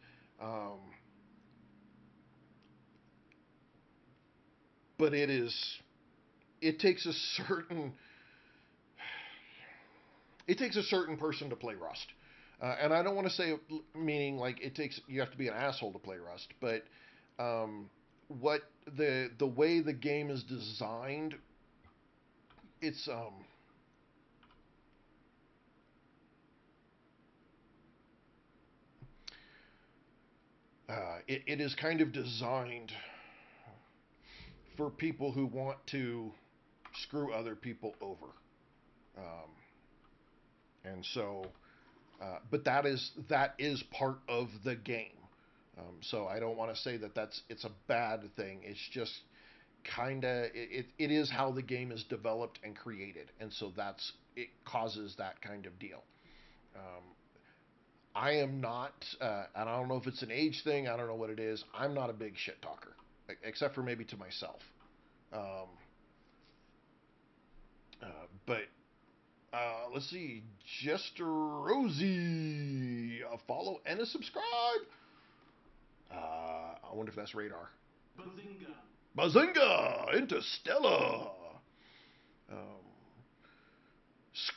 but it takes a certain person to play Rust. And I don't want to say meaning like you have to be an asshole to play Rust, but what the way the game is designed, it's it is kind of designed for people who want to screw other people over, um, and so but that is part of the game. So I don't want to say that it's a bad thing. It's just kind of it is how the game is developed and created, and so it causes that kind of deal. Um, I am not, and I don't know if it's an age thing. I don't know what it is. I'm not a big shit talker, except for maybe to myself. Um, but let's see, Jester Rosie, a follow and a subscribe. I wonder if that's radar. Bazinga! Bazinga! Interstellar! Um,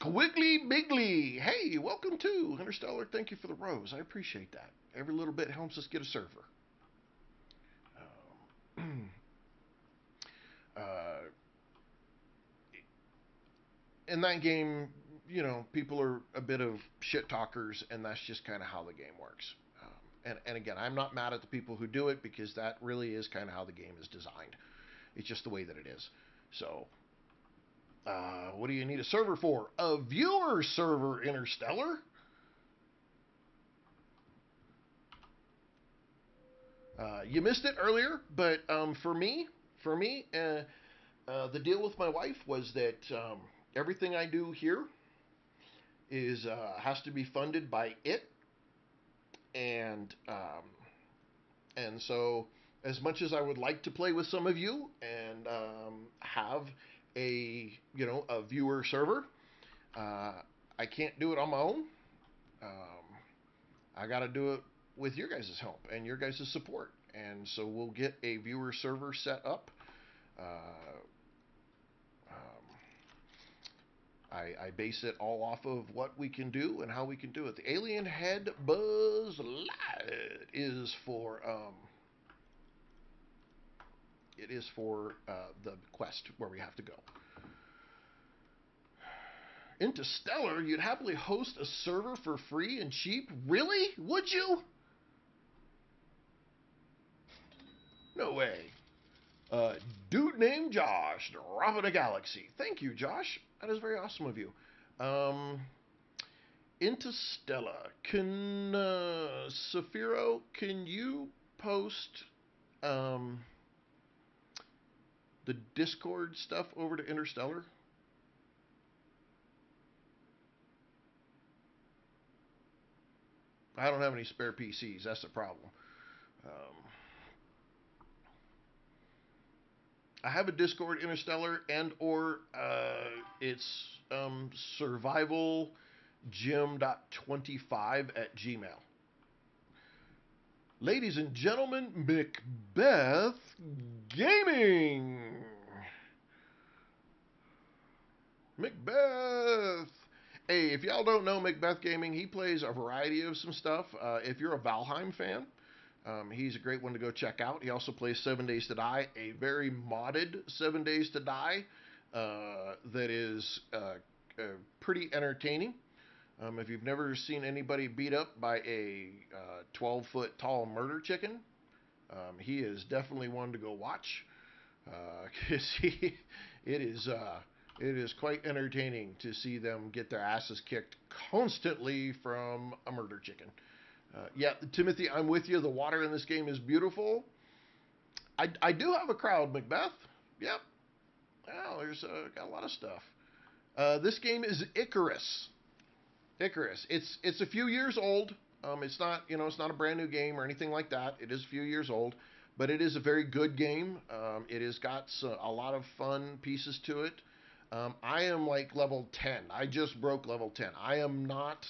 Squiggly Biggly! Hey, welcome to Interstellar. Thank you for the rose. I appreciate that. Every little bit helps us get a server. Uh, in that game, people are a bit of shit talkers, and that's just kind of how the game works. And again, I'm not mad at the people who do it because that really is kind of how the game is designed. It's just the way that it is. So, what do you need a server for? A viewer server, Interstellar. You missed it earlier, but for me, the deal with my wife was that everything I do here is has to be funded by it, and so as much as I would like to play with some of you and have a viewer server, uh, I can't do it on my own. Um, I got to do it with your guys' help and your guys' support, and so we'll get a viewer server set up. Uh, um, I base it all off of what we can do and how we can do it. The Alien Head Buzz Light is for the quest where we have to go. Interstellar, you'd happily host a server for free and cheap? Really? Would you? No way. Uh, Dude named Josh, dropping a galaxy. Thank you, Josh. That is very awesome of you. Um, Interstellar. Can Safiro, can you post um, the Discord stuff over to Interstellar? I don't have any spare PCs. That's the problem. Um, I have a Discord Interstellar and or it's survivalgym.25 at Gmail. Ladies and gentlemen, Macbeth Gaming. Macbeth. Hey, if y'all don't know Macbeth Gaming, he plays a variety of some stuff. If you're a Valheim fan, he's a great one to go check out. He also plays 7 Days to Die, a very modded 7 Days to Die that is pretty entertaining. If you've never seen anybody beat up by a 12-foot tall murder chicken, he is definitely one to go watch because it is quite entertaining to see them get their asses kicked constantly from a murder chicken. Yeah, Timothy, I'm with you. The water in this game is beautiful. I do have a crowd, Macbeth. Yep. Well, there's got a lot of stuff. This game is Icarus. Icarus. It's a few years old. It's not it's not a brand new game or anything like that. It is a few years old, but it is a very good game. It has got a lot of fun pieces to it. I am like level 10. I just broke level 10. I am not.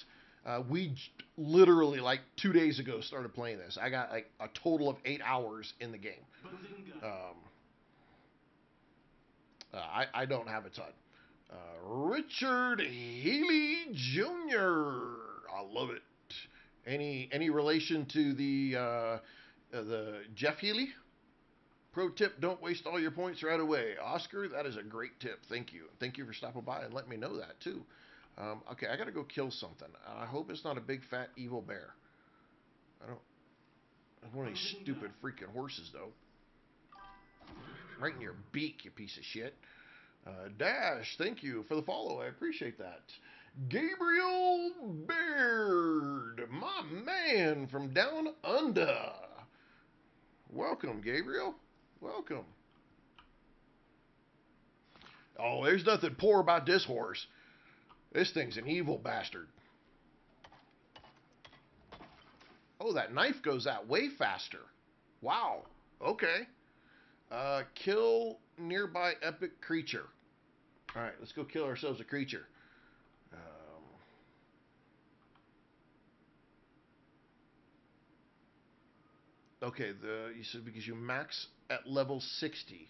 We literally like 2 days ago started playing this. I got like a total of 8 hours in the game. I don't have a ton. Richard Healy Jr. I love it. Any relation to the Jeff Healy? Pro tip: don't waste all your points right away. Oscar, that is a great tip. Thank you. Thank you for stopping by and letting me know that too. Okay, I gotta go kill something. I hope it's not a big fat evil bear. I don't. One of these stupid freaking horses though. Right in your beak, you piece of shit. Dash, thank you for the follow. I appreciate that. Gabriel Baird, my man from down under. Welcome, Gabriel. Welcome. Oh, there's nothing poor about this horse. This thing's an evil bastard. Oh, that knife goes out way faster. Wow. Okay. Kill nearby epic creature. All right, let's go kill ourselves a creature. Okay, you said because you max at level 60.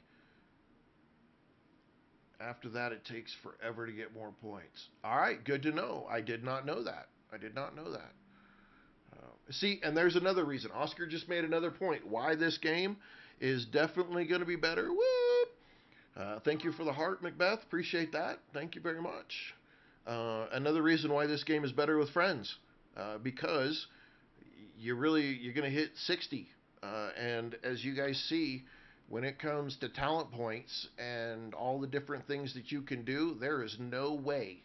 After that, it takes forever to get more points. All right, good to know. I did not know that. I did not know that. See, and there's another reason. Oscar just made another point. Why this game is definitely going to be better. Whoop! Thank you for the heart, Macbeth. Appreciate that. Thank you very much. Another reason why this game is better with friends, because you're going to hit 60, and as you guys see, when it comes to talent points and all the different things that you can do, there is no way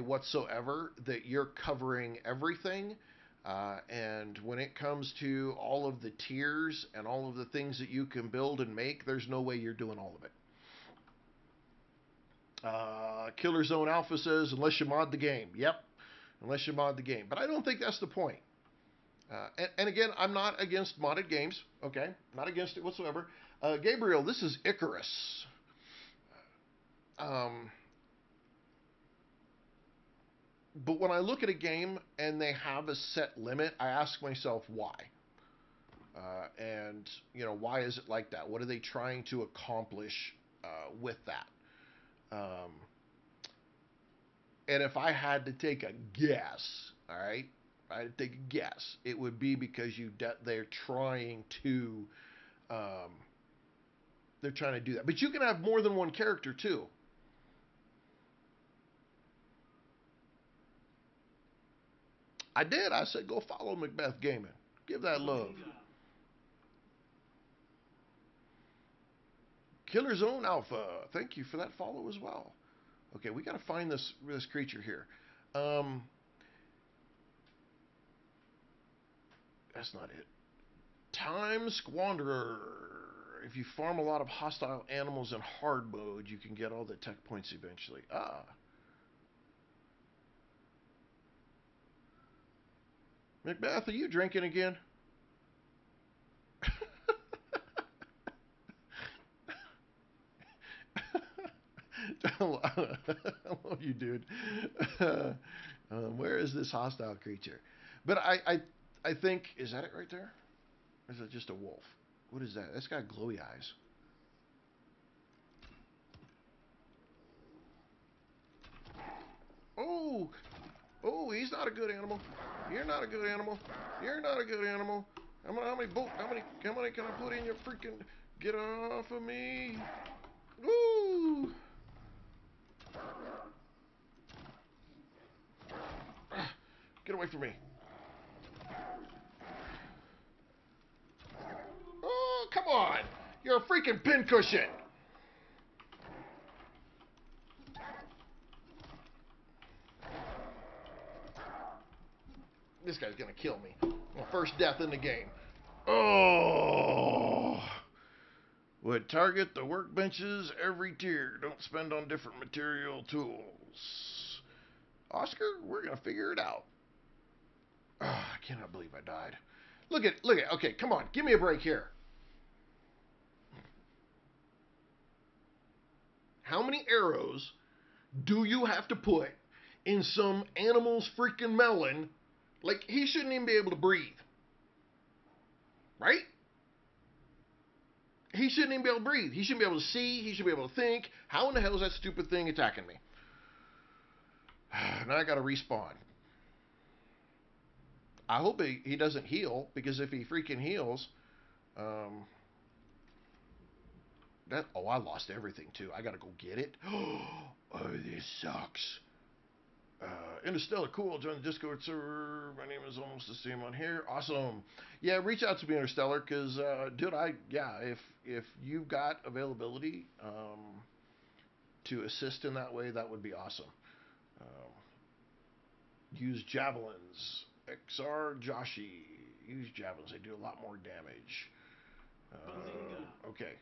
whatsoever that you're covering everything. And when it comes to all of the tiers and all of the things that you can build and make, there's no way you're doing all of it. Killer Zone Alpha says, unless you mod the game. Yep, unless you mod the game. But I don't think that's the point. And again, I'm not against modded games. Okay, not against it whatsoever. Gabriel, this is Icarus. But when I look at a game and they have a set limit, I ask myself why. And why is it like that? What are they trying to accomplish with that? And if I had to take a guess, all right, if I had to take a guess, it would be because they're trying to do that. But you can have more than one character too. I did. I said go follow Macbeth Gaming. Give that love. Killer Zone Alpha. Thank you for that follow as well. Okay, we got to find this creature here. That's not it. Time Squanderer. If you farm a lot of hostile animals in hard mode, you can get all the tech points eventually. Ah. Macbeth, are you drinking again? I love you, dude. Where is this hostile creature? But I think, is that it right there? Or is it just a wolf? What is that? That's got glowy eyes. Oh, oh, he's not a good animal. You're not a good animal. You're not a good animal. How many can I put in your freaking? Get off of me! Woo! Get away from me! Oh, come on! You're a freaking pincushion! This guy's gonna kill me. My first death in the game. Oh! Would target the workbenches every tier. Don't spend on different material tools. Oscar, we're gonna figure it out. Oh, I cannot believe I died. Look at, okay, come on, give me a break here. How many arrows do you have to put in some animal's freaking melon? Like, he shouldn't even be able to breathe. Right? He shouldn't even be able to breathe. He shouldn't be able to see. He should be able to think. How in the hell is that stupid thing attacking me? Now I gotta respawn. I hope he doesn't heal, because if he freaking heals, um, I lost everything too. I gotta go get it. Oh, this sucks. Interstellar, cool. Join the Discord server. My name is almost the same on here. Awesome. Yeah, reach out to me, Interstellar, because, dude, if you've got availability to assist in that way, that would be awesome. Use javelins. XR Joshi. Use javelins. They do a lot more damage. Okay.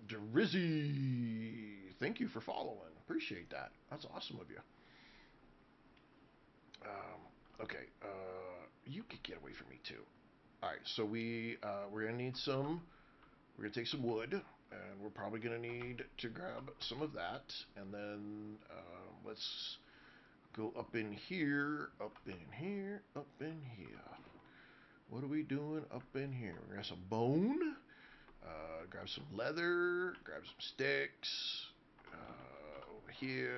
Derizzy. Thank you for following. Appreciate that. That's awesome of you. Okay. You could get away from me too. All right. So we're gonna need some. We're gonna take some wood, and we're probably gonna need to grab some of that, and then let's go up in here, up in here, up in here. What are we doing up in here? We're gonna have some bone. Grab some leather. Grab some sticks. Over here.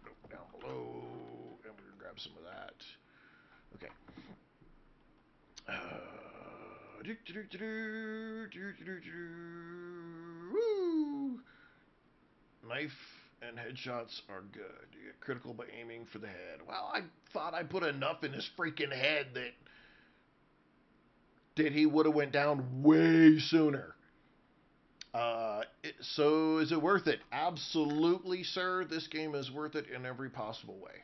Nope, down below. And we're gonna grab some of that. Okay. Woo! Knife and headshots are good. You get critical by aiming for the head. Well, I thought I put enough in his freaking head that he would have went down way sooner. So is it worth it? Absolutely, sir. This game is worth it in every possible way.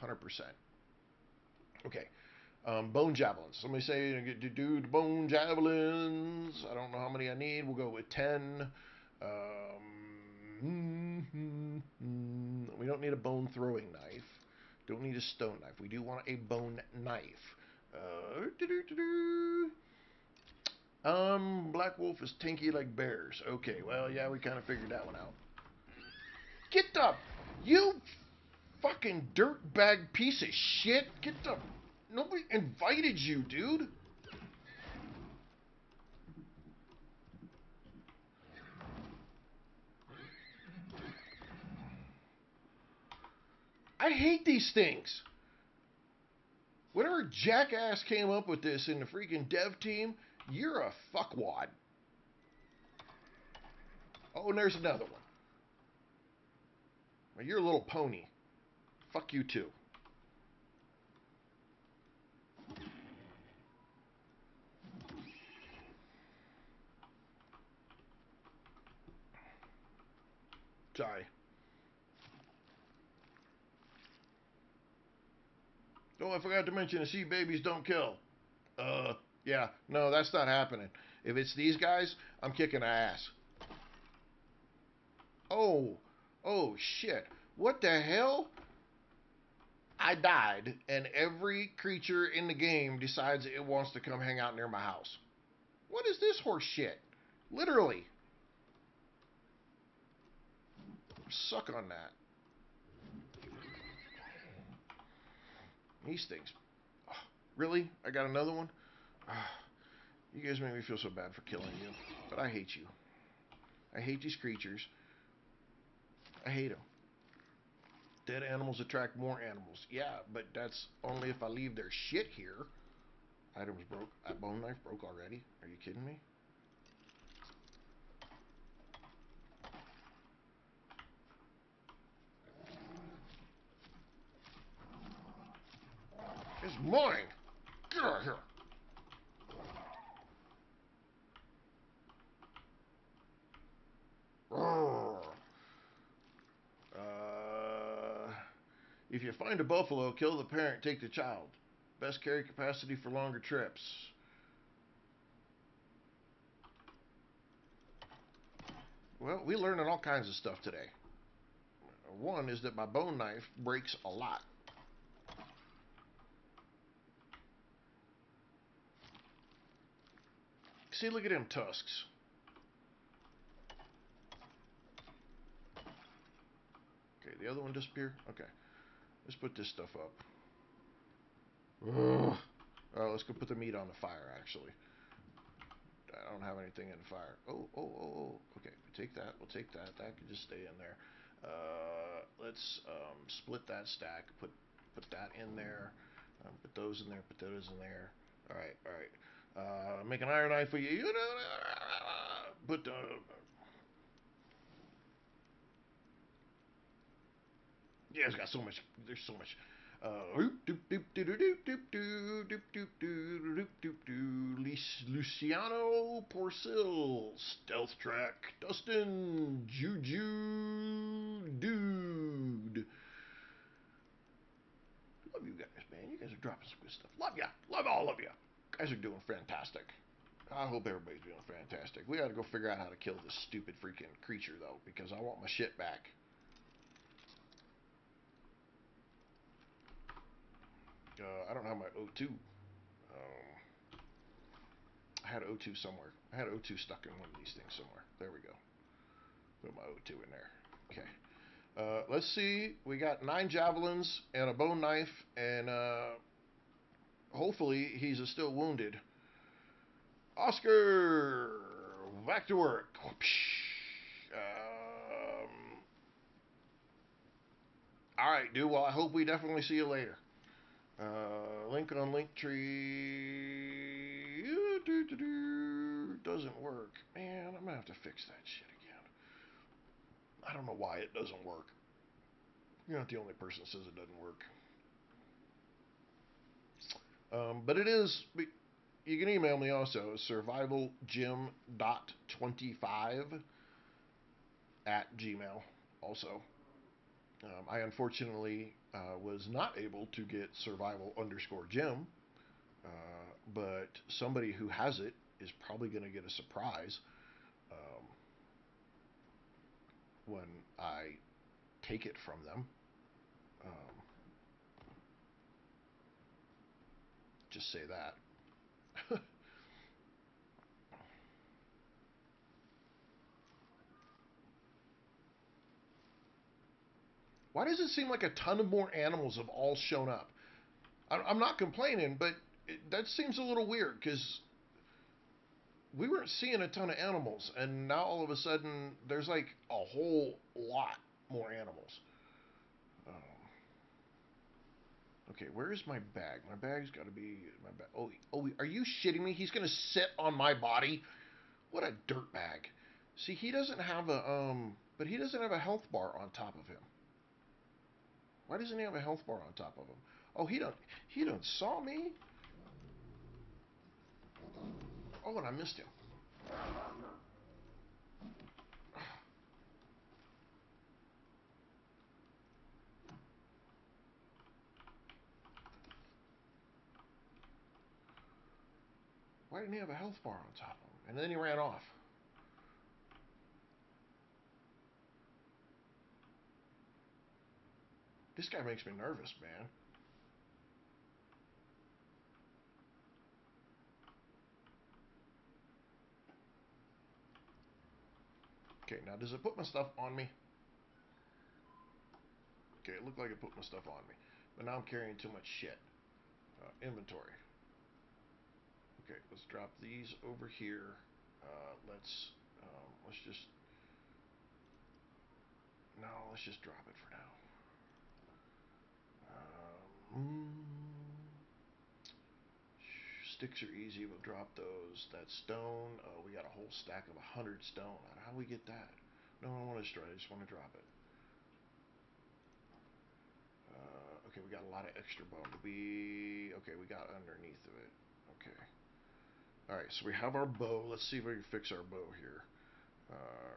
100%. Okay. Bone javelins. Somebody say, do bone javelins. I don't know how many I need. We'll go with 10. We don't need a bone throwing knife. Don't need a stone knife. We do want a bone knife. Black wolf is tanky like bears. Okay, well, yeah, we kind of figured that one out. Get the, you fucking dirtbag piece of shit. Get the, nobody invited you, dude. I hate these things. Whatever jackass came up with this in the freaking dev team, you're a fuckwad. Oh, and there's another one. You're a little pony. Fuck you too. Sorry. Oh, I forgot to mention the sea babies don't kill. Yeah, no, that's not happening. If it's these guys, I'm kicking ass. Oh, oh shit. What the hell? I died, and every creature in the game decides it wants to come hang out near my house. What is this horse shit? Literally. Suck on that. These things. Oh, really? I got another one? You guys make me feel so bad for killing you. But I hate you. I hate these creatures. I hate them. Dead animals attract more animals. Yeah, but that's only if I leave their shit here. Items broke. That bone knife broke already? Are you kidding me? It's mine! Get out of here! Roar. If you find a buffalo, kill the parent, take the child. Best carry capacity for longer trips. Well, we learning all kinds of stuff today. One is that my bone knife breaks a lot. See, look at them tusks. Okay, the other one disappeared? Okay. Let's put this stuff up. Ugh. Let's go put the meat on the fire, actually. I don't have anything in the fire. Oh. Okay, take that. We'll take that. That can just stay in there. Let's split that stack. Put that in there. Put those in there. Put those in there. All right. Make an iron knife for you. Put yeah, it's got so much. There's so much. Luciano Porcil, Stealth Track, Dustin, Juju, Dude. Love you guys, man. You guys are dropping some good stuff. Love ya. Love all of you. You guys are doing fantastic. I hope everybody's doing fantastic. We gotta go figure out how to kill this stupid freaking creature, though, because I want my shit back. I don't have my O2. I had O2 somewhere. I had O2 stuck in one of these things somewhere. There we go. Put my O2 in there. Okay. Let's see. We got 9 javelins and a bone knife, and hopefully he's still wounded. Oscar, back to work. All right, dude. Well, I hope we definitely see you later. Link on Linktree. Doesn't work. Man, I'm gonna have to fix that shit again. I don't know why it doesn't work. You're not the only person that says it doesn't work. But it is. You can email me also, survivaljim.25 @gmail. Also, I unfortunately was not able to get survival_Jim, but somebody who has it is probably going to get a surprise when I take it from them. Just say that. Why does it seem like a ton of more animals have all shown up? I'm not complaining, but that seems a little weird because we weren't seeing a ton of animals, and now all of a sudden there's like a whole lot more animals. Um, okay, where is my bag? My bag's got to be my bag. Oh, are you shitting me? He's gonna sit on my body? What a dirt bag. See, he doesn't have a but he doesn't have a health bar on top of him. Why doesn't he have a health bar on top of him? Oh, he don't saw me. Oh, and I missed him. Why didn't he have a health bar on top of him? And then he ran off. This guy makes me nervous, man. Okay, now does it put my stuff on me? Okay, it looked like it put my stuff on me. But now I'm carrying too much shit. Inventory. Okay, let's drop these over here. Let's just no, let's just drop it for now. Sticks are easy. We'll drop those. That stone. Oh, we got a whole stack of 100 stone. How do we get that? No, I don't want to destroy it. I just want to drop it. Okay, we got a lot of extra bone. Okay, we got underneath of it. Okay. All right, so we have our bow. Let's see if we can fix our bow here.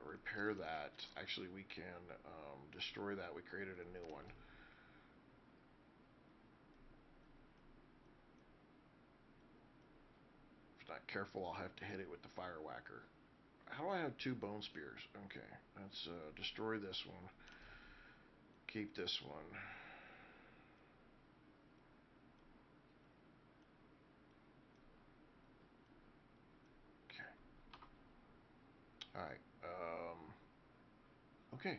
Repair that. Actually, we can destroy that. We created a new one. If not careful, I'll have to hit it with the fire whacker. How do I have two bone spears? Okay, let's destroy this one. Keep this one. Okay. All right. Okay.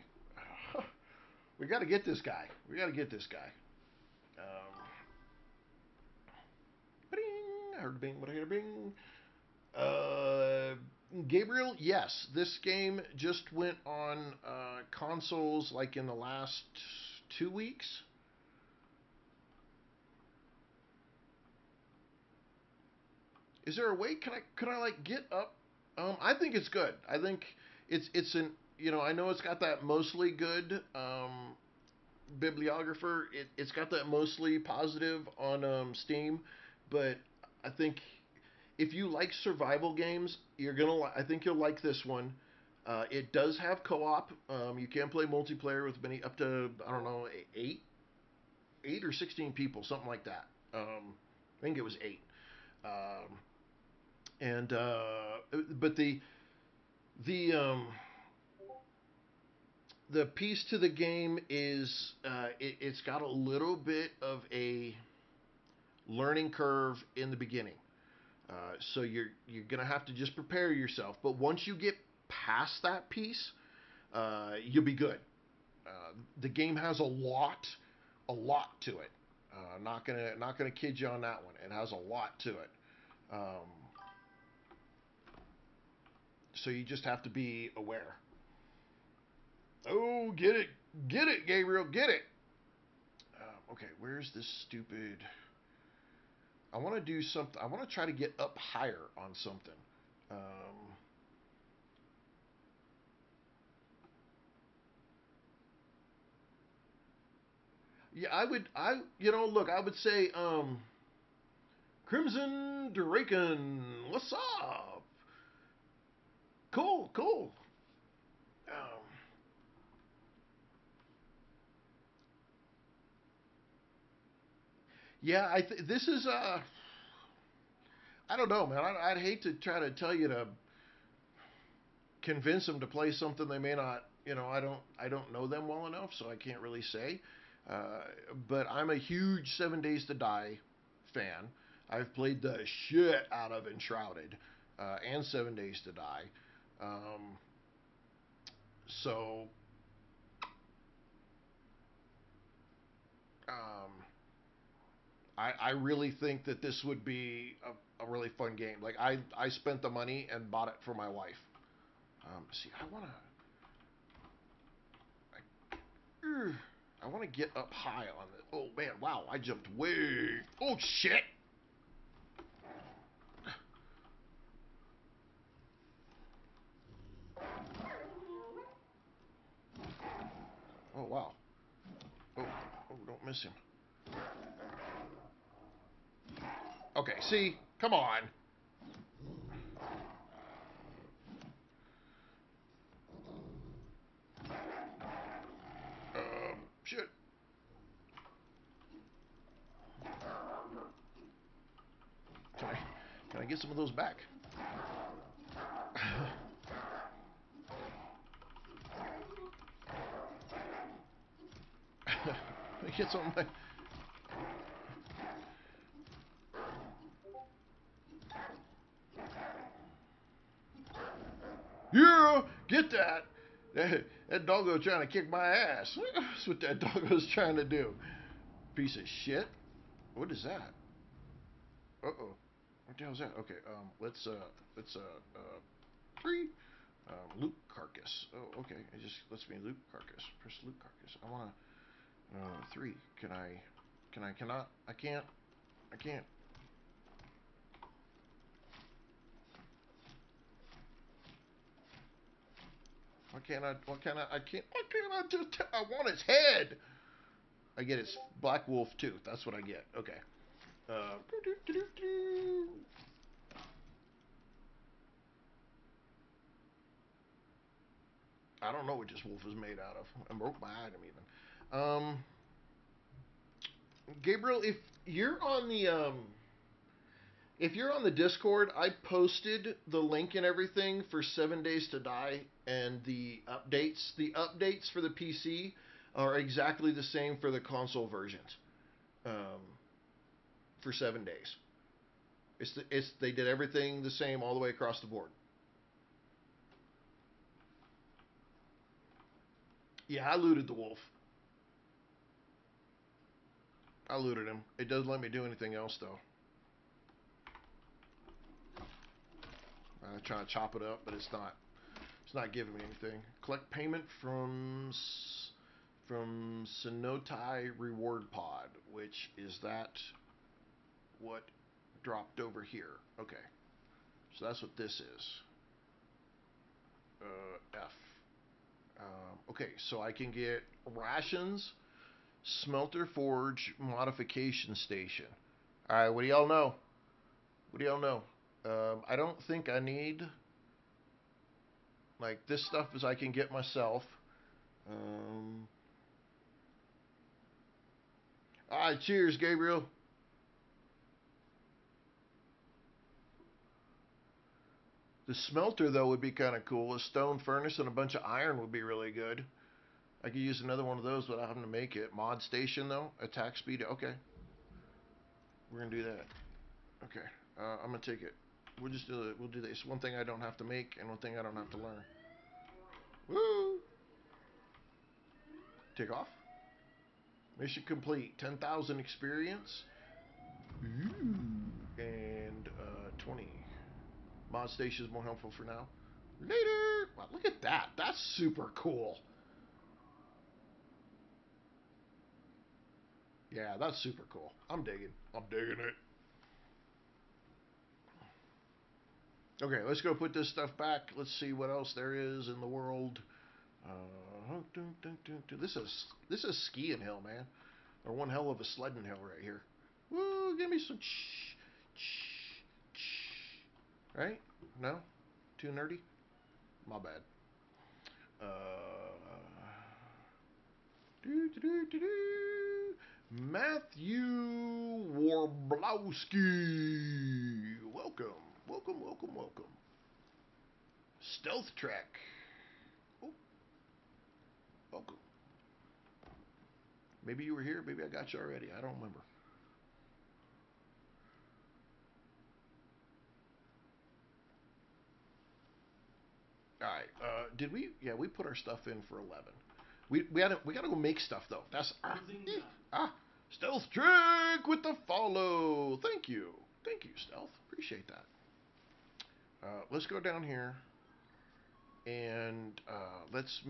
We got to get this guy. We got to get this guy. Bing! I heard bing. What I hear bing. Uh, Gabriel, yes, this game just went on consoles like in the last 2 weeks. Is there a way? Can I like get up? I think it's good. I think it's an I know it's got that mostly good bibliographer. It's got that mostly positive on Steam, but I think if you like survival games, I think you'll like this one. It does have co-op. You can play multiplayer with many up to I don't know 8 or 16 people, something like that. I think it was 8. Um, and but the the piece to the game is it's got a little bit of a learning curve in the beginning. So you're gonna have to just prepare yourself. But once you get past that piece, you'll be good. The game has a lot to it. Not gonna kid you on that one. It has a lot to it. Um, so you just have to be aware. Oh, get it, Gabriel, get it. Okay, where's this stupid? I want to do something. I want to try to get up higher on something. Um, yeah, I would. Look, I would say, Crimson Draken, what's up? Cool, cool. Um, yeah, this is. I don't know, man. I'd hate to try to tell you to convince them to play something they may not. I don't know them well enough, so I can't really say. Uh, but I'm a huge 7 Days to Die fan. I've played the shit out of Enshrouded and 7 Days to Die. Um, so um, I really think that this would be a really fun game. Like I spent the money and bought it for my wife. See, I want to get up high on this. Oh man, wow! I jumped way. Oh shit! Oh wow! Oh, oh Don't miss him. Okay, see? Come on. Shit. Can I get some of those back? Get some of my... Yeah, get that. That doggo trying to kick my ass. That's what that doggo's trying to do. Piece of shit. What is that? Uh-oh. What the hell's that? Okay, let's three. Loot carcass. Oh, okay. It just lets me loot carcass. Press loot carcass. I wanna, three. Can I, cannot, I can't. Why can't I just, I want its head. I get its black wolf tooth. That's what I get. Okay. Uh, I don't know what this wolf is made out of. I broke my item even. Gabriel, if you're on the Discord, I posted the link and everything for 7 Days to Die and the updates. The updates for the PC are exactly the same for the console versions. For 7 days, they did everything the same all the way across the board. Yeah, I looted the wolf. I looted him. It doesn't let me do anything else though. I'm trying to chop it up, but it's not. It's not giving me anything. Collect payment from Cenotai Reward Pod, which is that what dropped over here. Okay, so that's what this is. F. Okay, so I can get rations, smelter forge, modification station. All right, what do y'all know? What do y'all know? I don't think I need like this stuff as I can get myself. Um, all right, cheers, Gabriel. The smelter though would be kind of cool. A stone furnace and a bunch of iron would be really good. I could use another one of those without having to make it. Mod station though, attack speed. Okay, we're gonna do that. Okay, I'm gonna take it. We'll just do it. We'll do this. One thing I don't have to make and one thing I don't have to learn. Woo! Take off. Mission complete. 10,000 experience. Ooh. And 20. Mod station is more helpful for now. Later. Wow, look at that. That's super cool. Yeah, that's super cool. I'm digging. I'm digging it. Okay, let's go put this stuff back. Let's see what else there is in the world. This is skiing hill, man. Or one hell of a sledding hill right here. Woo, give me some right? No? Too nerdy? My bad. Do, do, do, do, do. Matthew Warblowski. Welcome. Welcome. Stealth Trek. Oh, welcome. Maybe you were here. Maybe I got you already. I don't remember. All right. Did we? Yeah, we put our stuff in for 11. We gotta go make stuff though. That's Stealth Trek with the follow. Thank you, Stealth. Appreciate that. Let's go down here and um, let's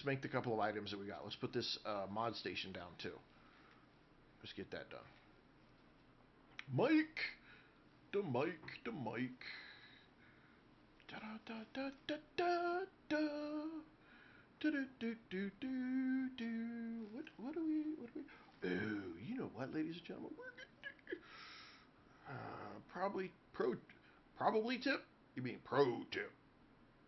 make the couple of items that we got. Let's put this mod station down too. Let's get that done. Mike, the mic. Da da da da da da. What do we? Oh, you know what, ladies and gentlemen, probably probably tip. You mean pro tip?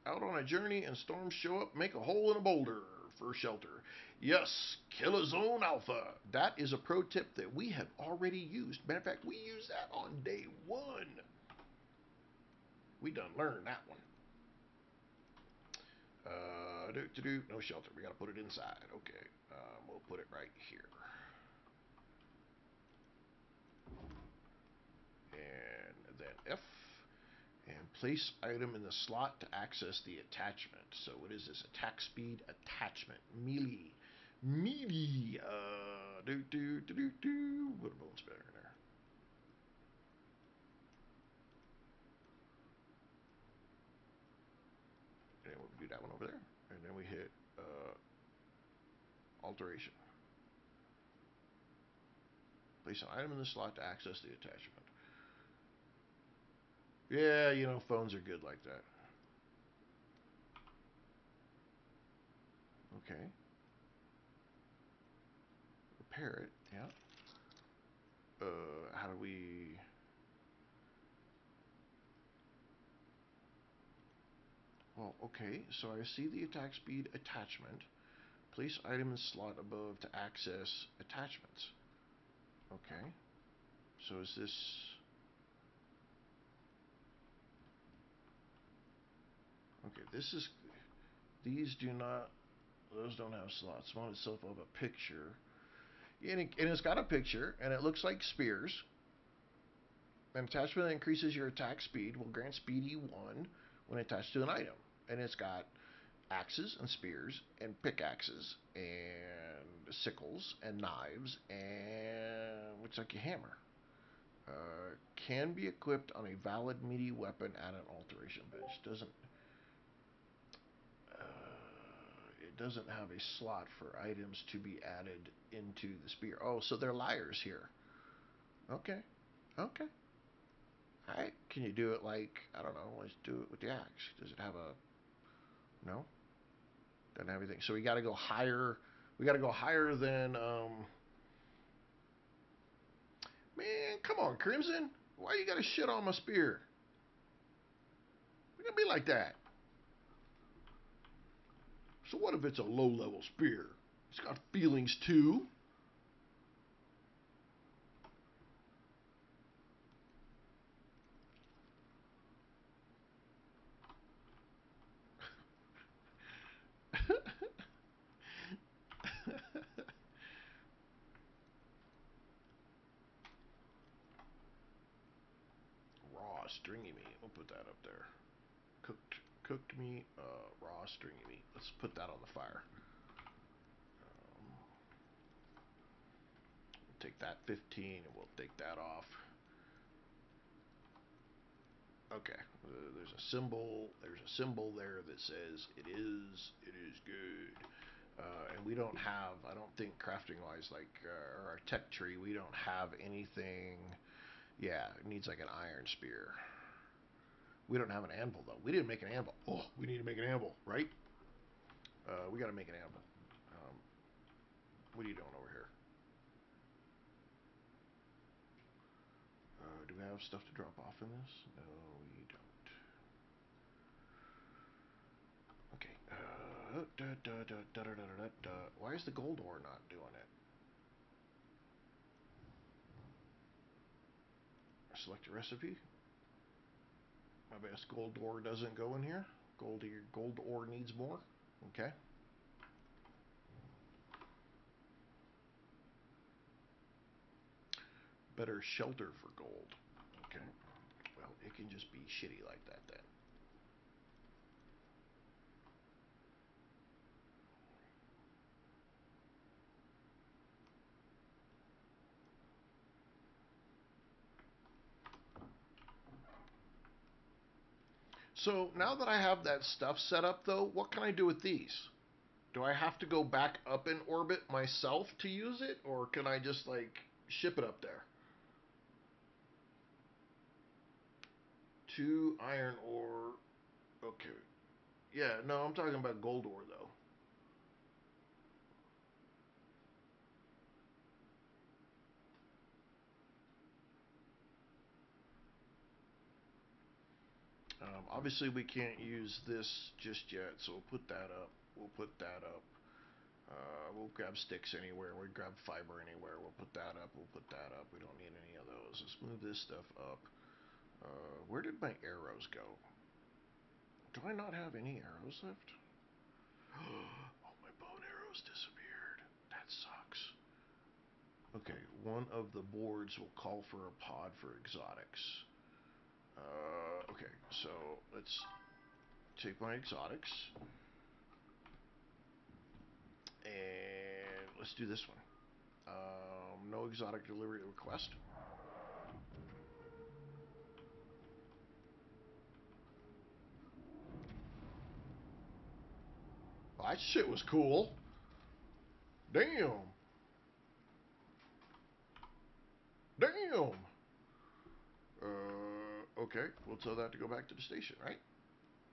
Out on a journey and storms show up, make a hole in a boulder for shelter. Yes, Killazone Alpha. That is a pro tip that we have already used. Matter of fact, we used that on day one. We done learned that one. No shelter. We got to put it inside. Okay. We'll put it right here. And then F. And place item in the slot to access the attachment. So what is this? Attack speed attachment. Melee. Melee. Put a bone spinner in there. And we'll do that one over there. And then we hit alteration. Place an item in the slot to access the attachment. Yeah, you know, phones are good like that. Okay. Repair it, yeah. How do we... Well, okay, so I see the attack speed attachment. Place item in slot above to access attachments. Okay. So is this... Okay, this is... These do not... Those don't have slots. Mount itself of a picture. And it's got a picture, and it looks like spears. An attachment that increases your attack speed will grant speedy 1 when attached to an item. And it's got axes and spears and pickaxes and sickles and knives and looks like a hammer. Can be equipped on a valid melee weapon at an alteration bench. It doesn't have a slot for items to be added into the spear. Oh, so they're liars here. Okay. Okay. Alright. Can you do it like, I don't know, let's do it with the axe. Does it have a... No? Doesn't have anything. So we gotta go higher. We gotta go higher than, Man, come on, Crimson. Why you gotta shit on my spear? We gotta be like that. So what if it's a low-level spear? It's got feelings too. Raw stringy meat. We'll put that up there. Cooked meat, raw stringy meat. Let's put that on the fire. We'll take that 15 and we'll take that off. Okay, there's a symbol. There's a symbol there that says it is good. And we don't have, I don't think crafting wise, like our tech tree, we don't have anything. Yeah, it needs like an iron spear. We don't have an anvil though. We didn't make an anvil. Oh, we need to make an anvil, right? We got to make an anvil. What are you doing over here? Do we have stuff to drop off in this? No, we don't. Okay. Why is the gold ore not doing it? Select a recipe. My best gold ore doesn't go in here. Gold ore needs more. Okay. Better shelter for gold. Okay. Well, it can just be shitty like that then. So now that I have that stuff set up though, what can I do with these? Do I have to go back up in orbit myself to use it, or can I just like ship it up there? 2 iron ore. Okay. Yeah, no, I'm talking about gold ore though. Obviously, we can't use this just yet, so we'll put that up. We'll put that up. We'll grab sticks anywhere. We'll grab fiber anywhere. We'll put that up. We'll put that up. We don't need any of those. Let's move this stuff up. Where did my arrows go? Do I not have any arrows left? Oh, my bow and arrows disappeared. That sucks. Okay, one of the boards will call for a pod for exotics. Okay, so let's take my exotics. And let's do this one. No exotic delivery request. Oh, that shit was cool. Damn. Damn. Okay, we'll tell that to go back to the station, right?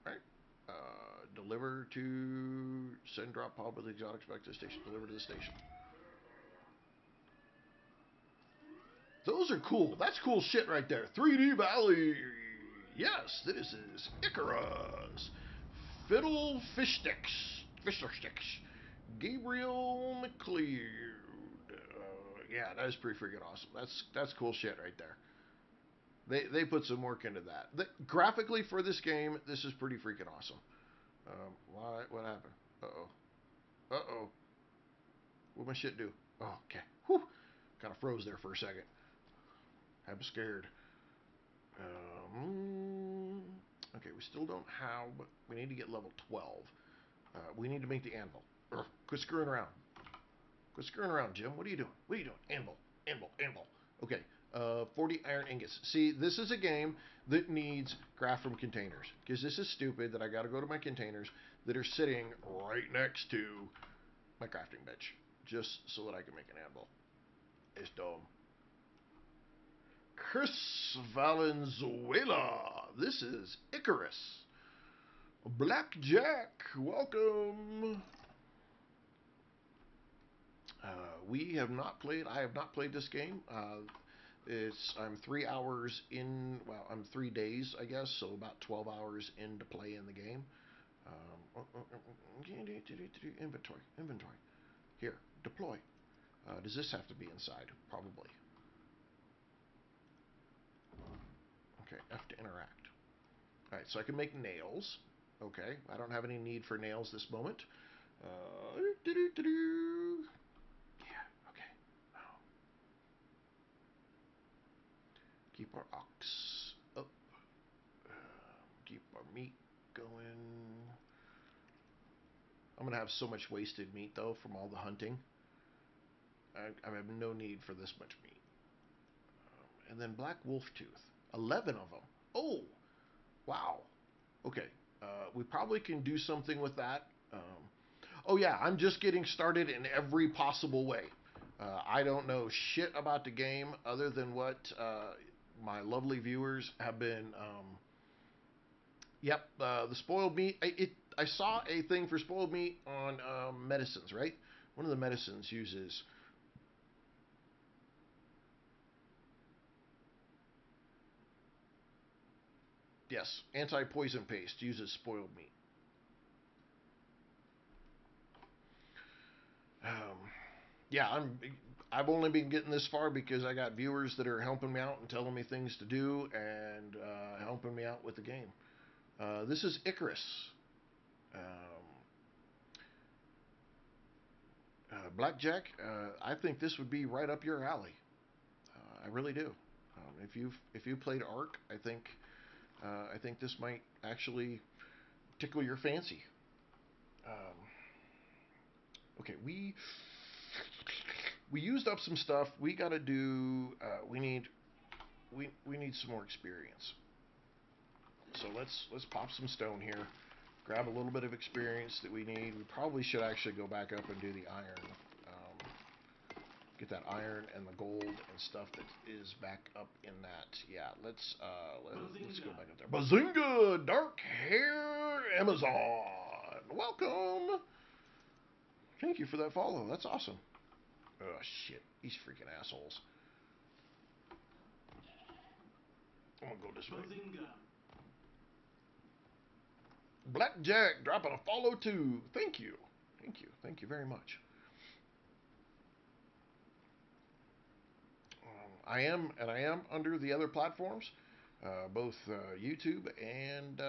Right? Deliver to send drop pod with exotics back to the station. Deliver to the station. Those are cool. That's cool shit right there. 3D Valley. Yes, this is ICARUS. Fiddle Fish Sticks. Fisher Sticks. Gabriel McLeod. Yeah, that is pretty freaking awesome. That's cool shit right there. They put some work into that. Graphically for this game, this is pretty freaking awesome. What happened? Uh-oh. What'd my shit do? Oh, okay. Whew. Kind of froze there for a second. I was scared. Okay, we still don't have... We need to get level 12. We need to make the anvil. Quit screwing around. Quit screwing around, Jim. What are you doing? What are you doing? Anvil. Okay, 40 iron ingots. See, this is a game that needs craft from containers. Because this is stupid that I got to go to my containers that are sitting right next to my crafting bench. Just so that I can make an anvil. It's dumb. Chris Valenzuela. This is Icarus. Blackjack, welcome. We have not played. I have not played this game. I'm 3 hours in. Well, I'm 3 days, I guess. So about 12 hours into play in the game. Inventory. Here, deploy. Does this have to be inside? Probably. Okay, F to interact. All right, so I can make nails. Okay, I don't have any need for nails this moment. Yeah, okay. Oh. Keep our ox up. Keep our meat going. I'm gonna have so much wasted meat though from all the hunting. I have no need for this much meat. And then black wolf tooth. 11 of them. Oh, wow. Okay. We probably can do something with that. Oh yeah, I'm just getting started in every possible way. I don't know shit about the game other than what my lovely viewers have been. Yep, the spoiled meat. I saw a thing for spoiled meat on medicines, right? One of the medicines uses. Yes, anti-poison paste uses spoiled meat. Um, yeah, I've only been getting this far because I got viewers that are helping me out and telling me things to do and helping me out with the game. This is Icarus. Um, Blackjack, I think this would be right up your alley. I really do. If you played Ark, I think this might actually tickle your fancy. Um, okay, we used up some stuff. We got to do. We need some more experience. So let's pop some stone here. Grab a little bit of experience that we need. We probably should actually go back up and do the iron. Get that iron and the gold and stuff that is back up in that. Yeah, let's go back up there. Bazinga! Dark Hair Amazon! Welcome! Thank you for that follow. That's awesome. Oh, shit. These freaking assholes. I'm gonna go this way. Blackjack dropping a follow too. Thank you. Thank you. Thank you very much. I am under the other platforms, both YouTube and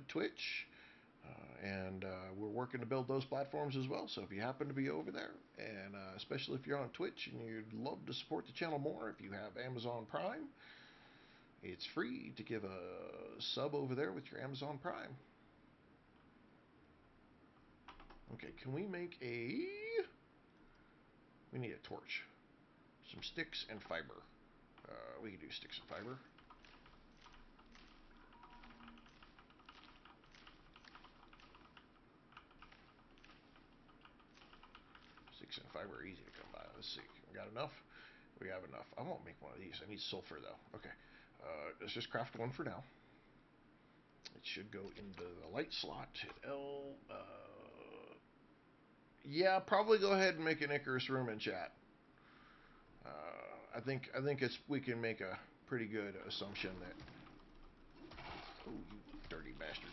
Twitch. And we're working to build those platforms as well. So if you happen to be over there, and especially if you're on Twitch and you'd love to support the channel more, if you have Amazon Prime, it's free to give a sub over there with your Amazon Prime. Okay, can we make a... We need a torch. Some sticks and fiber. We can do sticks and fiber. Sticks and fiber are easy to come by. Let's see. We got enough? We have enough. I won't make one of these. I need sulfur, though. Okay. Let's just craft one for now. It should go into the light slot. Hit L. Yeah, probably go ahead and make an Icarus room in chat. I think we can make a pretty good assumption that. Oh, you dirty bastard!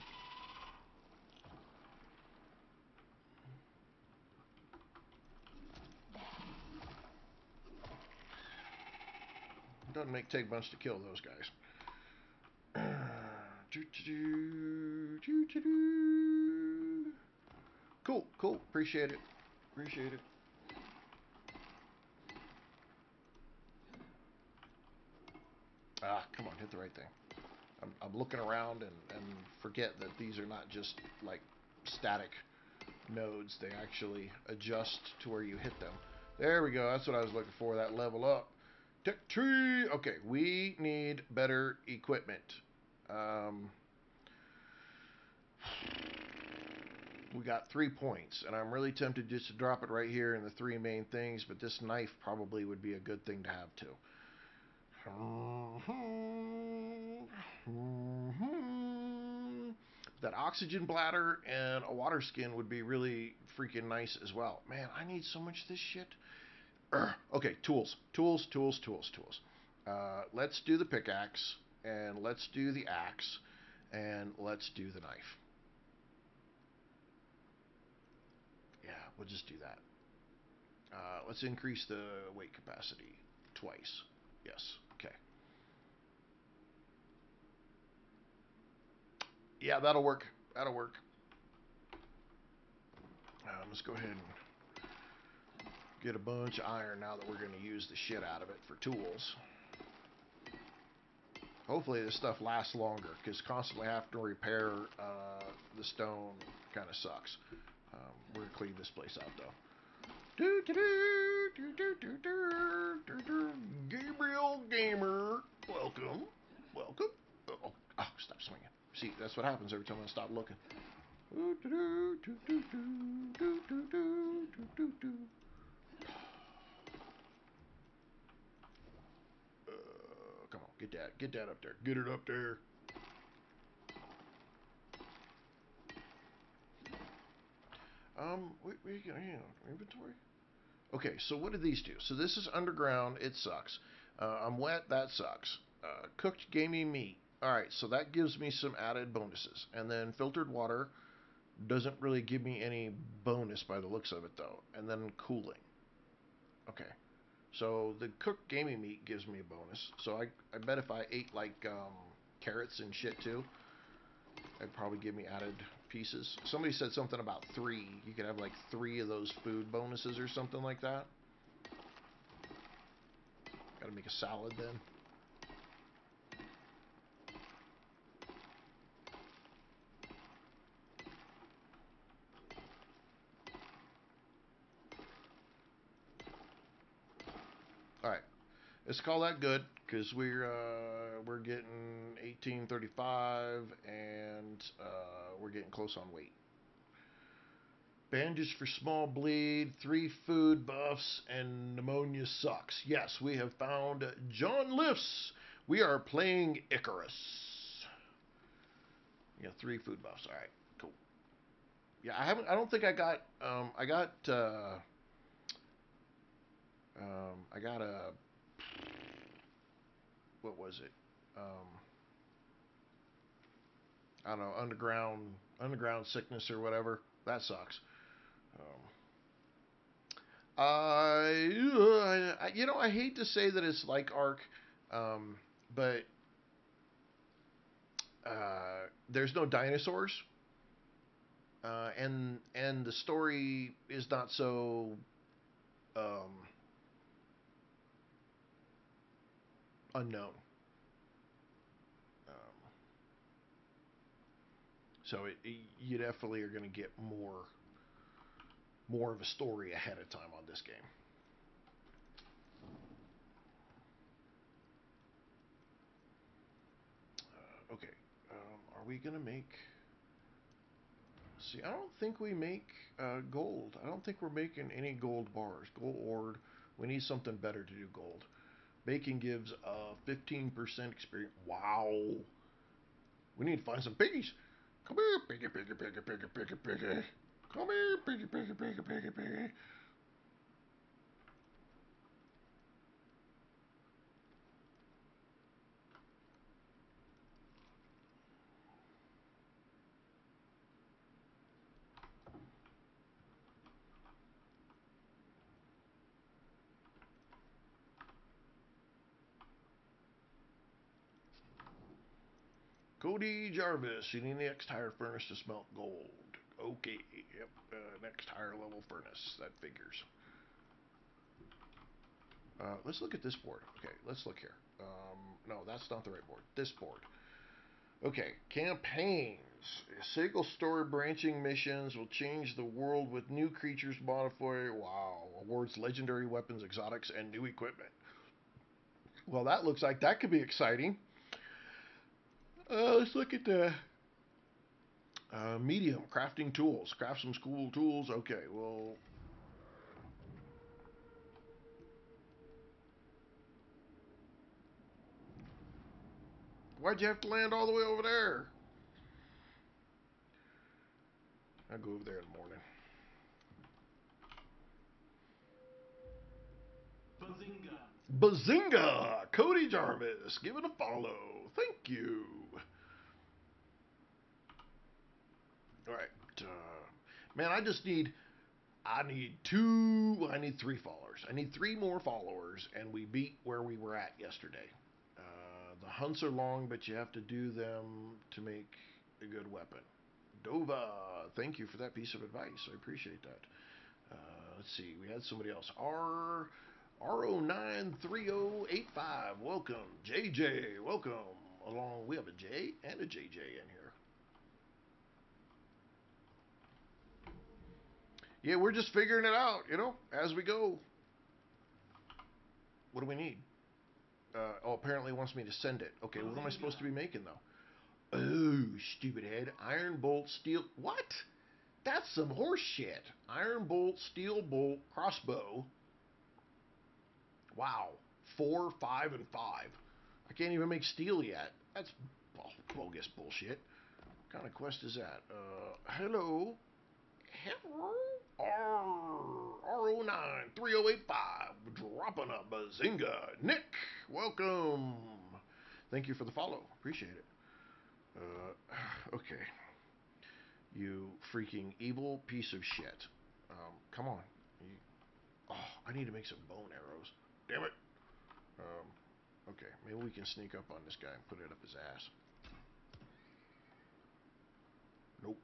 It doesn't take much to kill those guys. Cool, cool. Appreciate it. Appreciate it. Ah, come on, hit the right thing. I'm looking around and forget that these are not just like static nodes. They actually adjust to where you hit them. There we go. That's what I was looking for, that level up. Tech tree. Okay, we need better equipment. We got 3 points, and I'm really tempted just to drop it right here in the 3 main things, but this knife probably would be a good thing to have too. That oxygen bladder and a water skin would be really freaking nice as well. Man, I need so much of this shit. Okay, tools. Let's do the pickaxe, and let's do the axe, and let's do the knife. Yeah, we'll just do that. Let's increase the weight capacity twice. Yes, okay. Yeah, that'll work. That'll work. Let's go ahead and get a bunch of iron now that we're going to use the shit out of it for tools. Hopefully this stuff lasts longer, because constantly having to repair the stone kind of sucks. We're going to clean this place out, though. Gabriel Gamer, welcome. Welcome. Oh, stop swinging. See, that's what happens every time I stop looking. Come on, get that up there. Get it up there. We got inventory. Okay, so what do these do? So this is underground. It sucks. I'm wet. That sucks. Cooked gamey meat. All right, so that gives me some added bonuses. And then filtered water doesn't really give me any bonus by the looks of it, though. And then cooling. Okay. So the cooked gamey meat gives me a bonus. So I bet if I ate like carrots and shit too, it'd probably give me added pieces. Somebody said something about 3. You could have like 3 of those food bonuses or something like that. Gotta make a salad then. Alright. Let's call that good, because we're getting 1835 and we're getting close on weight. Bandage for small bleed, 3 food buffs, and pneumonia sucks. Yes, we have found John Lifts. We are playing Icarus. Yeah, 3 food buffs. All right, cool. Yeah, I don't think I got. I got a. What was it? I don't know, underground sickness or whatever. That sucks. I hate to say that it's like Ark, um, but there's no dinosaurs, and the story is not so um, unknown. Um, so you definitely are going to get more of a story ahead of time on this game. Okay, are we going to make? See, I don't think we make gold. I don't think we're making any gold bars. Gold ore. We need something better to do gold. Bacon gives 15% experience. Wow. We need to find some piggies. Come here, piggy, piggy, piggy, piggy, piggy, piggy. Come here, piggy, piggy, piggy, piggy, piggy. Cody Jarvis, you need the next higher furnace to smelt gold. Okay, yep, next higher level furnace. That figures. Let's look at this board. Okay, let's look here. No, that's not the right board. This board. Okay, campaigns. Single story branching missions will change the world with new creatures, modifier. Wow. Awards legendary weapons, exotics, and new equipment. Well, that looks like that could be exciting. Let's look at the medium crafting tools. Craft some cool tools. Okay, well. Why'd you have to land all the way over there? I'll go over there in the morning. Bazinga! Cody Jarvis, give it a follow. Thank you. All right. Man, I need three followers. I need three more followers, and we beat where we were at yesterday. The hunts are long, but you have to do them to make a good weapon. Dova, thank you for that piece of advice. I appreciate that. Let's see, we had somebody else. R093085, welcome. JJ, welcome. Along, we have a J and a JJ in here. Yeah, we're just figuring it out, as we go. What do we need? Apparently it wants me to send it. Okay, what am I supposed to be making, though? Oh, stupid head. Iron bolt, steel. What? That's some horse shit. Iron bolt, steel bolt, crossbow. Wow. 4, 5, and 5. I can't even make steel yet. That's bogus bullshit. What kind of quest is that? Hello. Hello. R093085. Dropping a bazinga. Nick, welcome. Thank you for the follow. Appreciate it. Okay. You freaking evil piece of shit. Come on. I need to make some bone arrows. Damn it. Okay, maybe we can sneak up on this guy and put it up his ass. Nope.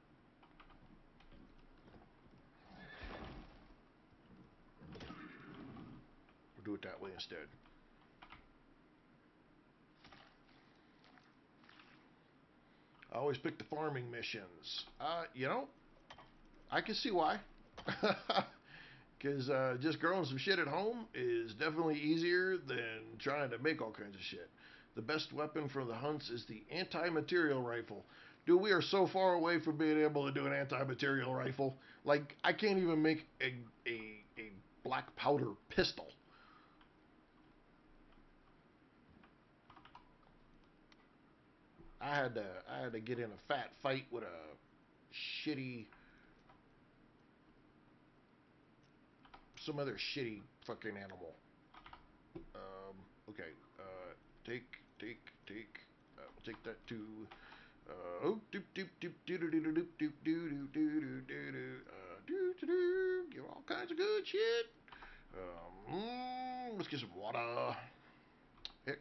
We'll do it that way instead. I always pick the farming missions. I can see why. Because just growing some shit at home is definitely easier than trying to make all kinds of shit. The best weapon for the hunts is the anti-material rifle. Dude, we are so far away from being able to do an anti-material rifle. Like, I can't even make a black powder pistol. I had to get in a fat fight with a shitty some other shitty fucking animal. Okay. Take. We'll take that too. Oh, doop doop doop doo doo doo doo doop doop doo doo doo doo doo doo. Doo doo doo. Give all kinds of good shit. Let's get some water. X.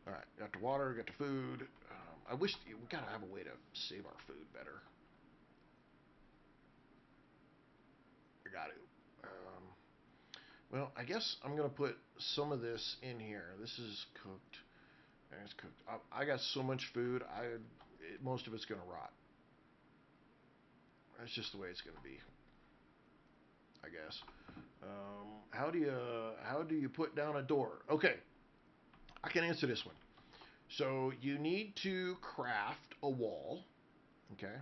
All right, got the water, got the food. I wish we gotta have a way to save our food better. I got to. Well, I guess I'm gonna put some of this in here. This is cooked. And it's cooked. I got so much food. Most of it's gonna rot. That's just the way it's gonna be, I guess. How do you put down a door? Okay, I can answer this one. So you need to craft a wall. Okay.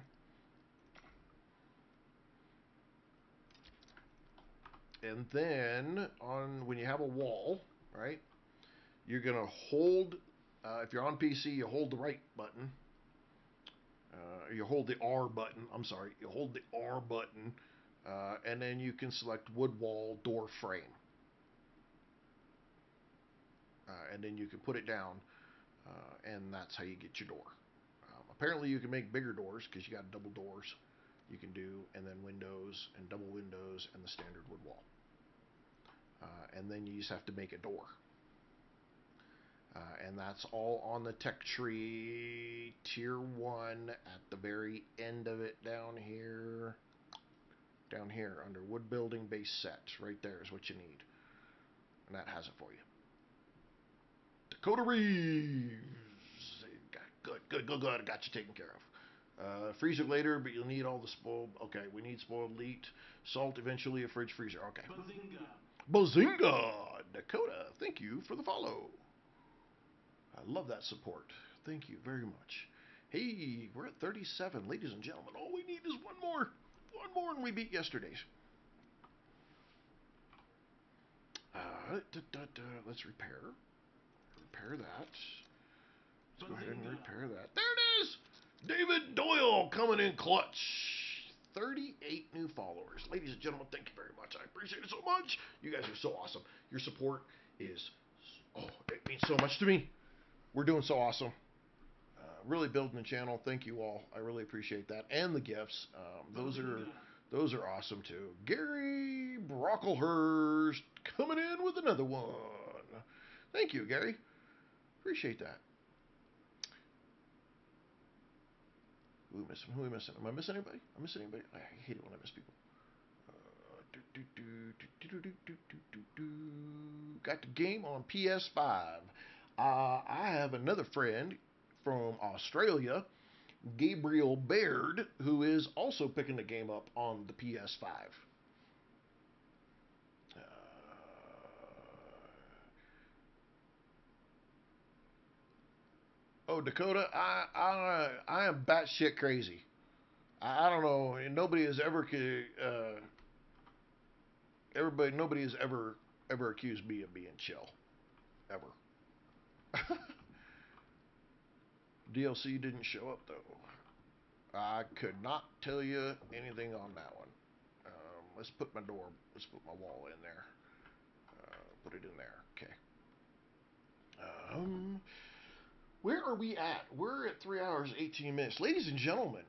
And then on when you have a wall, right? You're gonna hold. If you're on PC, you hold the right button. You hold the R button. I'm sorry. You hold the R button, and then you can select wood wall door frame, and then you can put it down, and that's how you get your door. Apparently, you can make bigger doors because you got double doors. You can do, and then windows and double windows and the standard wood wall, and then you just have to make a door. And that's all on the tech tree tier 1 at the very end of it down here. Down here under wood building base set. Right there is what you need. And that has it for you. Dakota Reeves. Good. Got you taken care of. Freezer later, but you'll need all the spoiled. Okay, we need spoiled meat. Salt, eventually a fridge freezer. Okay. Bazinga! Dakota, thank you for the follow. I love that support. Thank you very much. Hey, we're at 37, ladies and gentlemen. All we need is one more. One more, and we beat yesterday's. Let's repair. Repair that. Let's go ahead and repair that. There it is! David Doyle coming in clutch. 38 new followers. Ladies and gentlemen, thank you very much. I appreciate it so much. You guys are so awesome. Your support is, it means so much to me. We're doing so awesome. Really building the channel. Thank you all. I really appreciate that. And the gifts. Those are awesome too. Gary Brocklehurst coming in with another one. Thank you, Gary. Appreciate that. Who are we missing? Am I missing anybody? I'm missing anybody? I hate it when I miss people. Got the game on PS5. I have another friend from Australia, Gabriel Baird, who is also picking the game up on the PS5. Dakota, I am batshit crazy. I don't know. Nobody has ever nobody has ever accused me of being chill, ever. DLC didn't show up though. I could not tell you anything on that one. Let's put my wall in there. Put it in there. Okay. Where are we at? We're at 3 hours 18 minutes, ladies and gentlemen.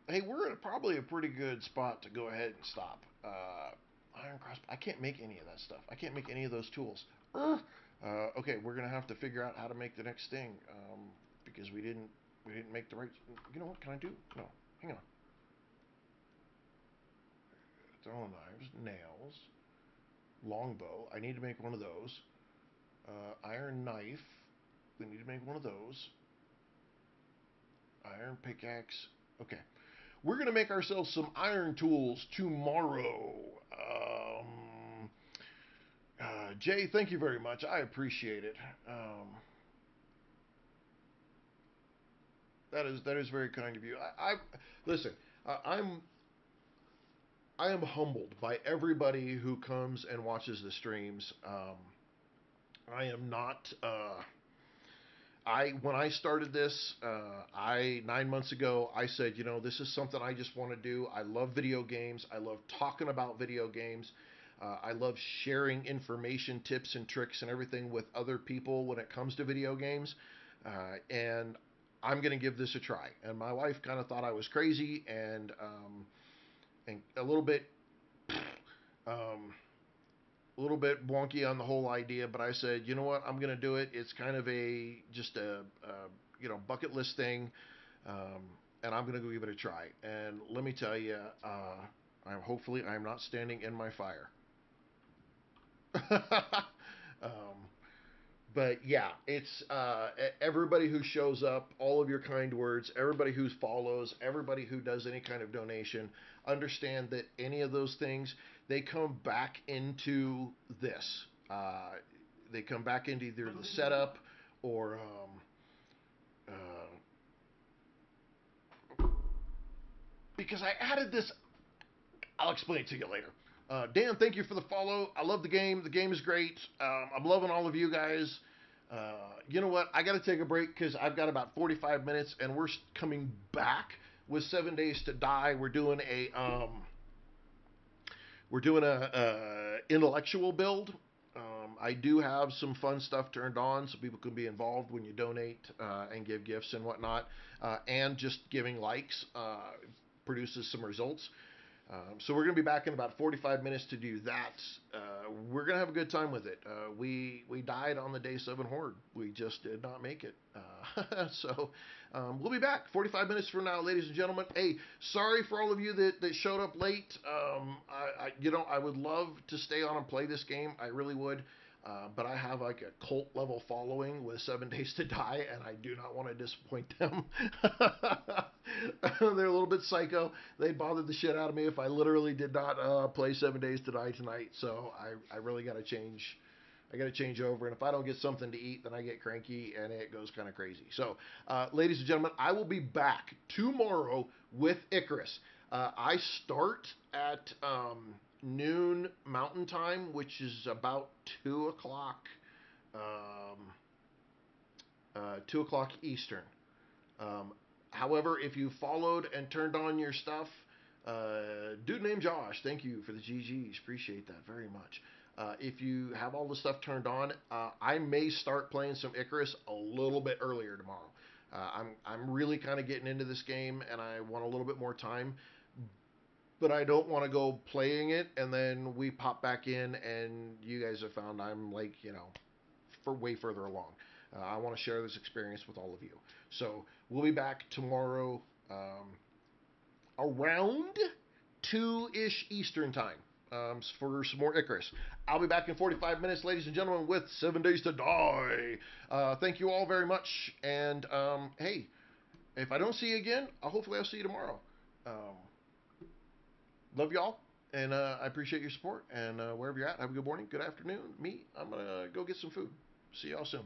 Hey, we're at probably a pretty good spot to go ahead and stop. Iron cross. I can't make any of that stuff. I can't make any of those tools. Okay, we're gonna have to figure out how to make the next thing because we didn't make the right. You know what? Can I do? No. Hang on. Throwing knives, nails, longbow. I need to make one of those. Iron knife. We need to make one of those. Iron pickaxe. Okay. We're going to make ourselves some iron tools tomorrow. Jay, thank you very much. I appreciate it. That is very kind of you. Listen. I am humbled by everybody who comes and watches the streams. I am not. When I started this, 9 months ago, I said, this is something I just want to do. I love video games. I love talking about video games. I love sharing information, tips, and tricks and everything with other people when it comes to video games. And I'm going to give this a try. And my wife kind of thought I was crazy and um, a little bit wonky on the whole idea, but I said, you know what, I'm going to do it. It's kind of just a bucket list thing, um, and I'm going to go give it a try. And let me tell you, hopefully I'm not standing in my fire. um, but yeah, it's everybody who shows up, all of your kind words, everybody who follows, everybody who does any kind of donation, understand that any of those things, they come back into this. They come back into either the setup or because I added this. I'll explain it to you later. Dan, thank you for the follow. I love the game. The game is great. I'm loving all of you guys. You know what? I got to take a break because I've got about 45 minutes, and we're coming back with 7 Days to Die. We're doing a intellectual build. I do have some fun stuff turned on so people can be involved when you donate and give gifts and whatnot, and just giving likes produces some results. So we're going to be back in about 45 minutes to do that. We're going to have a good time with it. We died on the day 7 horde. We just did not make it. So we'll be back 45 minutes from now, ladies and gentlemen. Hey, sorry for all of you that showed up late. I would love to stay on and play this game. I really would. But I have like a cult level following with 7 Days to Die, and I do not want to disappoint them. They're a little bit psycho. They'd bother the shit out of me if I literally did not play 7 Days to Die tonight. So I really got to change. I got to change over, and if I don't get something to eat, then I get cranky and it goes kind of crazy. So, ladies and gentlemen, I will be back tomorrow with ICARUS. I start at noon Mountain Time, which is about 2 o'clock, 2 o'clock Eastern. However, if you followed and turned on your stuff, dude named Josh, thank you for the GGs. Appreciate that very much. If you have all the stuff turned on, I may start playing some ICARUS a little bit earlier tomorrow. I'm really kind of getting into this game, and I want a little bit more time. But I don't want to go playing it, and then we pop back in, and you guys have found I'm like, for way further along. I want to share this experience with all of you. So we'll be back tomorrow around 2-ish Eastern time for some more ICARUS. I'll be back in 45 minutes, ladies and gentlemen, with 7 Days to Die. Thank you all very much. And hey, if I don't see you again, hopefully I'll see you tomorrow. Um, Love y'all. And I appreciate your support. And wherever you're at, have a good morning, good afternoon. I'm going to go get some food. See y'all soon.